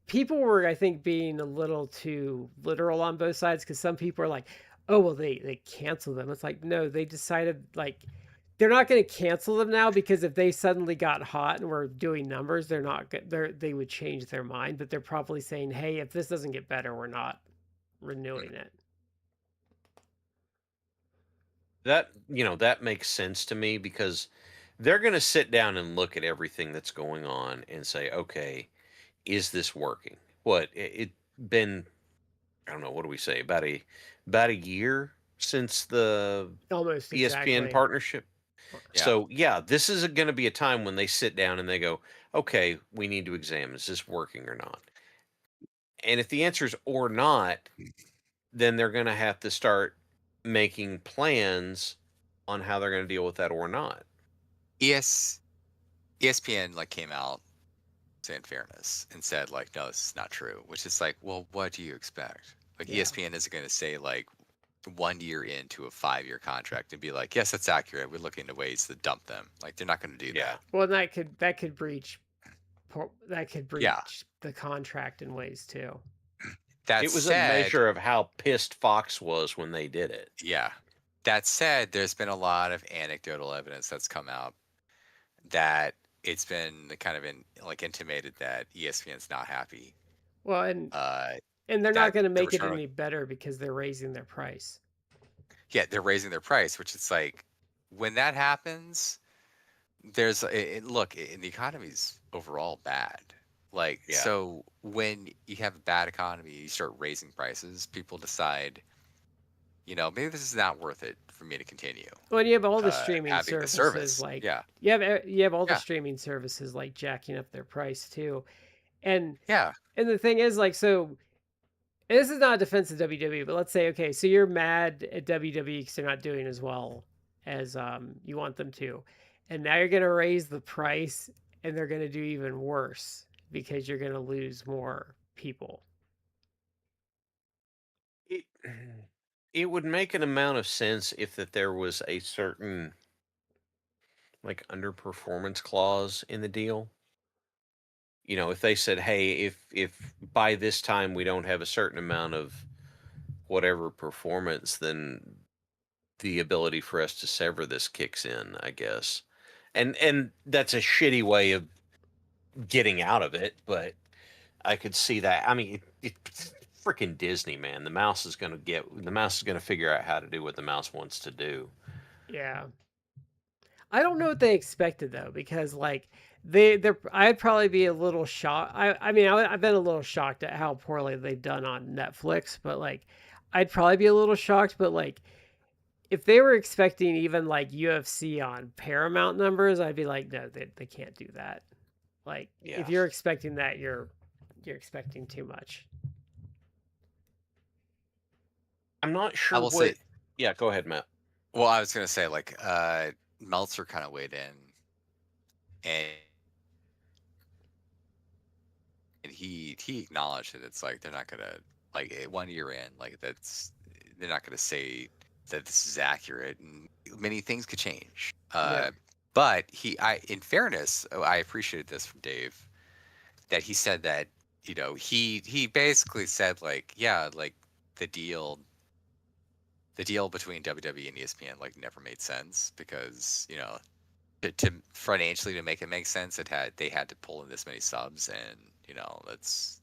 People were, I think, being a little too literal on both sides because some people are like, "Oh, well, they canceled them." It's like, no, they decided like they're not going to cancel them now because if they suddenly got hot and were doing numbers, they're not they would change their mind. But they're probably saying, "Hey, if this doesn't get better, we're not renewing it." That, that makes sense to me because they're going to sit down and look at everything that's going on and say, okay, is this working? It been, I don't know, what do we say, about a year since the Almost ESPN exactly. partnership. Yeah. So yeah, this is going to be a time when they sit down and they go, okay, we need to examine, is this working or not? And if the answer is or not, then they're going to have to start making plans on how they're going to deal with that or not. ES ESPN like came out saying fairness and said like, no, this is not true. Which is like, well, what do you expect? Like Yeah. ESPN isn't going to say like 1 year into a 5-year contract and be like, yes, that's accurate. We're looking into ways to dump them. Like they're not going to do Yeah. that. Well, that could breach Yeah. the contract in ways too. That It was a said, measure of how pissed Fox was when they did it. yeah. That said, there's been a lot of anecdotal evidence that's come out that it's been kind of like intimated that ESPN's not happy. Well, and they're not That going to the make it return, any better because they're raising their price. yeah, they're raising their price, which it's like when that happens, there's look, the economy's overall bad. Like Yeah. so, when you have a bad economy, you start raising prices. People decide, maybe this is not worth it for me to continue Well, and you have all the streaming having the services service. like Yeah, you have all the yeah, streaming services like jacking up their price too. And yeah. the thing is like so and this is not a defense of WWE, but let's say okay, so you're mad at WWE because they're not doing as well as you want them to. And now you're going to raise the price and they're going to do even worse because you're going to lose more people. It, it would make an amount of sense if that there was a certain like underperformance clause in the deal. If they said, "Hey, if by this time we don't have a certain amount of whatever performance, then the ability for us to sever this kicks in," I guess. And that's a shitty way of getting out of it, but I could see that. I mean, it's freaking Disney, man. The mouse is gonna figure out how to do what the mouse wants to do. Yeah. I don't know what they expected though, because like I'd probably be a little shocked. I've been a little shocked at how poorly they've done on Netflix, but like, I'd probably be a little shocked. But like, if they were expecting even like UFC on Paramount numbers, I'd be like, no, they can't do that. Like, Yeah. if you're expecting that, you're expecting too much. I'm not I sure will what. say. Yeah, go ahead, Matt. Well, I was gonna say like Meltzer kind of weighed in, and he acknowledged that it's like they're not gonna like 1 year in, like they're not gonna say that this is accurate, and many things could change. Yeah. But in fairness, I appreciated this from Dave that he said that he basically said like yeah, like the deal between WWE and ESPN like never made sense because to financially to make it make sense they had to pull in this many subs, and that's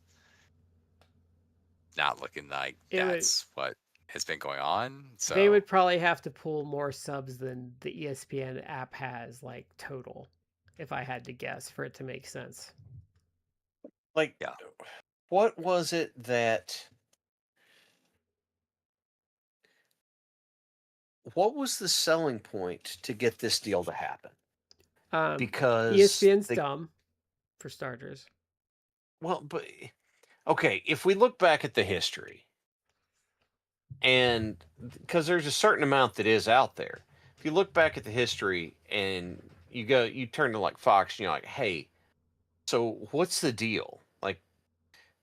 not looking like It would that's what has been going on. they So would probably have to pull more subs than the ESPN app has, like total, if I had to guess, for it to make sense. Like, yeah, what was it that? What was the selling point to get this deal to happen? Because ESPN's they, dumb, for starters. well, but okay, if we look back at the history, and because there's a certain amount that is out there, if you look back at the history and you turn to like Fox, and you're like, hey, so what's the deal? Like,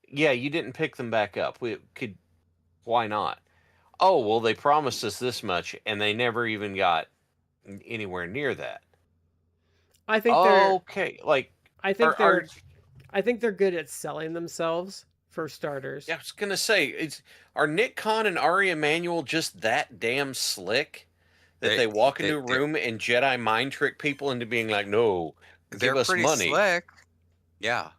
yeah, you didn't pick them back up. Why not? Oh, well, they promised us this much, and they never even got anywhere near that. I think they're Okay, like, I are think are they're I think they're good at selling themselves for starters. Yeah, I was gonna say, are Nick Khan and Ari Emanuel just that damn slick that They they walk they into a room and Jedi mind trick people into being like, "No, give they're us pretty money." slick. Yeah.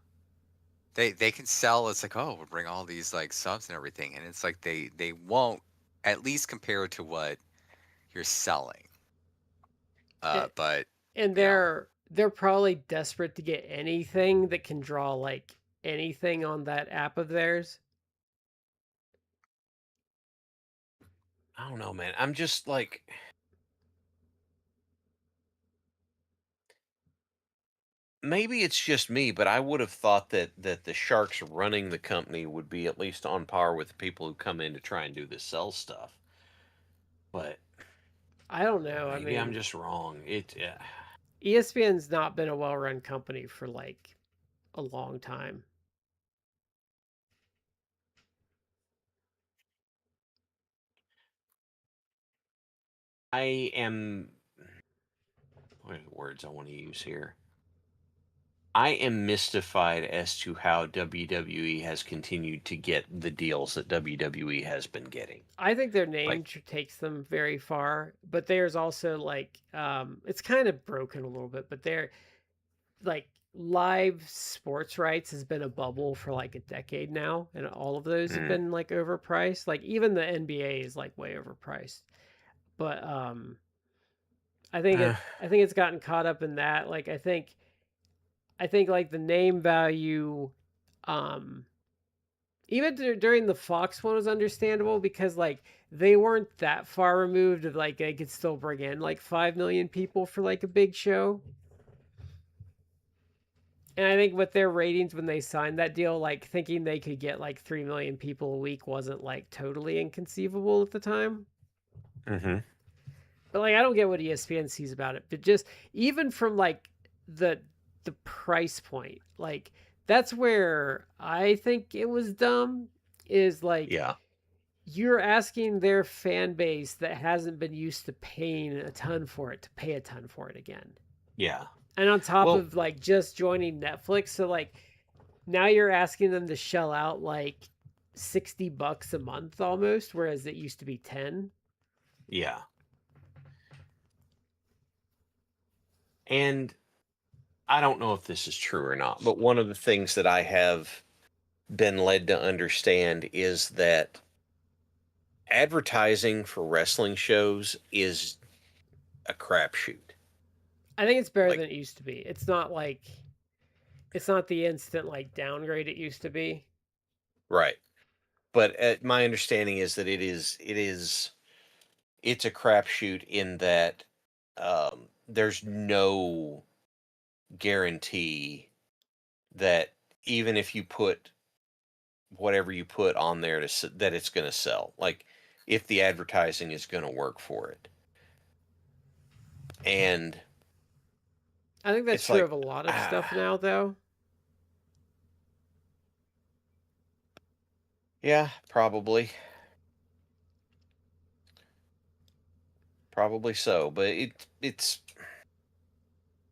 They can sell. It's like, oh, we'll bring all these like subs and everything, and it's like they won't, at least compared to what you're selling. A- But And you know, they're probably desperate to get anything that can draw like anything on that app of theirs. I don't know, man. I'm just like, maybe it's just me, but I would have thought that the sharks running the company would be at least on par with the people who come in to try and do this sell stuff. But I don't know. I maybe I'm mean, just wrong. ESPN's not been a well-run company for like a long time. I am. What are the words I want to use here? I am mystified as to how WWE has continued to get the deals that WWE has been getting. I think their Like, name takes them very far, but there's also like it's kind of broken a little bit, but they're like live sports rights has been a bubble for like a decade now, and all of those have mm, been like overpriced. Like even the NBA is like way overpriced. But uh, I think it's gotten caught up in that. Like I think like the name value um even during the Fox one was understandable because like they weren't that far removed of like they could still bring in like 5 million people for like a big show. And I think with their ratings when they signed that deal, like thinking they could get like 3 million people a week wasn't like totally inconceivable at the time. hmm But like I don't get what ESPN sees about it. But just even from like the the price point, like that's where I think it was dumb is like yeah, you're asking their fan base that hasn't been used to paying a ton for it to pay a ton for it again. yeah. And on top Well, of like just joining Netflix, so like now you're asking them to shell out like $60 a month almost, whereas it used to be 10. yeah. And I don't know if this is true or not, but one of the things that I have been led to understand is that advertising for wrestling shows is a crapshoot. I think it's better Like, than it used to be. It's not the instant like downgrade it used to be. right. But my understanding is that it's a crapshoot in that there's no guarantee that even if you put whatever you put on there that it's going to sell. Like if the advertising is going to work for it, and I think that's it's true like, of a lot of stuff ah, now though. yeah, probably so. But it's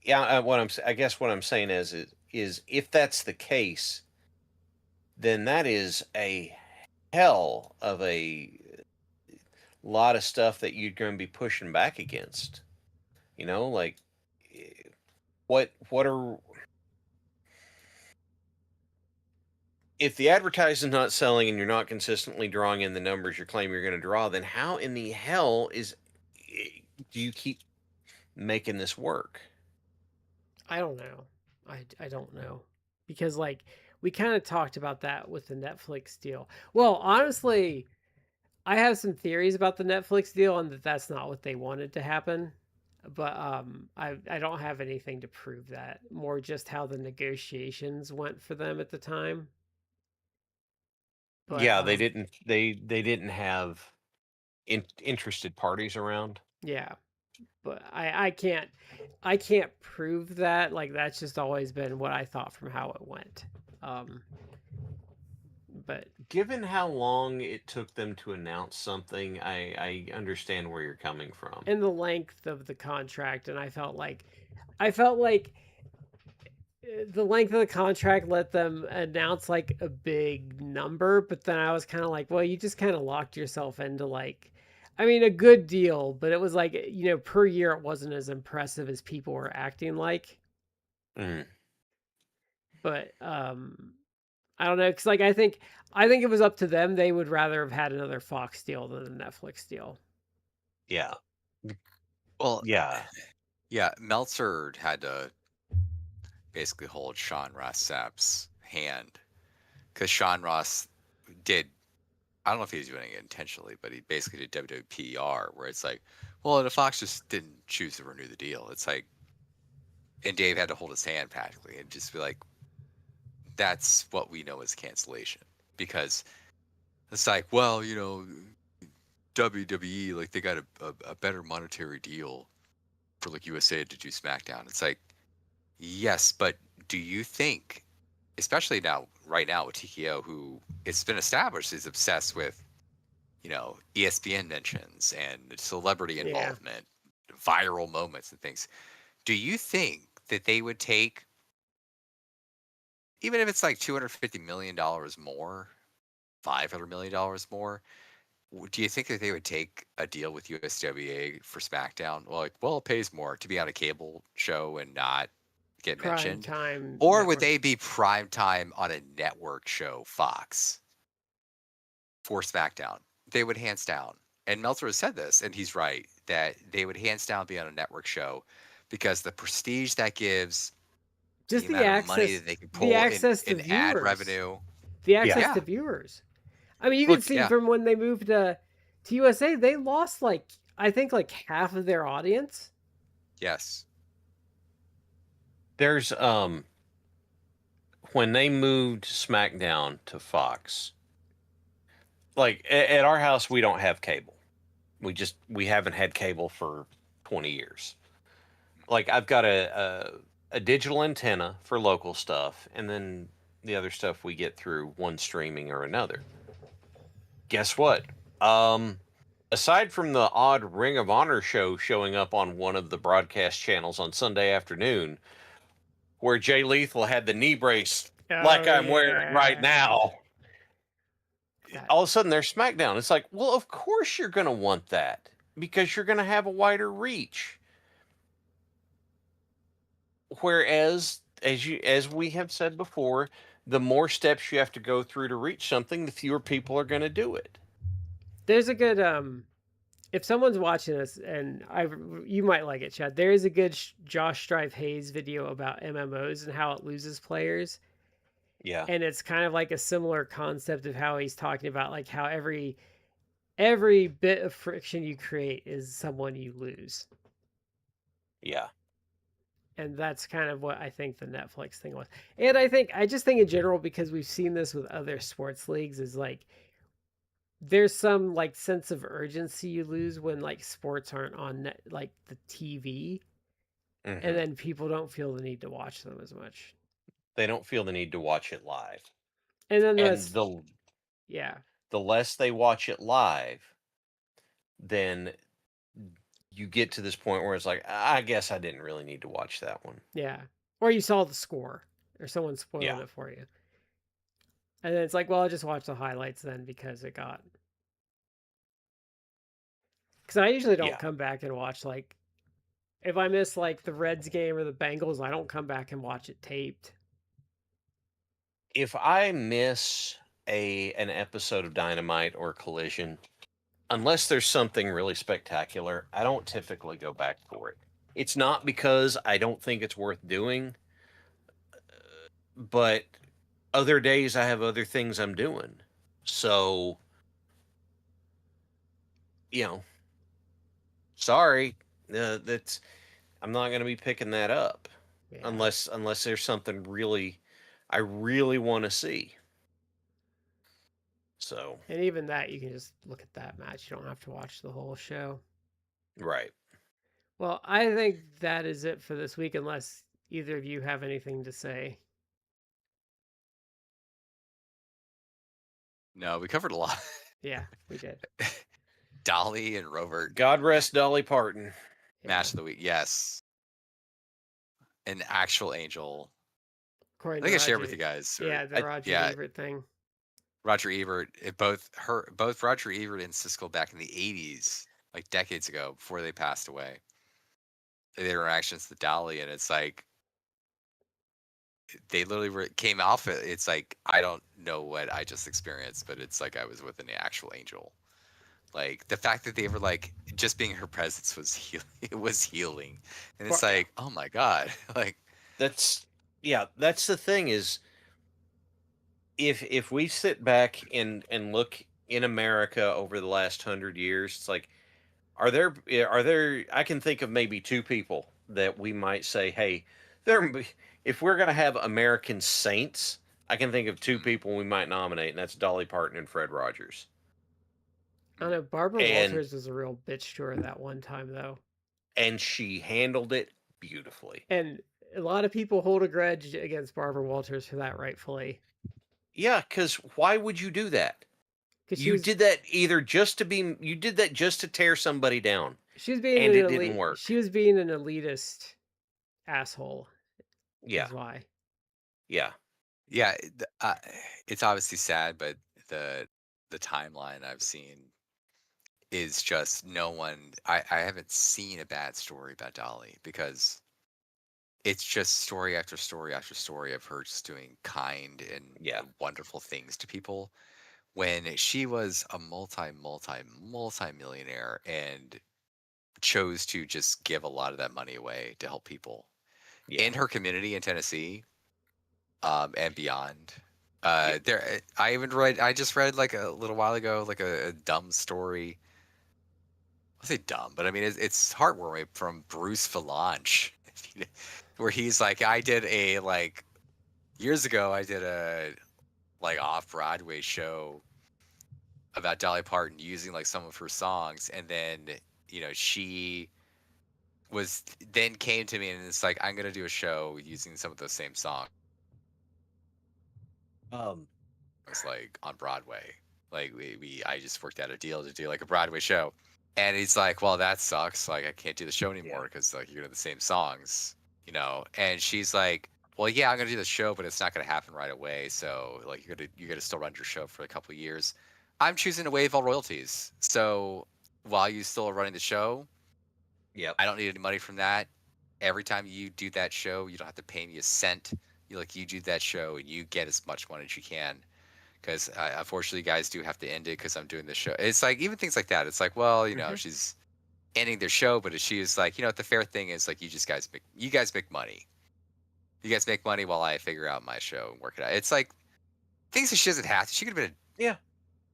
yeah. I guess what I'm saying is if that's the case, then that is a hell of a lot of stuff that you're going to be pushing back against. Like eh, what are if the advertising's not selling and you're not consistently drawing in the numbers you claim you're going to draw, then how in the hell do you keep making this work? I don't know. I don't know. Because like we kind of talked about that with the Netflix deal. Well, honestly, I have some theories about the Netflix deal and that that's not what they wanted to happen. But I don't have anything to prove that. More just how the negotiations went for them at the time. But Yeah, they didn't have interested parties around. yeah. But I can't prove that. Like that's just always been what I thought from how it went. Um but Given how long it took them to announce something, I understand where you're coming from. and the length of the contract and I felt like the length of the contract let them announce like a big number, but then I was kind of like, well, you just kind of locked yourself into like, I mean, a good deal, but it was like, per year it wasn't as impressive as people were acting like. Mm, But I don't know, because like I think it was up to them. They would rather have had another Fox deal than a Netflix deal. yeah. Well, Yeah. yeah, Meltzer had to basically hold Sean Ross Sapp's hand because Sean Ross did. I don't know if he was doing it intentionally, but he basically did WWPR, where it's like, well, the Fox just didn't choose to renew the deal. It's like, and Dave had to hold his hand practically and just be like, that's what we know as cancellation. Because it's like, well, WWE, like, they got a better monetary deal for like USA to do SmackDown. It's like, yes, but do you think, especially now, right now with TKO, who it's been established is obsessed with, ESPN mentions and celebrity Yeah. involvement, viral moments and things. Do you think that they would take, even if it's like $250 million more, $500 million more? Do you think that they would take a deal with USWA for SmackDown? Well, it pays more to be on a cable show and not get Prime mentioned. time Or would network. they be prime time on a network show, Fox, for SmackDown? They would hands down. And Meltzer has said this, and he's right, that they would hands down be on a network show because the prestige that gives, the Just amount of money that they can the pull access to in ad viewers. revenue. The Yeah. access to Yeah. viewers. I mean, you can Look, see yeah. from when they moved to USA, they lost like I think like half of their audience. Yes. There's when they moved SmackDown to Fox, like at our house we don't have cable. We haven't had cable for 20 years. Like I've got a digital antenna for local stuff, and then the other stuff we get through one streaming or another. Guess what? Um, Aside from the odd Ring of Honor show showing up on one of the broadcast channels on Sunday afternoon, where Jay Lethal had the knee brace like Oh I'm wearing right yeah. now, That all of a sudden there's SmackDown. It's like, well, of course you're going to want that because you're going to have a wider reach. Whereas, as we have said before, the more steps you have to go through to reach something, the fewer people are going to do it. there's a good if someone's watching this and you might like it, Chad. There is a good Josh Strive Hayes video about MMOs and how it loses players, Yeah, and it's kind of like a similar concept of how he's talking about like how every bit of friction you create is someone you lose. yeah, And that's kind of what I think the Netflix thing was. And I just think in general, because we've seen this with other sports leagues, is like there's some like sense of urgency you lose when like sports aren't on like the TV, and hmm then people don't feel the need to watch them as much. they don't feel the need to watch it live, And then and that's yeah, the less they watch it live, then you get to this point where it's like, I guess I didn't really need to watch that one. yeah. Or you saw the score, or someone Yeah, spoiling it for you, and then it's like, well, I just watch the highlights then because it got. Because I usually don't yeah. come back and watch like if I miss like the Reds game or the Bengals, I don't come back and watch it taped. If I miss an episode of Dynamite or Collision, unless there's something really spectacular, I don't typically go back for it. It's not because I don't think it's worth doing, but other days I have other things I'm doing. So, you know, sorry, that's I'm not going to be picking that up Yeah. unless there's something really I really want to see. So, And even that, you can just look at that match. You don't have to watch the whole show. right. Well, I think that is it for this week, unless either of you have anything to say. No, we covered a lot. Yeah, we did. Dolly and Rovert, God rest Dolly Parton. Yeah. match of the week. Yes. An actual angel I according to think I shared with Roger. you guys, or Yeah, the Roger yeah, Ebert thing. Roger Ebert. Both Roger Ebert and Siskel back in the '80s, like decades ago, before they passed away. Their interactions with Dolly, and it's like they literally came off it. It's like I don't know what I just experienced, but it's like I was with an actual angel. Like the fact that they were like just being her presence was healing. It was healing, and it's Bar- Yeah. like, oh my god, like That's yeah, that's the thing is if we sit back and look in America over the last 100 years, it's like are there I can think of maybe two people that we might say, hey, there if we're gonna have American saints, I can think of two mm, people we might nominate, and that's Dolly Parton and Fred Rogers. I don't know. Barbara And Walters was a real bitch to her that one time, though. and she handled it beautifully. And a lot of people hold a grudge against Barbara Walters for that, rightfully. Yeah, because why would you do that? Because You did that either just to be you did that just to tear somebody down, she was being and an it didn't elite. She work. was being an elitist asshole, Yeah, is why. yeah, yeah, it's obviously sad, but the the timeline I've seen is just no one. I haven't seen a bad story about Dolly because it's just story after story after story of her just doing kind and yeah, wonderful things to people when she was a multi millionaire and chose to just give a lot of that money away to help people yeah, in her community in Tennessee, and beyond. yeah. I just read like a little while ago, like a dumb story. I say dumb, but I mean it's heartwarming from Bruce Valanche, where he's like, I did a like years ago, I did a like off Broadway show about Dolly Parton using like some of her songs, and then she was then came to me and it's like I'm gonna do a show using some of those same songs Um, like on Broadway. Like I just worked out a deal to do like a Broadway show, and he's like, well, that sucks. Like I can't do the show yeah, anymore because like you're gonna the same songs, And she's like, well, yeah, I'm gonna do the show, but it's not gonna happen right away. So like you're gonna still run your show for a couple of years. I'm choosing to waive all royalties. So while you still are running the show, yep, I don't need any money from that. Every time you do that show, you don't have to pay me a cent. You do that show and you get as much money as you can because unfortunately, guys do have to end it because I'm doing this show. It's like even things like that. It's like, well, hmm, she's ending their show, but she's like, the fair thing is like you guys make money. You guys make money while I figure out my show and work it out. It's like things that she doesn't have to. She could have been yeah.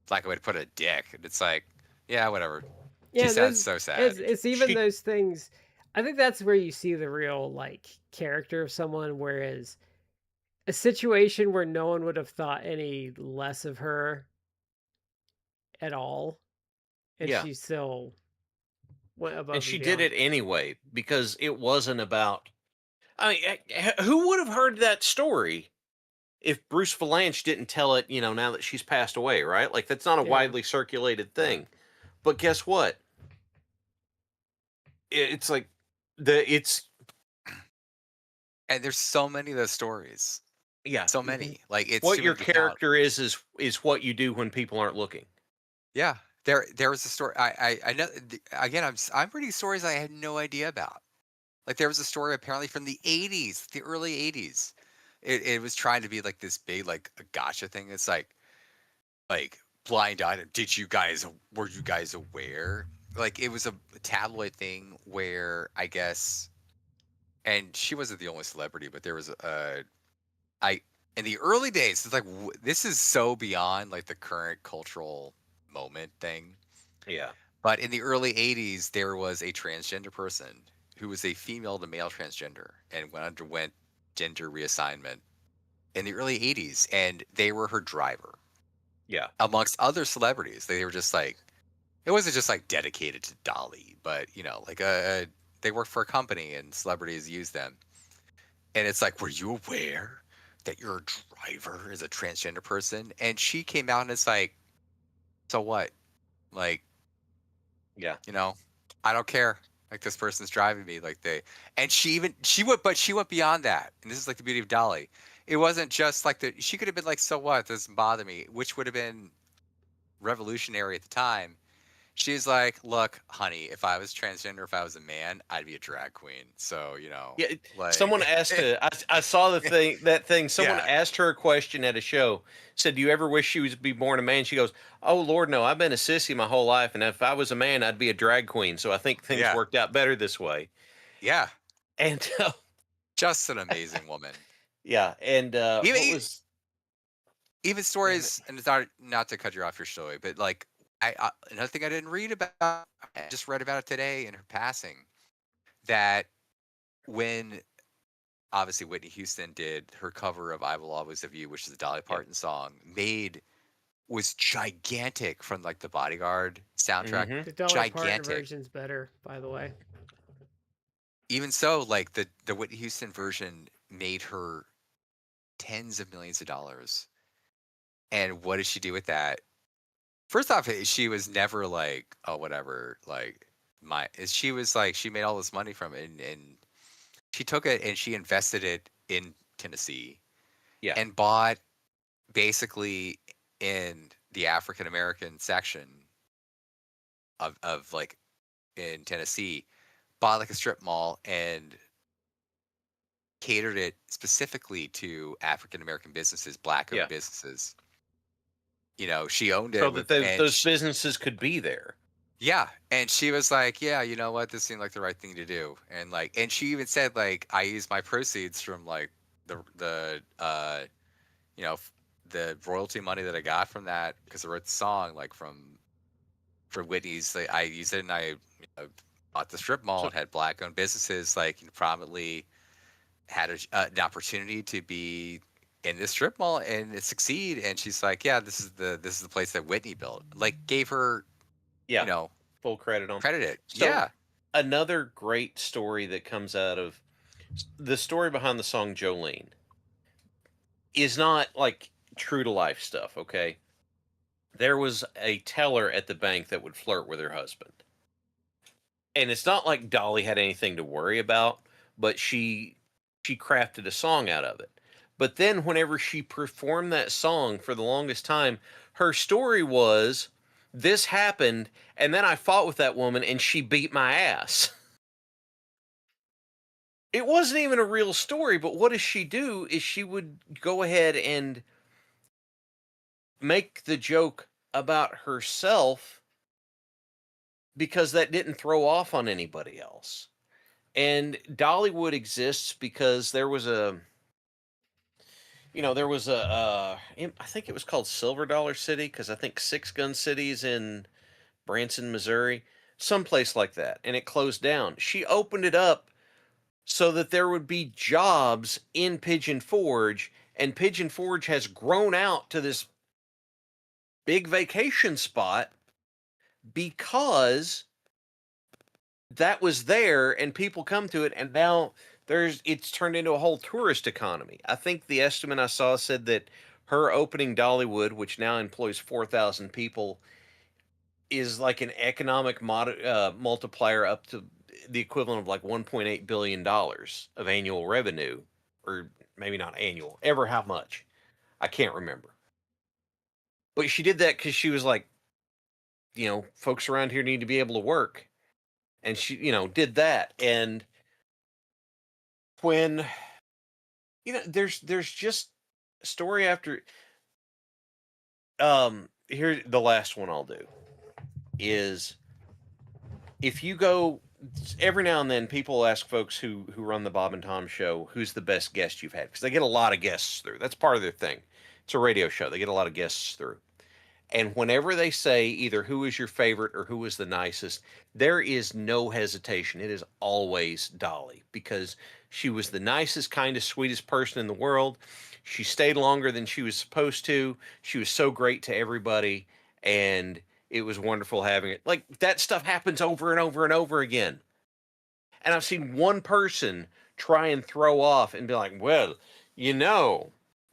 like a way to put a dick, and it's like, yeah, whatever. She Yeah, sounds those so sad. it's even She, those things. I think that's where you see the real like character of someone. Whereas a situation where no one would have thought any less of her at all, and yeah, she still went and above and she did beyond. it anyway because it wasn't about. I mean, who would have heard that story if Bruce Valanche didn't tell it? Now that she's passed away, right? Like that's not a Yeah. widely circulated thing. But guess what? It's like it's And there's so many of those stories. yeah. So many. Like it's What too your many to count. character is what you do when people aren't looking. Yeah. There was a story I know again I'm reading stories I had no idea about. Like there was a story apparently from the 80s, the early 80s. It was trying to be like this big like a gotcha thing. It's like blind item. Were you guys aware? Like it was a tabloid thing where I guess, and she wasn't the only celebrity, but there was I in the early days. It's like this is so beyond like the current cultural moment thing. Yeah. But in the early 80s, there was a transgender person who was a female to male transgender and underwent gender reassignment in the early 80s, and they were her driver Yeah. amongst other celebrities. They were just like, it wasn't just like dedicated to Dolly, but like they worked for a company and celebrities used them. And it's like, were you aware that your driver is a transgender person? And she came out and it's like, so what? Like, Yeah. I don't care. Like this person's driving me. And she went beyond that. And this is like the beauty of Dolly. it wasn't just like she could have been like, so what? This doesn't bother me, which would have been revolutionary at the time. She's like, look, honey, if I was transgender, if I was a man, I'd be a drag queen. So, Yeah, someone like, asked her. I saw that thing. Someone yeah, asked her a question at a show. Said, "Do you ever wish you would be born a man?" She goes, "Oh Lord, no. I've been a sissy my whole life, and if I was a man, I'd be a drag queen. So I think things yeah, worked out better this way." yeah. And Just an amazing woman. yeah, and Even what e- was even damn it? stories, and it's not to cut you off your story, but like I another thing I didn't read about, I just read about it today in her passing, that when obviously Whitney Houston did her cover of "I Will Always Love You," which is a Dolly Yeah. Parton song, was gigantic from like the Bodyguard soundtrack. Mm-hmm. The Dolly Parton Gigantic. version's better, by the way. Even so, like the Whitney Houston version made her tens of millions of dollars. And what did she do with that? First off, she was never like, oh, whatever. Like she was like, she made all this money from it, and she took it and she invested it in Tennessee Yeah. and bought basically in the African American section of like in Tennessee, bought like a strip mall and catered it specifically to African American businesses, black owned Yeah. businesses. She owned So it that with, those businesses could be there. yeah, and she was like, yeah, you know what, this seemed like the right thing to do, and she even said like, I used my proceeds from like the you know f- the royalty money that I got from that because I wrote the song like for Whitney's. Like, I used it and I bought the strip mall So and had black owned businesses like prominently had an opportunity to be in this strip mall and succeed. And she's like, yeah, this is the place that Whitney built. Like, gave her, you yeah, know, full credit on. credit it. So Yeah. another great story that comes out of the story behind the song Jolene is not like true to life stuff, okay? There was a teller at the bank that would flirt with her husband. And it's not like Dolly had anything to worry about, but she crafted a song out of it. But then whenever she performed that song for the longest time, her story was this happened and then I fought with that woman and she beat my ass. It wasn't even a real story, but what does she do is she would go ahead and make the joke about herself because that didn't throw off on anybody else. And Dollywood exists because I think it was called Silver Dollar City because I think Six Gun City's in Branson, Missouri, someplace like that, and it closed down. She opened it up so that there would be jobs in Pigeon Forge, and Pigeon Forge has grown out to this big vacation spot because that was there and people come to it, and now it's turned into a whole tourist economy. I think the estimate I saw said that her opening Dollywood, which now employs 4,000 people, is like an economic multiplier up to the equivalent of like $1.8 billion of annual revenue, or maybe not annual, ever how much. I can't remember. But she did that because she was like, folks around here need to be able to work. And she, did that. And when, there's just story after, here, the last one I'll do is if you go every now and then people ask folks who run the Bob and Tom show who's the best guest you've had because they get a lot of guests through. That's part of their thing. It's a radio show. They get a lot of guests through. And whenever they say either who is your favorite or who is the nicest, there is no hesitation. It is always Dolly because she was the nicest, kindest, sweetest person in the world. She stayed longer than she was supposed to. She was so great to everybody. And it was wonderful having it. Like that stuff happens over and over and over again. And I've seen one person try and throw off and be like, well,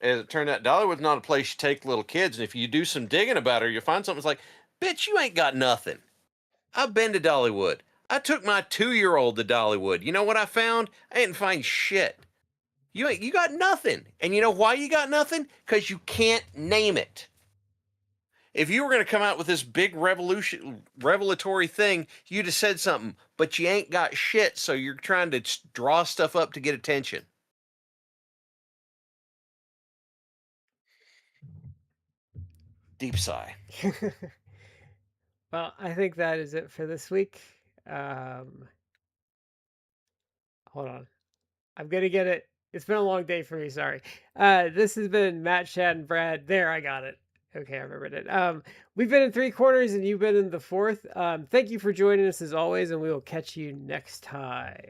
as it turned out, Dollywood's not a place you take little kids. And if you do some digging about her, you'll find something that's like, bitch, you ain't got nothing. I've been to Dollywood. I took my 2-year-old to Dollywood. You know what I found? I didn't find shit. You got nothing. And you know why you got nothing? Because you can't name it. If you were going to come out with this big revelatory thing, you'd have said something, but you ain't got shit, so you're trying to draw stuff up to get attention. Deep sigh. Well, I think that is it for this week. Hold on. I'm gonna get it. It's been a long day for me, sorry. This has been Matt, Shad, and Brad. There, I got it. Okay, I remembered it. We've been in 3 corners and you've been in the fourth. Thank you for joining us as always, and we will catch you next time.